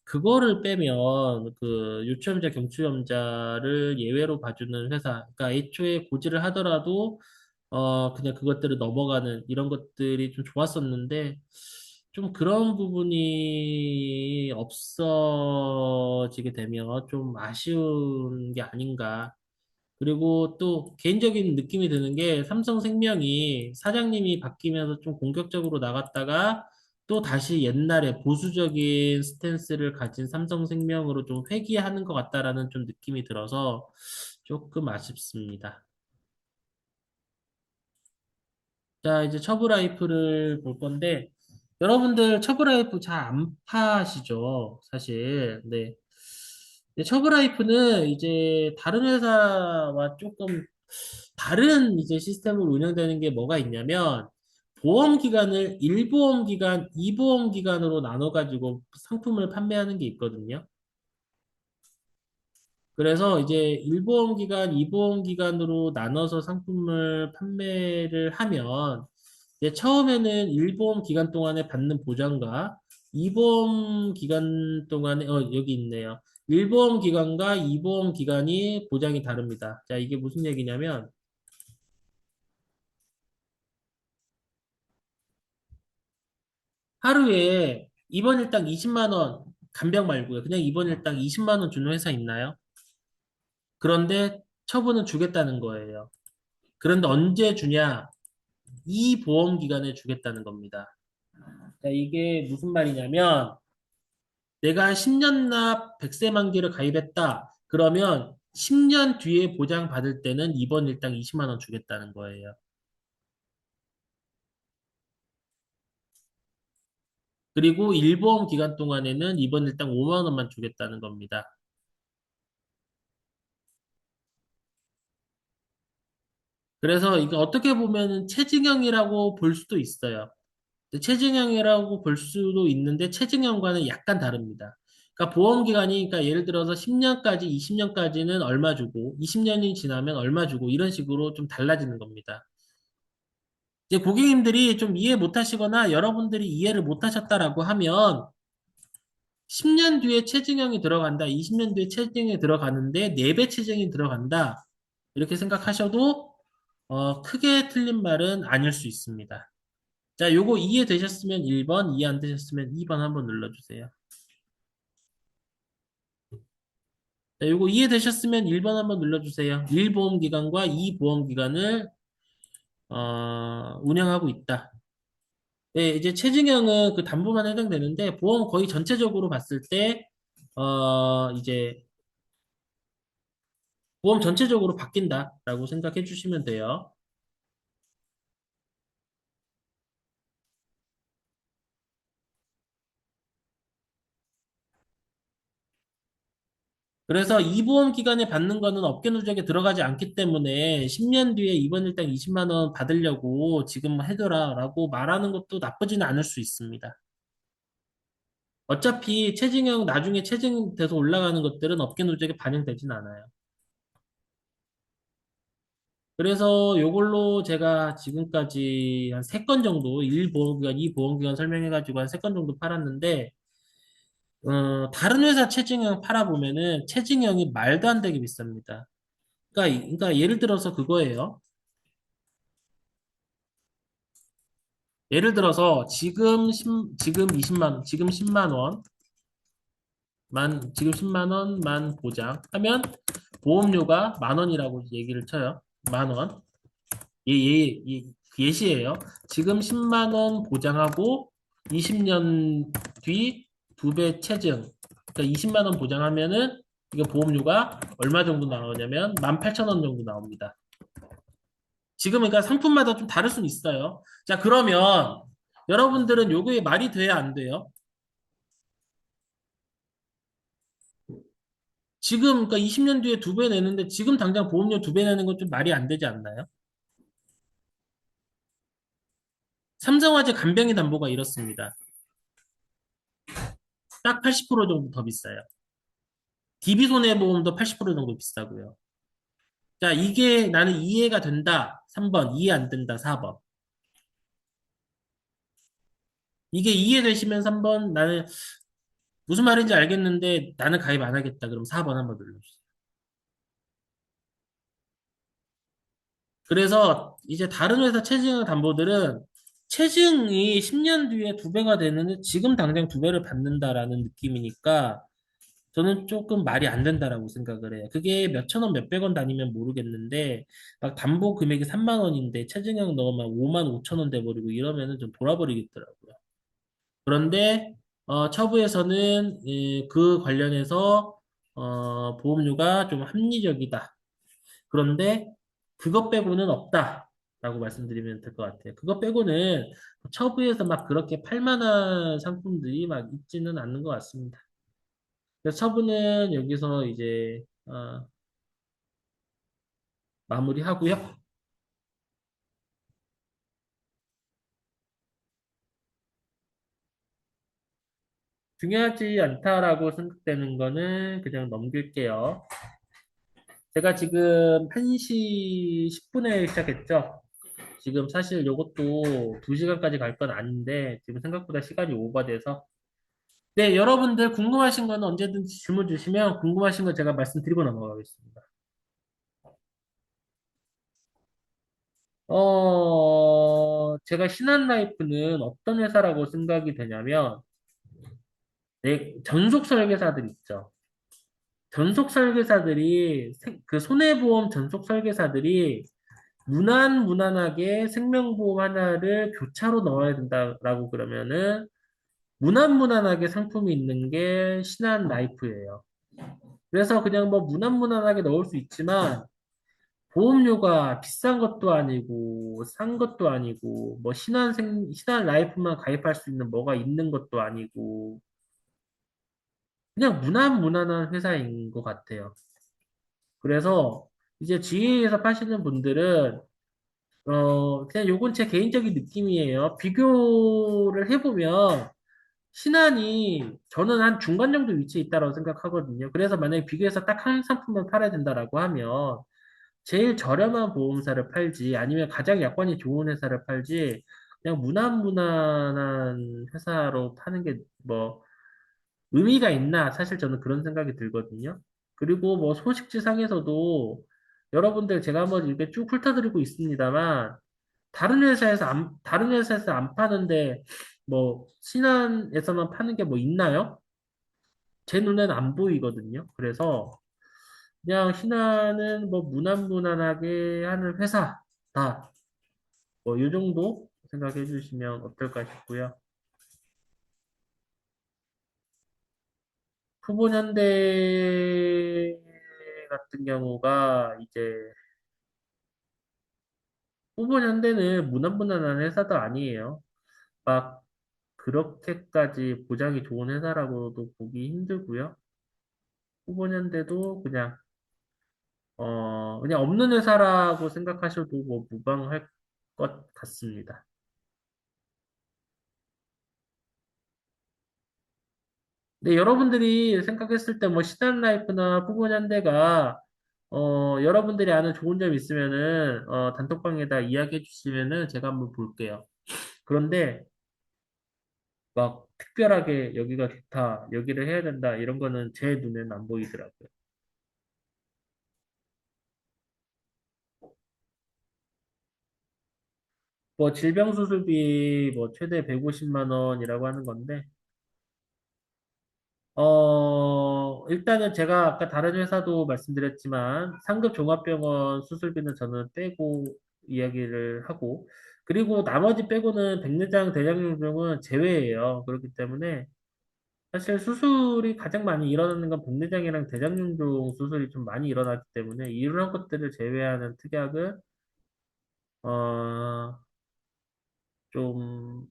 그거를 빼면 그 요추염자, 경추염자를 예외로 봐주는 회사. 그러니까 애초에 고지를 하더라도 그냥 그것들을 넘어가는 이런 것들이 좀 좋았었는데 좀 그런 부분이 없어지게 되면 좀 아쉬운 게 아닌가. 그리고 또 개인적인 느낌이 드는 게 삼성생명이 사장님이 바뀌면서 좀 공격적으로 나갔다가 또 다시 옛날에 보수적인 스탠스를 가진 삼성생명으로 좀 회귀하는 것 같다라는 좀 느낌이 들어서 조금 아쉽습니다. 자, 이제 처브라이프를 볼 건데 여러분들 처브라이프 잘 안 파시죠? 사실. 네. 처브라이프는 이제 다른 회사와 조금 다른 이제 시스템으로 운영되는 게 뭐가 있냐면 보험 기간을 1보험 기간, 2보험 기간으로 나눠가지고 상품을 판매하는 게 있거든요. 그래서 이제 1보험 기간, 2보험 기간으로 나눠서 상품을 판매를 하면 이제 처음에는 1보험 기간 동안에 받는 보장과 2보험 기간 동안에 여기 있네요. 1보험 기간과 2보험 기간이 보장이 다릅니다. 자, 이게 무슨 얘기냐면 하루에 입원 일당 20만 원 간병 말고요. 그냥 입원 일당 20만 원 주는 회사 있나요? 그런데 처분은 주겠다는 거예요. 그런데 언제 주냐? 이 보험 기간에 주겠다는 겁니다. 자, 이게 무슨 말이냐면 내가 10년 납 100세 만기를 가입했다. 그러면 10년 뒤에 보장 받을 때는 입원 일당 20만 원 주겠다는 거예요. 그리고 일보험 기간 동안에는 입원 일당 5만 원만 주겠다는 겁니다. 그래서 이거 어떻게 보면은 체증형이라고 볼 수도 있어요. 체증형이라고 볼 수도 있는데 체증형과는 약간 다릅니다. 그러니까 보험 기간이 그러니까 예를 들어서 10년까지 20년까지는 얼마 주고 20년이 지나면 얼마 주고 이런 식으로 좀 달라지는 겁니다. 이제 고객님들이 좀 이해 못 하시거나 여러분들이 이해를 못 하셨다라고 하면 10년 뒤에 체증형이 들어간다, 20년 뒤에 체증형이 들어가는데 4배 체증이 들어간다. 이렇게 생각하셔도 크게 틀린 말은 아닐 수 있습니다. 자, 요거 이해되셨으면 1번, 이해 안 되셨으면 2번 한번 눌러주세요. 자, 요거 이해되셨으면 1번 한번 눌러주세요. 1보험기간과 2보험기간을 운영하고 있다. 네, 이제 체증형은 그 담보만 해당되는데 보험 거의 전체적으로 봤을 때 이제 보험 전체적으로 바뀐다라고 생각해 주시면 돼요. 그래서 이 보험 기간에 받는 거는 업계 누적에 들어가지 않기 때문에 10년 뒤에 이번 일당 20만 원 받으려고 지금 해둬라라고 말하는 것도 나쁘지는 않을 수 있습니다. 어차피 체증형 나중에 체증돼서 올라가는 것들은 업계 누적에 반영되진 않아요. 그래서 요걸로 제가 지금까지 한 3건 정도 1보험기간, 2보험기간 설명해가지고 한 3건 정도 팔았는데 다른 회사 체증형 팔아보면은 체증형이 말도 안 되게 비쌉니다. 그러니까 예를 들어서 그거예요. 예를 들어서 지금 20만 원, 지금 10만 원, 지금 10만 원만 보장하면 보험료가 만 원이라고 얘기를 쳐요. 만 원. 그 예시예요. 지금 10만 원 보장하고 20년 뒤 2배 체증. 그러니까 20만 원 보장하면은 이거 보험료가 얼마 정도 나오냐면 18,000원 정도 나옵니다. 지금 그러니까 상품마다 좀 다를 수는 있어요. 자, 그러면 여러분들은 요게 말이 돼야 안 돼요? 지금 그러니까 20년 뒤에 2배 내는데 지금 당장 보험료 2배 내는 건 좀 말이 안 되지 않나요? 삼성화재 간병인 담보가 이렇습니다. 딱 80% 정도 더 비싸요. DB손해보험도 80% 정도 비싸고요. 자, 이게 나는 이해가 된다. 3번, 이해 안 된다. 4번. 이게 이해되시면 3번, 나는 무슨 말인지 알겠는데 나는 가입 안 하겠다. 그럼 4번 한번 눌러주세요. 그래서 이제 다른 회사 체증 담보들은 체증이 10년 뒤에 2배가 되는데 지금 당장 2배를 받는다라는 느낌이니까 저는 조금 말이 안 된다라고 생각을 해요. 그게 몇천 원, 몇백 원 단위면 모르겠는데 막 담보 금액이 3만 원인데 체증형 넣으면 5만 5천 원 돼버리고 이러면은 좀 돌아버리겠더라고요. 그런데 처부에서는 그 관련해서 보험료가 좀 합리적이다. 그런데 그것 빼고는 없다라고 말씀드리면 될 것 같아요. 그것 빼고는 처부에서 막 그렇게 팔 만한 상품들이 막 있지는 않는 것 같습니다. 그래서 처부는 여기서 이제 마무리하고요. 중요하지 않다라고 생각되는 거는 그냥 넘길게요. 제가 지금 1시 10분에 시작했죠? 지금 사실 요것도 2시간까지 갈 건 아닌데, 지금 생각보다 시간이 오버돼서. 네, 여러분들 궁금하신 거는 언제든지 질문 주시면 궁금하신 거 제가 말씀드리고 넘어가겠습니다. 제가 신한라이프는 어떤 회사라고 생각이 되냐면, 네, 전속 설계사들 있죠. 전속 설계사들이, 그 손해보험 전속 설계사들이 무난무난하게 생명보험 하나를 교차로 넣어야 된다라고 그러면은, 무난무난하게 상품이 있는 게 신한라이프예요. 그래서 그냥 뭐 무난무난하게 넣을 수 있지만, 보험료가 비싼 것도 아니고, 싼 것도 아니고, 뭐, 신한 라이프만 가입할 수 있는 뭐가 있는 것도 아니고, 그냥 무난무난한 회사인 것 같아요. 그래서, 이제 GA에서 파시는 분들은, 그냥 요건 제 개인적인 느낌이에요. 비교를 해보면, 신한이 저는 한 중간 정도 위치에 있다고 생각하거든요. 그래서 만약에 비교해서 딱 한 상품만 팔아야 된다라고 하면, 제일 저렴한 보험사를 팔지 아니면 가장 약관이 좋은 회사를 팔지 그냥 무난무난한 회사로 파는 게 뭐 의미가 있나 사실 저는 그런 생각이 들거든요. 그리고 뭐 소식지상에서도 여러분들 제가 한번 이렇게 쭉 훑어드리고 있습니다만 다른 회사에서 안 파는데 뭐 신한에서만 파는 게 뭐 있나요? 제 눈에는 안 보이거든요. 그래서 그냥 신한은 뭐 무난무난하게 하는 회사다. 뭐 요 정도 생각해 주시면 어떨까 싶고요. 후보년대 같은 경우가 이제 후보년대는 무난무난한 회사도 아니에요. 막 그렇게까지 보장이 좋은 회사라고도 보기 힘들고요. 후보년대도 그냥 없는 회사라고 생각하셔도 뭐 무방할 것 같습니다. 근데 여러분들이 생각했을 때 뭐 신한라이프나 후보년대가 여러분들이 아는 좋은 점 있으면은 단톡방에다 이야기해 주시면은 제가 한번 볼게요. 그런데 막 특별하게 여기가 좋다, 여기를 해야 된다 이런 거는 제 눈에는 안 보이더라고요. 뭐 질병수술비 뭐 최대 150만 원이라고 하는 건데 일단은 제가 아까 다른 회사도 말씀드렸지만, 상급 종합병원 수술비는 저는 빼고 이야기를 하고, 그리고 나머지 빼고는 백내장, 대장증후군은 제외예요. 그렇기 때문에, 사실 수술이 가장 많이 일어나는 건 백내장이랑 대장증후군 수술이 좀 많이 일어나기 때문에, 이런 것들을 제외하는 특약은, 어, 좀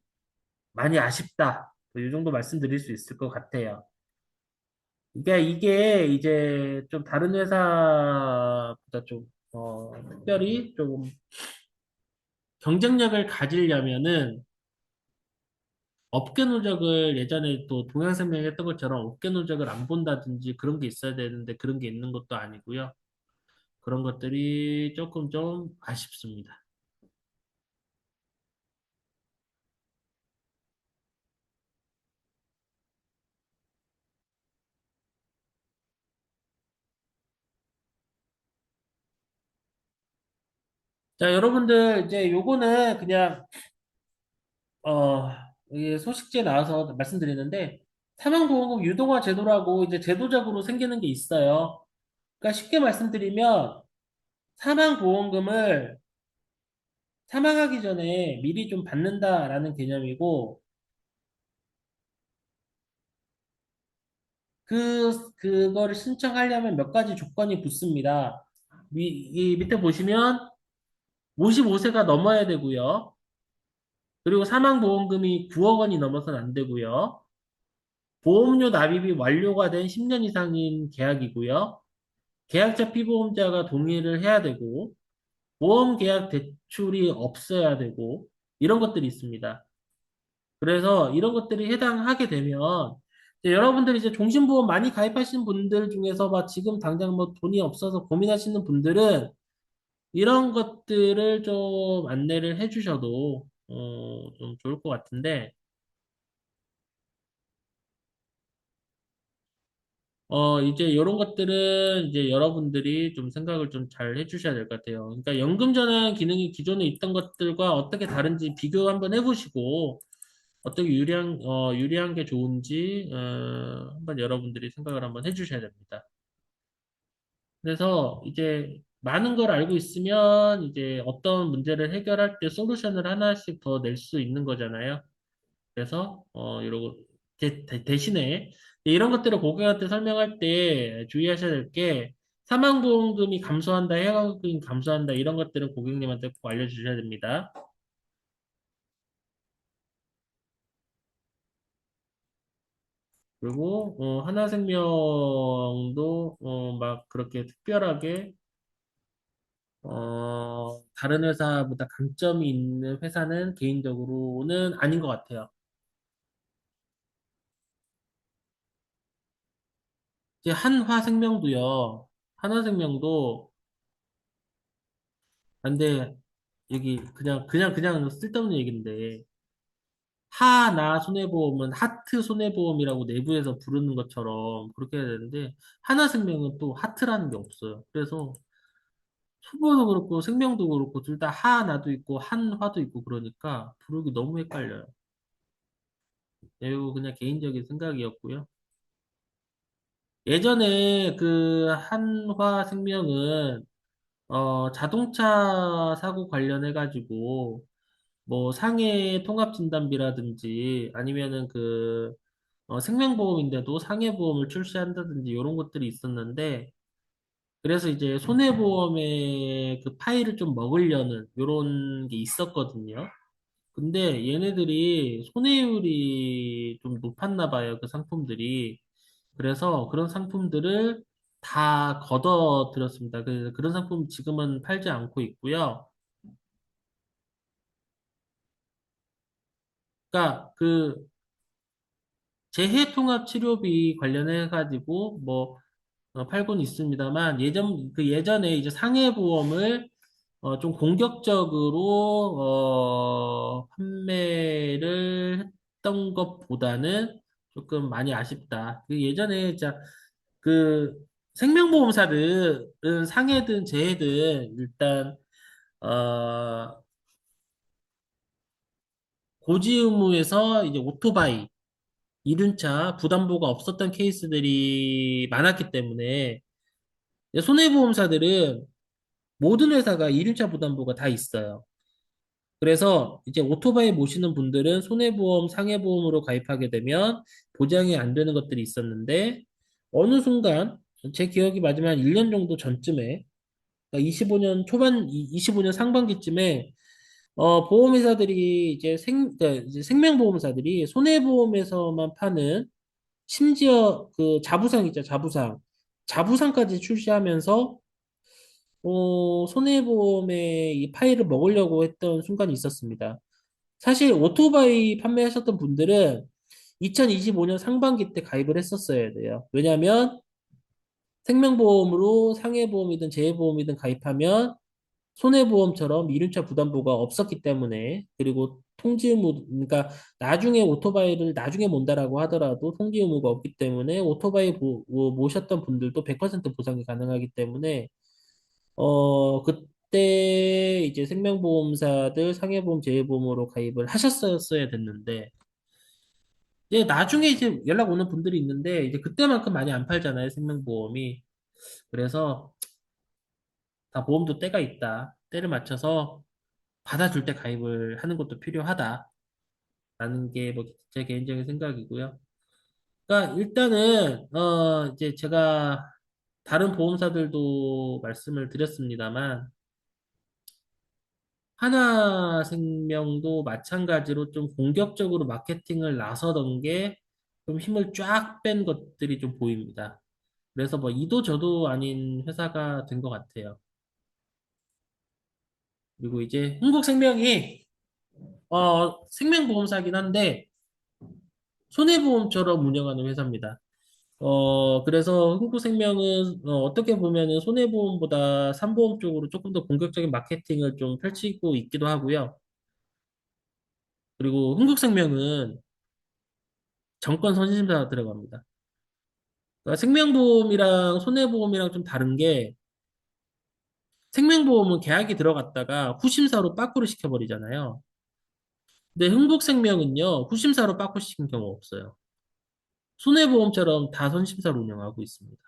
많이 아쉽다. 이 정도 말씀드릴 수 있을 것 같아요. 그러니까 이게 이제 좀 다른 회사보다 특별히 좀 경쟁력을 가지려면은 업계 누적을 예전에 또 동양생명이 했던 것처럼 업계 누적을 안 본다든지 그런 게 있어야 되는데 그런 게 있는 것도 아니고요. 그런 것들이 조금 좀 아쉽습니다. 자, 여러분들 이제 요거는 그냥 이게 소식지에 나와서 말씀드리는데 사망보험금 유동화 제도라고 이제 제도적으로 생기는 게 있어요. 그러니까 쉽게 말씀드리면 사망보험금을 사망하기 전에 미리 좀 받는다라는 개념이고, 그거를 신청하려면 몇 가지 조건이 붙습니다. 이 밑에 보시면 55세가 넘어야 되고요. 그리고 사망보험금이 9억 원이 넘어서는 안 되고요. 보험료 납입이 완료가 된 10년 이상인 계약이고요. 계약자 피보험자가 동의를 해야 되고, 보험계약 대출이 없어야 되고, 이런 것들이 있습니다. 그래서 이런 것들이 해당하게 되면 이제 여러분들이 이제 종신보험 많이 가입하신 분들 중에서 막 지금 당장 뭐 돈이 없어서 고민하시는 분들은 이런 것들을 좀 안내를 해주셔도 좀 좋을 것 같은데 이제 이런 것들은 이제 여러분들이 좀 생각을 좀 잘 해주셔야 될 것 같아요. 그러니까 연금 전환 기능이 기존에 있던 것들과 어떻게 다른지 비교 한번 해보시고 어떻게 유리한 게 좋은지 한번 여러분들이 생각을 한번 해주셔야 됩니다. 그래서 이제 많은 걸 알고 있으면 이제 어떤 문제를 해결할 때 솔루션을 하나씩 더 낼 수 있는 거잖아요. 그래서 이러고 대신에 이런 것들을 고객한테 설명할 때 주의하셔야 될 게 사망보험금이 감소한다, 해가금이 감소한다 이런 것들은 고객님한테 꼭 알려주셔야 됩니다. 그리고 하나생명도 막 그렇게 특별하게 다른 회사보다 강점이 있는 회사는 개인적으로는 아닌 것 같아요. 이제 한화생명도요. 하나생명도 근데 여기 그냥 쓸데없는 얘기인데 하나 손해보험은 하트 손해보험이라고 내부에서 부르는 것처럼 그렇게 해야 되는데 하나생명은 또 하트라는 게 없어요. 그래서 초보도 그렇고 생명도 그렇고 둘 다 하나도 있고 한화도 있고 그러니까 부르기 너무 헷갈려요. 이거 그냥 개인적인 생각이었고요. 예전에 그 한화생명은 자동차 사고 관련해가지고 뭐 상해 통합진단비라든지 아니면은 생명보험인데도 상해보험을 출시한다든지 이런 것들이 있었는데 그래서 이제 손해보험의 그 파이를 좀 먹으려는 이런 게 있었거든요. 근데 얘네들이 손해율이 좀 높았나 봐요. 그 상품들이. 그래서 그런 상품들을 다 걷어들였습니다. 그런 상품 지금은 팔지 않고 있고요. 그러니까 그 재해통합치료비 관련해가지고 뭐 팔고는 있습니다만 예전에 이제 상해보험을 좀 공격적으로 판매를 했던 것보다는 조금 많이 아쉽다. 그 예전에 진짜 그 생명보험사들은 상해든 재해든 일단 어, 고지 의무에서 이제 오토바이 이륜차 부담보가 없었던 케이스들이 많았기 때문에 손해보험사들은 모든 회사가 이륜차 부담보가 다 있어요. 그래서 이제 오토바이 모시는 분들은 손해보험, 상해보험으로 가입하게 되면 보장이 안 되는 것들이 있었는데 어느 순간 제 기억이 맞으면 1년 정도 전쯤에 25년 초반, 25년 상반기쯤에 보험회사들이 그러니까 이제 생명보험사들이 손해보험에서만 파는 심지어 그 자부상 있죠, 자부상. 자부상까지 출시하면서 손해보험의 이 파이를 먹으려고 했던 순간이 있었습니다. 사실 오토바이 판매하셨던 분들은 2025년 상반기 때 가입을 했었어야 돼요. 왜냐하면 생명보험으로 상해보험이든 재해보험이든 가입하면 손해보험처럼 이륜차 부담보가 없었기 때문에 그리고 통지 의무 그러니까 나중에 오토바이를 나중에 몬다라고 하더라도 통지 의무가 없기 때문에 오토바이 모셨던 분들도 100% 보상이 가능하기 때문에 그때 이제 생명보험사들 상해보험 재해보험으로 가입을 하셨었어야 됐는데 이제 나중에 이제 연락 오는 분들이 있는데 이제 그때만큼 많이 안 팔잖아요 생명보험이. 그래서 다 보험도 때가 있다, 때를 맞춰서 받아줄 때 가입을 하는 것도 필요하다라는 게 뭐 제 개인적인 생각이고요. 그러니까 일단은 이제 제가 다른 보험사들도 말씀을 드렸습니다만 하나생명도 마찬가지로 좀 공격적으로 마케팅을 나서던 게 좀 힘을 쫙 뺀 것들이 좀 보입니다. 그래서 뭐 이도 저도 아닌 회사가 된 것 같아요. 그리고 이제 흥국생명이 생명보험사긴 한데 손해보험처럼 운영하는 회사입니다. 그래서 흥국생명은 떻게 보면은 손해보험보다 산보험 쪽으로 조금 더 공격적인 마케팅을 좀 펼치고 있기도 하고요. 그리고 흥국생명은 정권 선심사가 들어갑니다. 그러니까 생명보험이랑 손해보험이랑 좀 다른 게 생명보험은 계약이 들어갔다가 후심사로 빠꾸를 시켜버리잖아요. 근데 흥국생명은요, 후심사로 빠꾸 시킨 경우 없어요. 손해보험처럼 다 선심사로 운영하고 있습니다.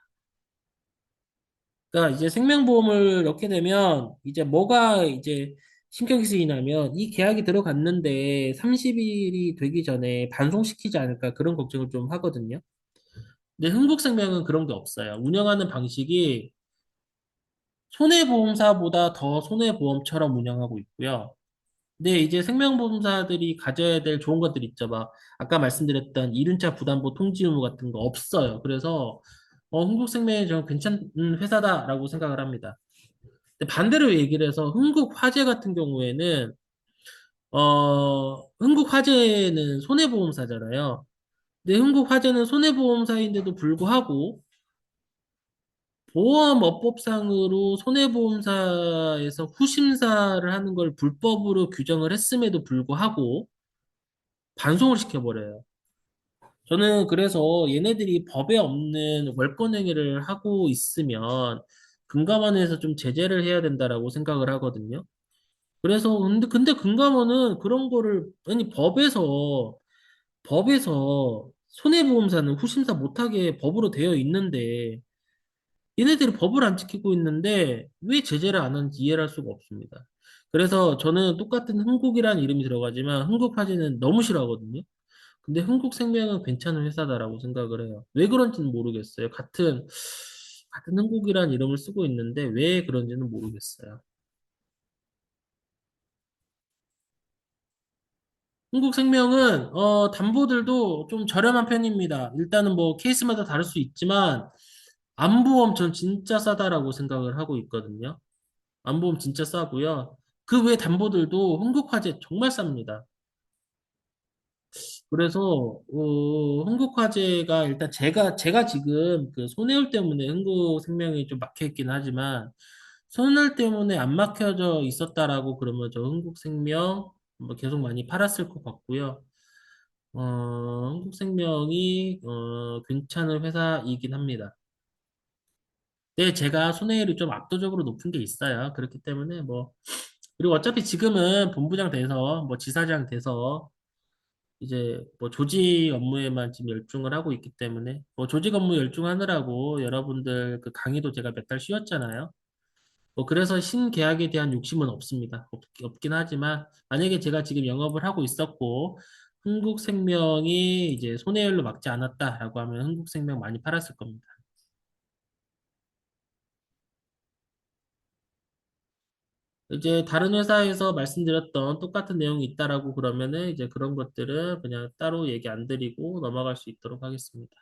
그러니까 이제 생명보험을 넣게 되면 이제 뭐가 이제 신경이 쓰이냐면 이 계약이 들어갔는데 30일이 되기 전에 반송시키지 않을까 그런 걱정을 좀 하거든요. 근데 흥국생명은 그런 게 없어요. 운영하는 방식이 손해보험사보다 더 손해보험처럼 운영하고 있고요. 근데 이제 생명보험사들이 가져야 될 좋은 것들 있죠. 막 아까 말씀드렸던 이륜차 부담보 통지 의무 같은 거 없어요. 그래서 흥국생명이 좀 괜찮은 회사다라고 생각을 합니다. 근데 반대로 얘기를 해서 흥국화재 같은 경우에는 흥국화재는 손해보험사잖아요. 근데 흥국화재는 손해보험사인데도 불구하고 보험업법상으로 손해보험사에서 후심사를 하는 걸 불법으로 규정을 했음에도 불구하고 반송을 시켜버려요. 저는 그래서 얘네들이 법에 없는 월권행위를 하고 있으면 금감원에서 좀 제재를 해야 된다라고 생각을 하거든요. 그래서 근데 금감원은 그런 거를 아니 법에서 손해보험사는 후심사 못하게 법으로 되어 있는데 얘네들이 법을 안 지키고 있는데 왜 제재를 안 하는지 이해를 할 수가 없습니다. 그래서 저는 똑같은 흥국이라는 이름이 들어가지만 흥국화재는 너무 싫어하거든요. 근데 흥국생명은 괜찮은 회사다라고 생각을 해요. 왜 그런지는 모르겠어요. 같은 흥국이라는 이름을 쓰고 있는데 왜 그런지는 모르겠어요. 흥국생명은 담보들도 좀 저렴한 편입니다. 일단은 뭐 케이스마다 다를 수 있지만 안보험 전 진짜 싸다라고 생각을 하고 있거든요. 안보험 진짜 싸고요. 그 외 담보들도 흥국화재 정말 쌉니다. 그래서 흥국화재가 일단 제가 지금 그 손해율 때문에 흥국생명이 좀 막혀 있긴 하지만 손해율 때문에 안 막혀져 있었다라고 그러면 저 흥국생명 뭐 계속 많이 팔았을 것 같고요. 한국생명이 괜찮은 회사이긴 합니다. 근데 제가 손해율이 좀 압도적으로 높은 게 있어요. 그렇기 때문에 뭐 그리고 어차피 지금은 본부장 돼서 뭐 지사장 돼서 이제 뭐 조직 업무에만 지금 열중을 하고 있기 때문에 뭐 조직 업무 열중하느라고 여러분들 그 강의도 제가 몇 달 쉬었잖아요. 뭐 그래서 신계약에 대한 욕심은 없습니다. 없긴 하지만 만약에 제가 지금 영업을 하고 있었고 흥국생명이 이제 손해율로 막지 않았다라고 하면 흥국생명 많이 팔았을 겁니다. 이제 다른 회사에서 말씀드렸던 똑같은 내용이 있다라고 그러면은 이제 그런 것들은 그냥 따로 얘기 안 드리고 넘어갈 수 있도록 하겠습니다.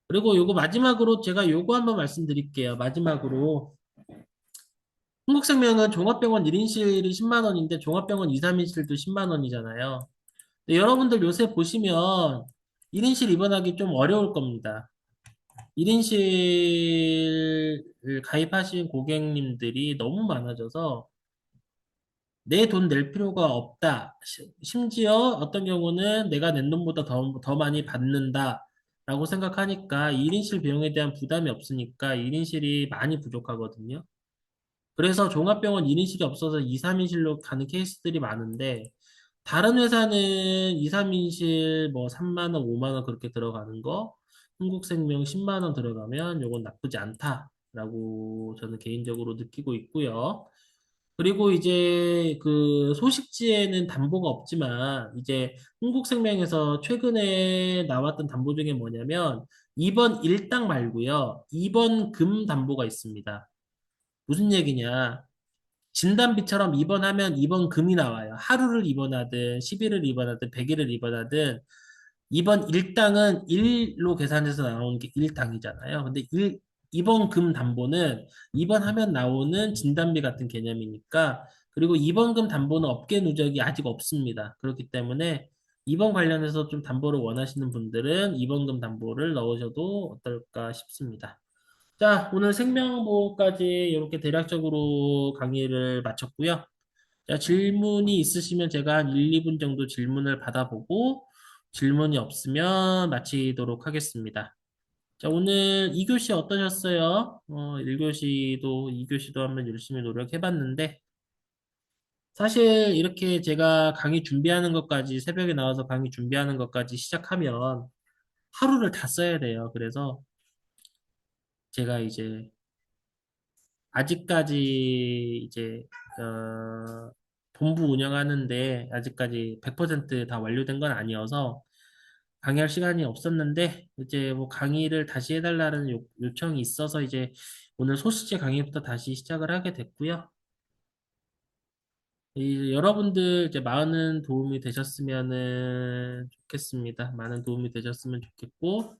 그리고 요거 마지막으로 제가 요거 한번 말씀드릴게요. 마지막으로 흥국생명은 종합병원 1인실이 10만 원인데 종합병원 2, 3인실도 10만 원이잖아요. 여러분들 요새 보시면 1인실 입원하기 좀 어려울 겁니다. 1인실 가입하신 고객님들이 너무 많아져서 내 돈 낼 필요가 없다. 심지어 어떤 경우는 내가 낸 돈보다 더 많이 받는다. 라고 생각하니까 1인실 비용에 대한 부담이 없으니까 1인실이 많이 부족하거든요. 그래서 종합병원 1인실이 없어서 2, 3인실로 가는 케이스들이 많은데 다른 회사는 2, 3인실 뭐 3만 원, 5만 원 그렇게 들어가는 거 흥국생명 10만 원 들어가면 요건 나쁘지 않다라고 저는 개인적으로 느끼고 있고요. 그리고 이제 그 소식지에는 담보가 없지만 이제 흥국생명에서 최근에 나왔던 담보 중에 뭐냐면 2번 일당 말고요. 2번 금 담보가 있습니다. 무슨 얘기냐? 진단비처럼 입원하면 입원 금이 나와요. 하루를 입원하든 10일을 입원하든 100일을 입원하든 입원 일당은 1로 계산해서 나오는 게 일당이잖아요. 근데 입원금 담보는 입원하면 나오는 진단비 같은 개념이니까, 그리고 입원금 담보는 업계 누적이 아직 없습니다. 그렇기 때문에 입원 관련해서 좀 담보를 원하시는 분들은 입원금 담보를 넣으셔도 어떨까 싶습니다. 자, 오늘 생명보호까지 이렇게 대략적으로 강의를 마쳤고요. 자, 질문이 있으시면 제가 한 1, 2분 정도 질문을 받아보고 질문이 없으면 마치도록 하겠습니다. 자, 오늘 2교시 어떠셨어요? 1교시도, 2교시도 한번 열심히 노력해봤는데, 사실 이렇게 제가 강의 준비하는 것까지, 새벽에 나와서 강의 준비하는 것까지 시작하면 하루를 다 써야 돼요. 그래서 제가 이제 아직까지 이제 본부 운영하는데 아직까지 100%다 완료된 건 아니어서 강의할 시간이 없었는데 이제 뭐 강의를 다시 해달라는 요청이 있어서 이제 오늘 소식제 강의부터 다시 시작을 하게 됐고요. 여러분들 이제 많은 도움이 되셨으면 좋겠습니다. 많은 도움이 되셨으면 좋겠고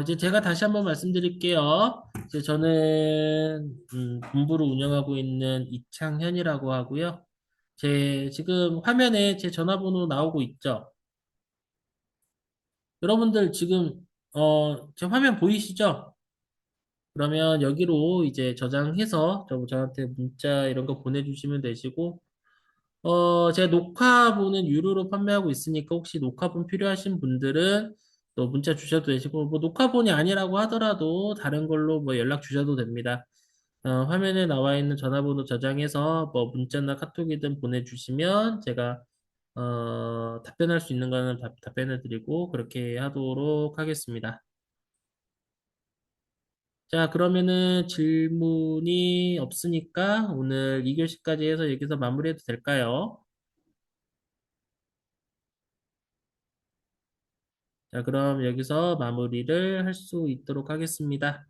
이제 제가 다시 한번 말씀드릴게요. 이제 저는 본부를 운영하고 있는 이창현이라고 하고요. 제 지금 화면에 제 전화번호 나오고 있죠? 여러분들 지금 제 화면 보이시죠? 그러면 여기로 이제 저장해서 저한테 문자 이런 거 보내주시면 되시고 제가 녹화본은 유료로 판매하고 있으니까 혹시 녹화본 필요하신 분들은 또 문자 주셔도 되시고, 뭐 녹화본이 아니라고 하더라도 다른 걸로 뭐 연락 주셔도 됩니다. 화면에 나와 있는 전화번호 저장해서 뭐 문자나 카톡이든 보내주시면 제가 답변할 수 있는 거는 답변해 드리고 그렇게 하도록 하겠습니다. 자, 그러면은 질문이 없으니까 오늘 2교시까지 해서 여기서 마무리해도 될까요? 자, 그럼 여기서 마무리를 할 수 있도록 하겠습니다.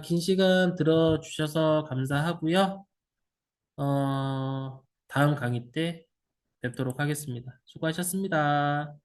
긴 시간 들어주셔서 감사하고요. 다음 강의 때 뵙도록 하겠습니다. 수고하셨습니다.